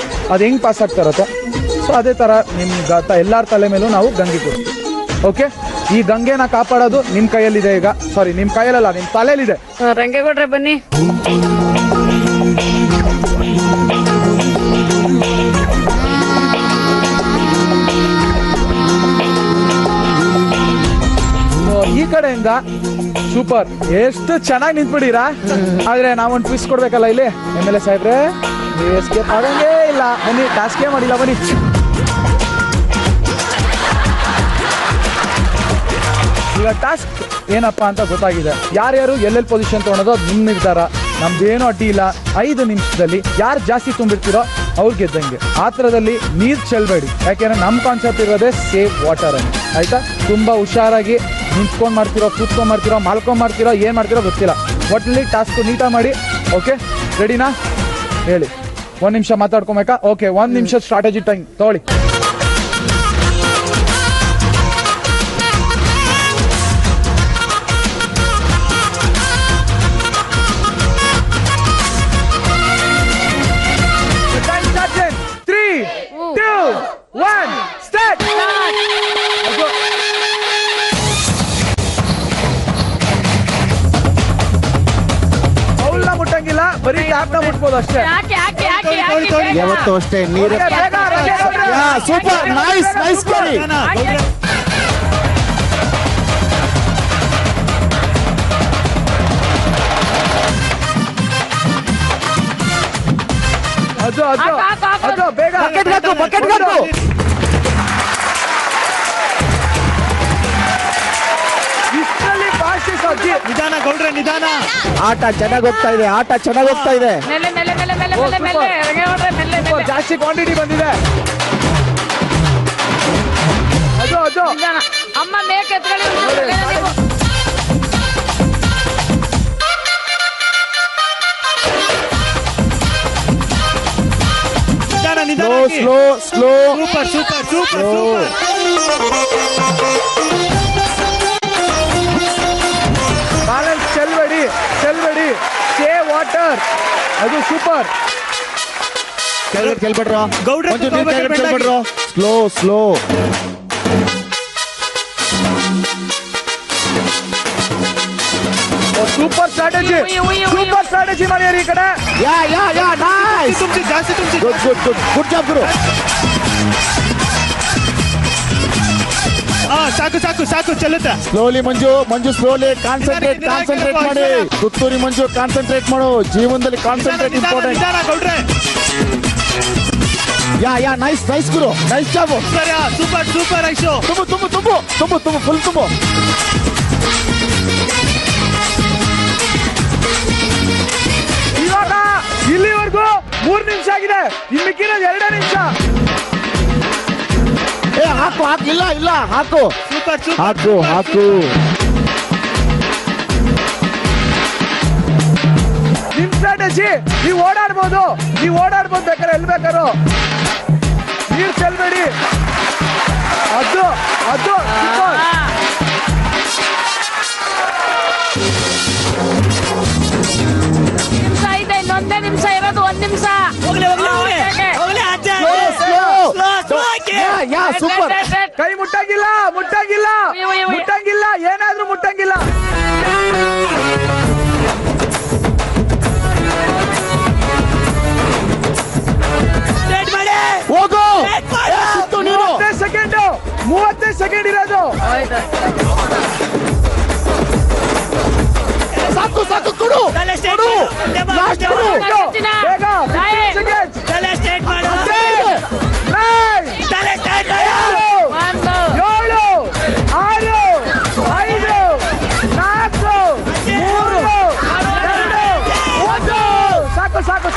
ಅದು ಹೆಂಗ್ ಪಾಸ್ ಆಗ್ತಾ ಇರತ್ತೆ. ಸೊ ಅದೇ ತರ ನಿಮ್ ಎಲ್ಲಾರ ತಲೆ ಮೇಲೂ ನಾವು ಗಂಗೆ ಕೊಡ್ತೀವಿ. ಓಕೆ, ಈ ಗಂಗೆನ ಕಾಪಾಡೋದು ನಿಮ್ ಕೈಯಲ್ಲಿದೆ. ಈಗ ಸಾರಿ, ನಿಮ್ ಕೈಯಲ್ಲ, ನಿಮ್ ತಲೆಯಲ್ಲಿದೆ. ರಂಗೇಗೌಡ್ರೆ ಬನ್ನಿ. ಈ ಕಡೆಯಿಂದ ಸೂಪರ್, ಎಷ್ಟು ಚೆನ್ನಾಗಿ ನಿಂತ್ಬಿಡಿರಾ. ಆದ್ರೆ ನಾವೊಂದು ಟ್ವಿಸ್ಟ್ ಕೊಡ್ಬೇಕಲ್ಲ ಇಲ್ಲಿ. MLA ಸಾಹೇಬ್ರೆ, ನೀವು ಎಸ್ಕೇಪ್ ಆಗಂಗೇ ಇಲ್ಲ. ಬನ್ನಿ, ಟಾಸ್ಕೇ ಮಾಡಿಲ್ಲ, ಬನ್ನಿ. ಈಗ ಟಾಸ್ಕ್ ಏನಪ್ಪಾ ಅಂತ ಗೊತ್ತಾಗಿದೆ. ಯಾರ್ಯಾರು ಎಲ್ಲೆಲ್ಲಿ ಪೊಸಿಷನ್ ತಗೊಳೋದು ಅದು ನಿಮ್ ನಿರ್ಧಾರ, ನಮ್ದೇನು ಅಡ್ಡಿ ಇಲ್ಲ. 5 ನಿಮಿಷದಲ್ಲಿ ಯಾರು ಜಾಸ್ತಿ ತುಂಬಿರ್ತೀರೋ ಅವ್ರು ಗೆದ್ದಂಗೆ. ಆ ಥರದಲ್ಲಿ ನೀರು ಚೆಲ್ಬೇಡಿ, ಯಾಕೆಂದ್ರೆ ನಮ್ಮ ಕಾನ್ಸೆಪ್ಟ್ ಇರೋದೇ ಸೇವ್ ವಾಟರ್ ಅಂತ. ಆಯ್ತಾ? ತುಂಬಾ ಹುಷಾರಾಗಿ ನಿಂತ್ಕೊಂಡ್ ಮಾಡ್ತಿರೋ, ಕೂತ್ಕೊಂಡ್ ಮಾಡ್ತಿರೋ, ಮಾಲ್ಕೊಂಡ್ ಮಾಡ್ತಿರೋ, ಏನ್ ಮಾಡ್ತಿರೋ ಗೊತ್ತಿಲ್ಲ. ಒಟ್ಟಲ್ಲಿ ಟಾಸ್ಕ್ ನೀಟಾಗಿ ಮಾಡಿ. ಓಕೆ, ರೆಡಿನಾ? ಹೇಳಿ. 1 ನಿಮಿಷ ಮಾತಾಡ್ಕೊಬೇಕಾ? ಓಕೆ, 1 ನಿಮಿಷ ಸ್ಟ್ರಾಟಜಿ ಟೈಮ್ ತಗೊಳ್ಳಿ. ಮುಟ್ಟಂಗಿಲ್ಲ, ಬರೀ ಟ್ಯಾಪ್ ನ ಮುಟ್ಬೋದು ಅಷ್ಟೇ. ಯಾವತ್ತೂ ಅಷ್ಟೇ ನೀರು. ಸೂಪರ್, ನೈಸ್ ನೈಸ್ ಕೊಡಿ. ಅದು ಬೇಗ ಬಕೆಟ್ ಹಾಕು. ನಿಧಾನ ಗೌಡ್ರೆ, ನಿಧಾನ. ಆಟ ಚೆನ್ನಾಗಿ ಹೋಗ್ತಾ ಇದೆ, ಆಟ ಚೆನ್ನಾಗಿ ಹೋಗ್ತಾ ಇದೆ. ಜಾಸ್ತಿ ಕ್ವಾಂಟಿಟಿ ಬಂದಿದೆ. ಅದು ಅಮ್ಮ ಮೇಕೆ slow slow super super super balance ಚೆಲ್ಬೇಡಿ ಸೇ ವಾಟರ್ ಅದು ಸೂಪರ್ ಕೇಳ್ಬೇಡ್ರೋ ಗೌಡ್ರೆ ಕೇಳ್ಬೇಡ್ರೋ ಸ್ಲೋ ಸ್ಲೋ ಸೂಪರ್ ಸ್ಟ್ರಾಟಜಿ ಮಾಡಿರಿ ಈ ಕಡೆ ಜಾಸ್ತಿ ತುಂಬಿ ಗುಡ್ ಜಾಬ್ ಗುರು ಸಾಕು ಚೆಲ್ಲುತ್ತೆ ಸ್ಲೋಲಿ ಮಂಜು ಸ್ಲೋಲಿ ಕಾನ್ಸಂಟ್ರೇಟ್ ಮಾಡಿ ತುತ್ತೂರಿ ಮಂಜು ಕಾನ್ಸಂಟ್ರೇಟ್ ಮಾಡು ಜೀವನದಲ್ಲಿ ಕಾನ್ಸಂಟ್ರೇಟ್ ಇಂಪಾರ್ಟೆಂಟ್ ಗೌಡ್ರೆ ನೈಸ್ ಗುರು ನೈಸ್ ಜಾಬ್ ಸೂಪರ್ ಐಶೋ ತುಂಬು ಫುಲ್ ತುಂಬು ಇವಾಗ ಇಲ್ಲಿವರೆಗೂ 3 ನಿಮಿಷ ಆಗಿದೆ ಇನ್ನು ಮಿಕ್ಕಿರೋದು 2 ನಿಮಿಷ ಹಾಕು ಇಲ್ಲ ಹಾಕು ಹಾಕು ನಿಮ್ ಸ್ಟ್ರಾಟಜಿ ನೀವು ಓಡಾಡ್ಬೋದು ಬೇಕಾದ್ರೆ ಎಲ್ಲಿ ಬೇಕಾದ್ರು ನೀರು ಚೆಲ್ಬೇಡಿ ಅದು ನಿಮಿಷ ಇದೆ ಇನ್ನೊಂದೇ ನಿಮಿಷ ಇರೋದು 1 ನಿಮಿಷ ಸೂಪರ್ ಕೈ ಮುಟ್ಟಂಗಿಲ್ಲ ಏನಾದ್ರೂ ಮುಟ್ಟಂಗಿಲ್ಲ ಹೋಗು 30 ಸೆಕೆಂಡ್ ಇರೋದು ಸಾಕು ಕೊಡು ಲಾಸ್ಟ್ ಕೊಡು ಬೇಗ 15 seconds. 7, 6, 5, 4, 3, 2, 1 ಸಾಕು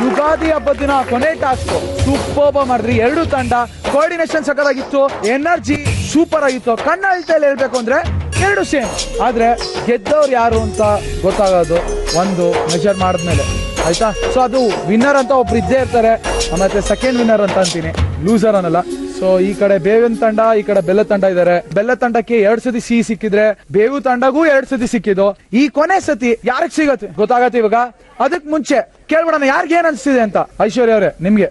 ಯುಗಾದಿ ಹಬ್ಬದ ದಿನ ಕೊನೆ ಟಾಸ್ಕ್ ಸೂಪರ್ ಮಾಡಿದ್ರಿ. 2 ತಂಡ ಕೋಆರ್ಡಿನೇಷನ್ ಸಕಲಾಗಿತ್ತು, ಎನರ್ಜಿ ಸೂಪರ್ ಆಗಿತ್ತು. ಕಣ್ಣ ಅಳತೆಯಲ್ಲಿ ಹೇಳ್ಬೇಕು ಅಂದ್ರೆ 2 ಸೇಮ್. ಆದ್ರೆ ಗೆದ್ದವ್ರು ಯಾರು ಅಂತ ಗೊತ್ತಾಗೋದು ಒಂದು ಮೆಜರ್ ಮಾಡಿದ್ಮೇಲೆ, ಆಯ್ತಾ? ಸೊ ಅದು ವಿನ್ನರ್ ಅಂತ ಒಬ್ರು ಇದ್ದೇ ಇರ್ತಾರೆ, ಮತ್ತೆ ಸೆಕೆಂಡ್ ವಿನ್ನರ್ ಅಂತ ಅಂತೀನಿ, ಲೂಸರ್ ಅನ್ನಲ್ಲ. ಸೊ ಈ ಕಡೆ ಬೇವಿನ ತಂಡ, ಈ ಕಡೆ ಬೆಲ್ಲ ತಂಡ ಇದಾರೆ. ಬೆಲ್ಲ ತಂಡಕ್ಕೆ 2 ಸತಿ ಸಿಹಿ ಸಿಕ್ಕಿದ್ರೆ ಬೇವು ತಂಡಗೂ 2 ಸತಿ ಸಿಕ್ಕಿದ್ದು. ಈ ಕೊನೆ ಸತಿ ಯಾರಿಗೆ ಸಿಗತ್ತೆ ಗೊತ್ತಾಗತ್ತೆ ಇವಾಗ. ಅದಕ್ ಮುಂಚೆ ಕೇಳ್ಬಿಡೋಣ ಯಾರಿಗೆ ಏನ್ ಅನ್ಸ್ತಿದೆ ಅಂತ. ಐಶ್ವರ್ಯ ಅವರೇ ನಿಮ್ಗೆ?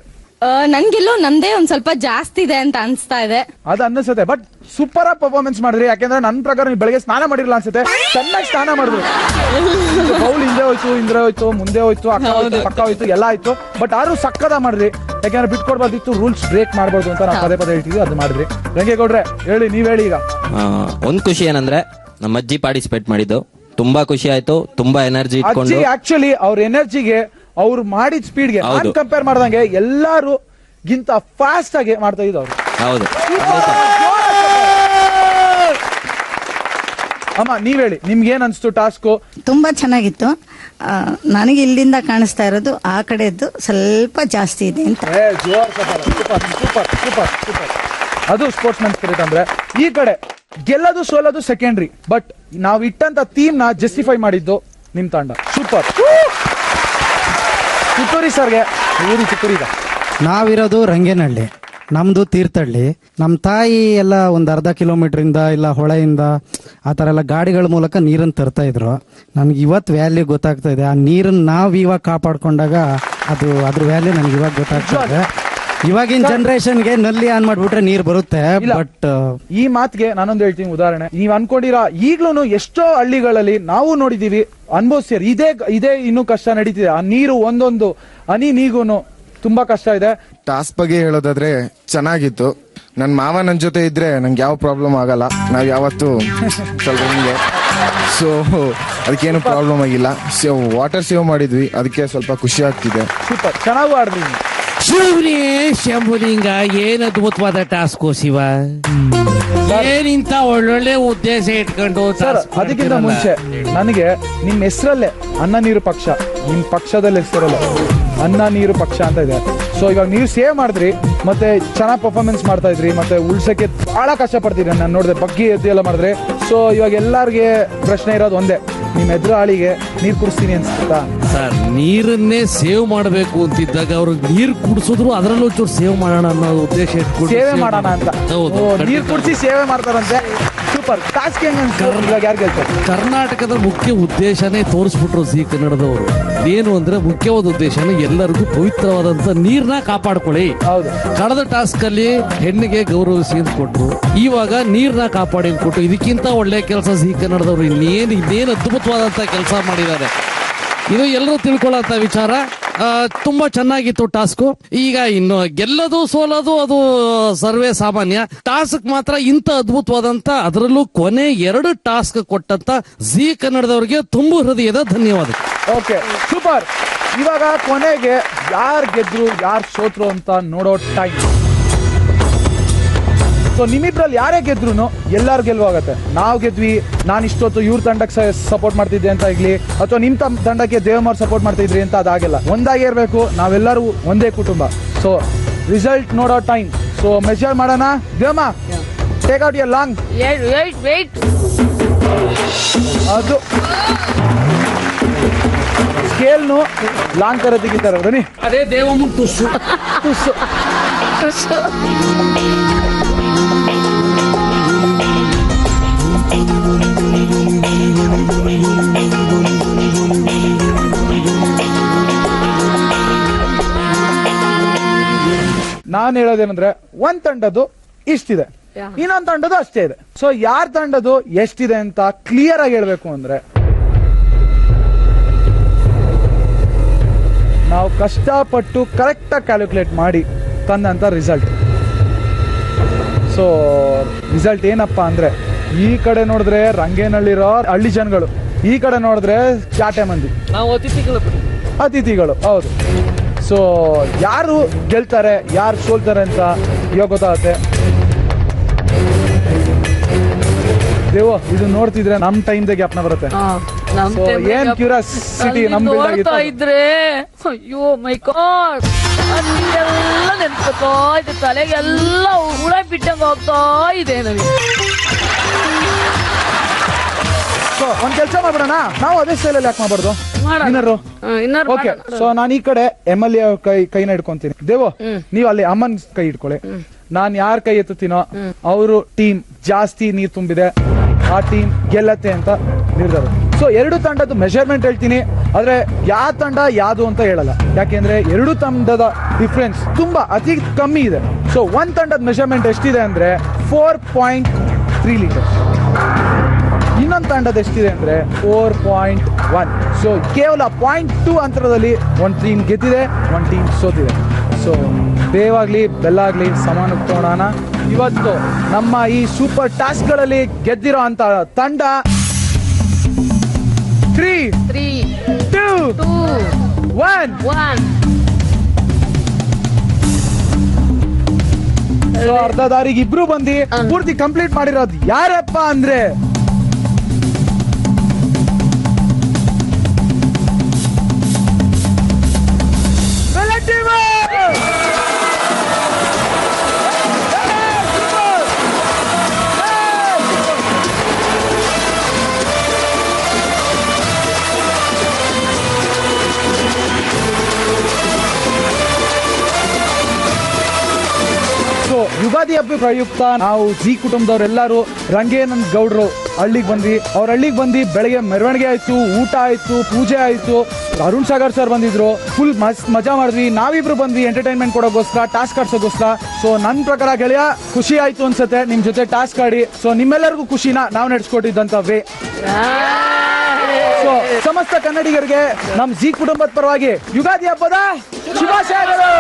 ನನ್ಗೆಲ್ಲೋ ನಂದೇ ಒಂದ್ ಸ್ವಲ್ಪ ಜಾಸ್ತಿ ಇದೆ ಅಂತ ಅನ್ಸ್ತಾ ಇದೆ. ಅದು ಅನ್ನಿಸುತ್ತೆ, ಬಟ್ ಸೂಪರ್ ಆಗಿ ಪರ್ಫಾರ್ಮೆನ್ಸ್ ಮಾಡಿದ್ರಿ. ಯಾಕೆಂದ್ರೆ ನನ್ನ ಪ್ರಕಾರ ನೀವು ಬೆಳಗ್ಗೆ ಸ್ನಾನ ಮಾಡಿರಲ್ಲ ಅನ್ಸುತ್ತೆ, ಚೆನ್ನಾಗಿ ಸ್ನಾನ ಮಾಡಿದ್ರು. ಬೌಲ್ ಹಿಂದೆ ಹೋಯ್ತು, ಮುಂದೆ ಹೋಯ್ತು, ಪಕ್ಕ ಹೋಯ್ತು, ಎಲ್ಲ ಆಯ್ತು. ಬಟ್ ಆದ್ರೂ ಸಕ್ಕದ ಮಾಡಿದ್ರಿ. ಯಾಕೆಂದ್ರೆ ಬಿಟ್ಕೊಡ್ಬಾರ್ದಿತ್ತು, ರೂಲ್ಸ್ ಬ್ರೇಕ್ ಮಾಡ್ಬಾರ್ದು ಅಂತ ನಾವು ಪದೇ ಹೇಳ್ತೀವಿ, ಅದು ಮಾಡಿದ್ರಿ. ರಂಗೇಗೌಡ್ರೆ ಹೇಳಿ, ನೀವ್ ಹೇಳಿ ಈಗ. ಒಂದ್ ಖುಷಿ ಏನಂದ್ರೆ ನಮ್ಮ ಅಜ್ಜಿ ಪಾರ್ಟಿಸಿಪೇಟ್ ಮಾಡಿದ್ದು ತುಂಬಾ ಖುಷಿ ಆಯ್ತು. ತುಂಬಾ ಎನರ್ಜಿ ಇಟ್ಕೊಂಡು, ಆಕ್ಚುಲಿ ಅವ್ರ ಎನರ್ಜಿಗೆ ಅವ್ರು ಮಾಡಿದ ಸ್ಪೀಡ್ಗೆ ಕಂಪೇರ್ ಮಾಡ್ದಂಗೆ ಎಲ್ಲಾರು ಗಿಂತ ಫಾಸ್ಟ್ ಆಗಿ ಮಾಡ್ತಾ ಇದ್ದು ಅವ್ರು. ಹೌದು. ಅಮ್ಮ ನೀವ್ ಹೇಳಿ, ನಿಮ್ಗೆ ಏನ್ ಅನ್ಸ್ತು ಟಾಸ್ಕ್? ತುಂಬಾ ಚೆನ್ನಾಗಿತ್ತು. ನನಗೆ ಇಲ್ಲಿಂದ ಕಾಣಿಸ್ತಾ ಇರೋದು ಆ ಕಡೆದ್ದು ಸ್ವಲ್ಪ ಜಾಸ್ತಿ ಇದೆ ಅಂತ. ಸೂಪರ್. ಅದು ಸ್ಪೋರ್ಟ್ಸ್ ಮ್ಯಾನ್ ಸ್ಪಿರಿಟ್ ಅಂದ್ರೆ. ಈ ಕಡೆ ಗೆಲ್ಲೋದು ಸೋಲೋದು ಸೆಕೆಂಡ್ರಿ, ಬಟ್ ನಾವ್ ಇಟ್ಟಂತ ಥೀಮ್ ನ ಜಸ್ಟಿಫೈ ಮಾಡಿದ್ದು ನಿಮ್ ತಂಡ. ಸೂಪರ್. ಚಿತ್ತೂರಿ ಸರ್ಗೆ, ಊರಿ ಚಿತ್ತೂರಿಗ. ನಾವಿರೋದು ರಂಗೇನಹಳ್ಳಿ, ನಮ್ದು ತೀರ್ಥಹಳ್ಳಿ. ನಮ್ಮ ತಾಯಿ ಎಲ್ಲ ಒಂದು ಅರ್ಧ ಕಿಲೋಮೀಟರ್ ಇಲ್ಲ ಹೊಳೆಯಿಂದ ಆ ಥರ ಎಲ್ಲ ಗಾಡಿಗಳ ಮೂಲಕ ನೀರನ್ನು ತರ್ತಾ ಇದ್ರು. ನನ್ಗೆ ಇವತ್ತು ವ್ಯಾಲ್ಯೂ ಗೊತ್ತಾಗ್ತಾ ಇದೆ. ಆ ನೀರನ್ನು ನಾವು ಇವಾಗ ಕಾಪಾಡ್ಕೊಂಡಾಗ ಅದ್ರ ವ್ಯಾಲ್ಯೂ ನನ್ಗೆ ಇವಾಗ ಗೊತ್ತಾಗ್ತಾ ಇದೆ. ಇವಾಗಿನ ಜನರೇಷನ್ಗೆ ನಲ್ಲಿ ಆನ್ ಮಾಡ್ಬಿಟ್ರೆ ನೀರ್ ಬರುತ್ತೆ. ಬಟ್ ಈ ಮಾತಿಗೆ ನಾನೊಂದು ಹೇಳ್ತೀನಿ ಉದಾಹರಣೆ. ನೀವ್ ಅನ್ಕೊಂಡಿರಾ ಈಗ್ಲೂ ಎಷ್ಟೋ ಹಳ್ಳಿಗಳಲ್ಲಿ ನಾವು ನೋಡಿದೀವಿ, ಅನ್ಭವಿಸ್ತೀರಿ. ಇದೇ ಇನ್ನೂ ಕಷ್ಟ ನಡೀತಿದೆ. ಆ ನೀರು ಒಂದೊಂದು ಹನಿ ನೀಗೂನು ತುಂಬಾ ಕಷ್ಟ ಇದೆ. ಟಾಸ್ಕ್ ಬಗ್ಗೆ ಹೇಳೋದಾದ್ರೆ ಚೆನ್ನಾಗಿತ್ತು. ನನ್ ಮಾವ ನನ್ ಜೊತೆ ಇದ್ರೆ ನಂಗೆ ಯಾವ ಪ್ರಾಬ್ಲಮ್ ಆಗಲ್ಲ. ನಾವ್ ಯಾವತ್ತು ಸ್ವಲ್ಪ ಹಿಂಗೆ, ಸೊ ಅದಕ್ಕೇನು ಪ್ರಾಬ್ಲಮ್ ಆಗಿಲ್ಲ. ವಾಟರ್ ಸೇವ್ ಮಾಡಿದ್ವಿ, ಅದಕ್ಕೆ ಸ್ವಲ್ಪ ಖುಷಿ ಆಗ್ತಿದೆ. ಸೂಪರ್, ಚೆನ್ನಾಗಿ ಆಡಿದ್ರಿ. ಶಿವನೇ ಶಂಭುಲಿಂಗ, ಏನ್ ಅದ್ಭುತವಾದ ಟಾಸ್ಕ್ ಶಿವ. ಏನಿಂತ ಒಳ್ಳೊಳ್ಳೆ ಉದ್ದೇಶ ಇಟ್ಕೊಂಡು. ಸರ್ ಅದಕ್ಕಿಂತ ಮುಂಚೆ ನನಗೆ ನಿಮ್ ಹೆಸರಲ್ಲೇ ಅನ್ನ ನೀರು ಪಕ್ಷ, ನಿಮ್ ಪಕ್ಷದಲ್ಲಿ ಹೆಸರಲ್ಲೇ ಅನ್ನ ನೀರು ಪಕ್ಷ ಅಂತ ಇದೆ. ಸೊ ಇವಾಗ ನೀವು ಸೇವ್ ಮಾಡಿದ್ರಿ, ಮತ್ತೆ ಚೆನ್ನಾಗಿ ಪರ್ಫಾರ್ಮೆನ್ಸ್ ಮಾಡ್ತಾ ಇದ್ರಿ, ಮತ್ತೆ ಉಳ್ಸಕ್ಕೆ ಬಹಳ ಕಷ್ಟ ಪಡ್ತೀರಿ. ನಾನು ನೋಡಿದೆ, ಬಗ್ಗೆ ಎದ್ದು ಎಲ್ಲ ಮಾಡಿದ್ರಿ. ಸೊ ಇವಾಗ ಎಲ್ಲಾರ್ಗೆ ಪ್ರಶ್ನೆ ಇರೋದು ಒಂದೇ, ನಿಮ್ ಎದುರಾಳಿಗೆ ನೀರ್ ಕುಡಿಸ್ತೀನಿ ಅನ್ಸುತ್ತಾ? ಸರ್ ನೀರನ್ನೇ ಸೇವ್ ಮಾಡಬೇಕು ಅಂತಿದ್ದಾಗ ಅವ್ರಿಗೆ ನೀರು ಕುಡಿಸಿದ್ರು ಅದರಲ್ಲೂ ಚೂರು ಸೇವ್ ಮಾಡೋಣ ಅನ್ನೋ ಉದ್ದೇಶ ಇಟ್ಕೊಂಡು ಸೇವೆ ಮಾಡೋಣ ಅಂತ. ಹೌದು, ನೀರ್ ಕುಡಿಸಿ ಸೇವೆ ಮಾಡ್ತಾರಂತೆ. ಸೂಪರ್. ಟಾಸ್ಕ್ ಹೆಂಗ್ ಅನ್ಸ್ತು? ಇವಾಗ ಯಾರು ಗೆಲ್ತಾರೆ? ಕರ್ನಾಟಕದ ಮುಖ್ಯ ಉದ್ದೇಶನೇ ತೋರಿಸ್ಬಿಟ್ರು ಜಿ ಕನ್ನಡದವರು. ಏನು ಅಂದ್ರೆ ಮುಖ್ಯವಾದ ಉದ್ದೇಶನೇ ಎಲ್ಲರಿಗೂ ಪವಿತ್ರವಾದಂತ ನೀರ್ನ ಕಾಪಾಡ್ಕೊಳ್ಳಿ. ಹೌದು. ಕಳೆದ ಟಾಸ್ಕ್ ಅಲ್ಲಿ ಹೆಣ್ಣಿಗೆ ಗೌರವಿಸಿ ಅಂತ ಕೊಟ್ರು, ಇವಾಗ ನೀರ್ನ ಕಾಪಾಡಿ ಅಂತ ಕೊಟ್ಟು, ಇದಕ್ಕಿಂತ ಒಳ್ಳೆ ಕೆಲಸ ಜಿ ಕನ್ನಡದವರು ಇನ್ನೇನು ಅದ್ಭುತವಾದಂತ ಕೆಲಸ ಮಾಡಿದ್ದಾರೆ. ಇದು ಎಲ್ಲರೂ ತಿಳ್ಕೊಳ್ಳೋ ವಿಚಾರ. ತುಂಬಾ ಚೆನ್ನಾಗಿತ್ತು ಟಾಸ್ಕ್. ಈಗ ಇನ್ನು ಗೆಲ್ಲೋದು ಸೋಲೋದು ಅದು ಸರ್ವೇ ಸಾಮಾನ್ಯ. ಟಾಸ್ಕ್ ಮಾತ್ರ ಇಂತ ಅದ್ಭುತವಾದಂತ, ಅದರಲ್ಲೂ ಕೊನೆ 2 ಟಾಸ್ಕ್ ಕೊಟ್ಟಂತ ಜಿ ಕನ್ನಡದವರಿಗೆ ತುಂಬು ಹೃದಯದ ಧನ್ಯವಾದ. Okay, super. ಇವಾಗ ಕೊನೆಗೆ ಯಾರು ಗೆದ್ರು ಯಾರು ಸೋತ್ರು ಅಂತ ನೋಡೋ ಟೈಮ್. ಸೊ ನಿಮ್ಮಿಬ್ರಲ್ಲಿ ಯಾರೇ ಗೆದ್ರು ಎಲ್ಲಾರು ಗೆಲುವಾಗತ್ತೆ. ನಾವು ಗೆದ್ವಿ, ನಾನು ಇಷ್ಟೊತ್ತು ಇವ್ರ ತಂಡಕ್ಕೆ ಸಪೋರ್ಟ್ ಮಾಡ್ತಿದ್ದೆ ಅಂತ ಆಗ್ಲಿ, ಅಥವಾ ನಿಮ್ ತಂಡಕ್ಕೆ ದೇವಮಾರ್ ಸಪೋರ್ಟ್ ಮಾಡ್ತಿದ್ರಿ ಅಂತ ಅದಾಗಿಲ್ಲ. ಒಂದಾಗಿ ಇರಬೇಕು, ನಾವೆಲ್ಲರೂ ಒಂದೇ ಕುಟುಂಬ. ಸೊ ರಿಸಲ್ಟ್ ನೋಡೋ ಟೈಮ್. ಸೊ ಮೆಜರ್ ಮಾಡೋಣ. ದೇವಮ್ಮ, ಟೇಕ್ ಔಟ್ ಯರ್ ಲಾಂಗ್. ಅದು ಸ್ಕೇಲ್ನು ಲಾಂಗ್ ತರ ತೆಗಿತಾರ ಬನ್ನಿ. ಅದೇ ದೇವಮ್ಮ ತುಸು ತುಸು. ನಾನು ಹೇಳೋದೇನಂದ್ರೆ, ಒಂದ್ ತಂಡದ್ದು ಇಷ್ಟಿದೆ, ಇನ್ನೊಂದ್ ತಂಡದ್ದು ಅಷ್ಟೇ ಇದೆ. ಸೊ ಯಾರ್ ತಂಡದ್ದು ಎಷ್ಟಿದೆ ಅಂತ ಕ್ಲಿಯರ್ ಆಗಿ ಹೇಳ್ಬೇಕು ಅಂದ್ರೆ, ನಾವು ಕಷ್ಟಪಟ್ಟು ಕರೆಕ್ಟ್ ಆಗಿ ಕ್ಯಾಲ್ಕುಲೇಟ್ ಮಾಡಿ ತಂದಂತ ರಿಸಲ್ಟ್. ಸೊ ರಿಸಲ್ಟ್ ಏನಪ್ಪ ಅಂದ್ರೆ, ಈ ಕಡೆ ನೋಡಿದ್ರೆ ರಂಗೇನಹಳ್ಳಿರೋ ಹಳ್ಳಿ ಜನಗಳು, ಈ ಕಡೆ ನೋಡಿದ್ರೆ ಚಾಟೆ ಮಂದಿ, ನಾವು ಅತಿಥಿಗಳು. ಹೌದು. ಸೊ ಯಾರು ಗೆಲ್ತಾರೆ ಯಾರು ಸೋಲ್ತಾರೆ ಅಂತ ಇವಾಗ ಗೊತ್ತಾಗುತ್ತೆ. ದೇವೋ, ಇದು ನೋಡ್ತಿದ್ರೆ ನಮ್ ಟೈಮ್ ದಾಗ ಜ್ಞಾಪನ ಬರುತ್ತೆ. ಏನ್ ಕ್ಯೂರಿಯಾಸಿಟಿ ನಮ್ ನೋಡ್ತಾ ಇದ್ರೆ, ಅಯ್ಯೋ ಮೈ ಗಾಡ್, ಎಲ್ಲ ನೆನ್ಸ್ಕೊತಾ ಇದೆ, ತಲೆಗೆಲ್ಲ ಹುಳ ಬಿಟ್ಟಂಗ ಹೋಗ್ತಾ ಇದೆ ನನಗೆ. ಸೊ ಒಂದ್ ಕೆಲಸ ಮಾಡ್ಬಿಡೋಣ, ನಾವು ಅದೇ ಸ್ಟೈಲಲ್ಲಿ ಯಾಕೆ ಮಾಡ್ಬಾರ್ದು? ಓಕೆ. ಸೊ ನಾನು ಈ ಕಡೆ MLA ಕೈನ ಹಿಡ್ಕೊಂತೀನಿ. ದೇವೋ, ನೀವು ಅಲ್ಲಿ ಅಮ್ಮನ್ ಕೈ ಇಟ್ಕೊಳ್ಳಿ. ನಾನ್ ಯಾರ ಕೈ ಎತ್ತುತ್ತೀನೋ ಅವರು ಟೀಮ್ ಜಾಸ್ತಿ ನೀರ್ ತುಂಬಿದೆ, ಆ ಟೀಮ್ ಗೆಲ್ಲತ್ತೆ ಅಂತ ನಿರ್ಧಾರ. ಸೊ 2 ತಂಡದ ಮೆಜರ್ಮೆಂಟ್ ಹೇಳ್ತೀನಿ, ಆದ್ರೆ ಯಾವ ತಂಡ ಯಾವುದು ಅಂತ ಹೇಳಲ್ಲ. ಯಾಕೆಂದ್ರೆ 2 ತಂಡದ ಡಿಫ್ರೆನ್ಸ್ ತುಂಬಾ ಅತಿ ಕಮ್ಮಿ ಇದೆ. ಸೊ ಒಂದ್ ತಂಡದ ಮೆಜರ್ಮೆಂಟ್ ಎಷ್ಟಿದೆ ಅಂದ್ರೆ 4.3 ಲೀಟರ್ಸ್. ಇನ್ನೊಂದು ತಂಡದ ಎಷ್ಟಿದೆ ಅಂದ್ರೆ 4.1. ಸೊ ಕೇವಲ 0.2 ಅಂತರದಲ್ಲಿ ಒಂದು ಟೀಮ್ ಗೆದ್ದಿದೆ, ಒಂದು ಟೀಮ್ ಸೋತಿದೆ. ಸೊ ಬೇವಾಗ್ಲಿ ಬೆಲ್ಲಾಗ್ಲಿ ಸಮಾನಕ್ಕೆ ತಗೊಳ್ಳೋಣ. ಇವತ್ತು ನಮ್ಮ ಈ ಸೂಪರ್ ಟಾಸ್ಕ್ ಗಳಲ್ಲಿ ಗೆದ್ದಿರೋ ಅಂತ ತಂಡ 3, 2, 1. ಸೊ ಅರ್ಧ ದಾರಿಗೆ ಇಬ್ರು ಬಂದು ಪೂರ್ತಿ ಕಂಪ್ಲೀಟ್ ಮಾಡಿರೋದು ಯಾರಪ್ಪ ಅಂದ್ರೆ ಯುಗಾದಿ ಹಬ್ಬ ಪ್ರಯುಕ್ತ ನಾವು ಜಿ ಕುಟುಂಬದವರೆಲ್ಲರೂ ರಂಗೇನಂದ್ ಗೌಡ್ರು ಹಳ್ಳಿಗೆ ಬಂದ್ವಿ. ಅವ್ರ ಹಳ್ಳಿಗೆ ಬಂದು ಬೆಳಗ್ಗೆ ಮೆರವಣಿಗೆ ಆಯ್ತು, ಊಟ ಆಯ್ತು, ಪೂಜೆ ಆಯ್ತು. ಅರುಣ್ ಸಾಗರ್ ಸರ್ ಬಂದಿದ್ರು, ಫುಲ್ ಮಜಾ ಮಾಡಿದ್ವಿ. ನಾವಿಬ್ರು ಬಂದ್ವಿ ಎಂಟರ್ಟೈನ್ಮೆಂಟ್ ಕೊಡೋಗೋಸ್ಕರ, ಟಾಸ್ಕ್ ಆಡ್ಸೋಗೋಸ್ಕರ. ಸೊ ನನ್ನ ಪ್ರಕಾರ ಗೆಳೆಯ ಖುಷಿ ಆಯ್ತು ಅನ್ಸುತ್ತೆ ನಿಮ್ ಜೊತೆ ಟಾಸ್ಕ್ ಆಡಿ. ಸೊ ನಿಮ್ಮೆಲ್ಲರಿಗೂ ಖುಷಿನ ನಾವು ನಡೆಸ್ಕೊಟ್ಟಿದ್ದಂತ ವೇ. ಸೊ ಸಮಸ್ತ ಕನ್ನಡಿಗರಿಗೆ ನಮ್ ಜಿ ಕುಟುಂಬದ ಪರವಾಗಿ ಯುಗಾದಿ ಹಬ್ಬದ ಶುಭಾಶಯಗಳು.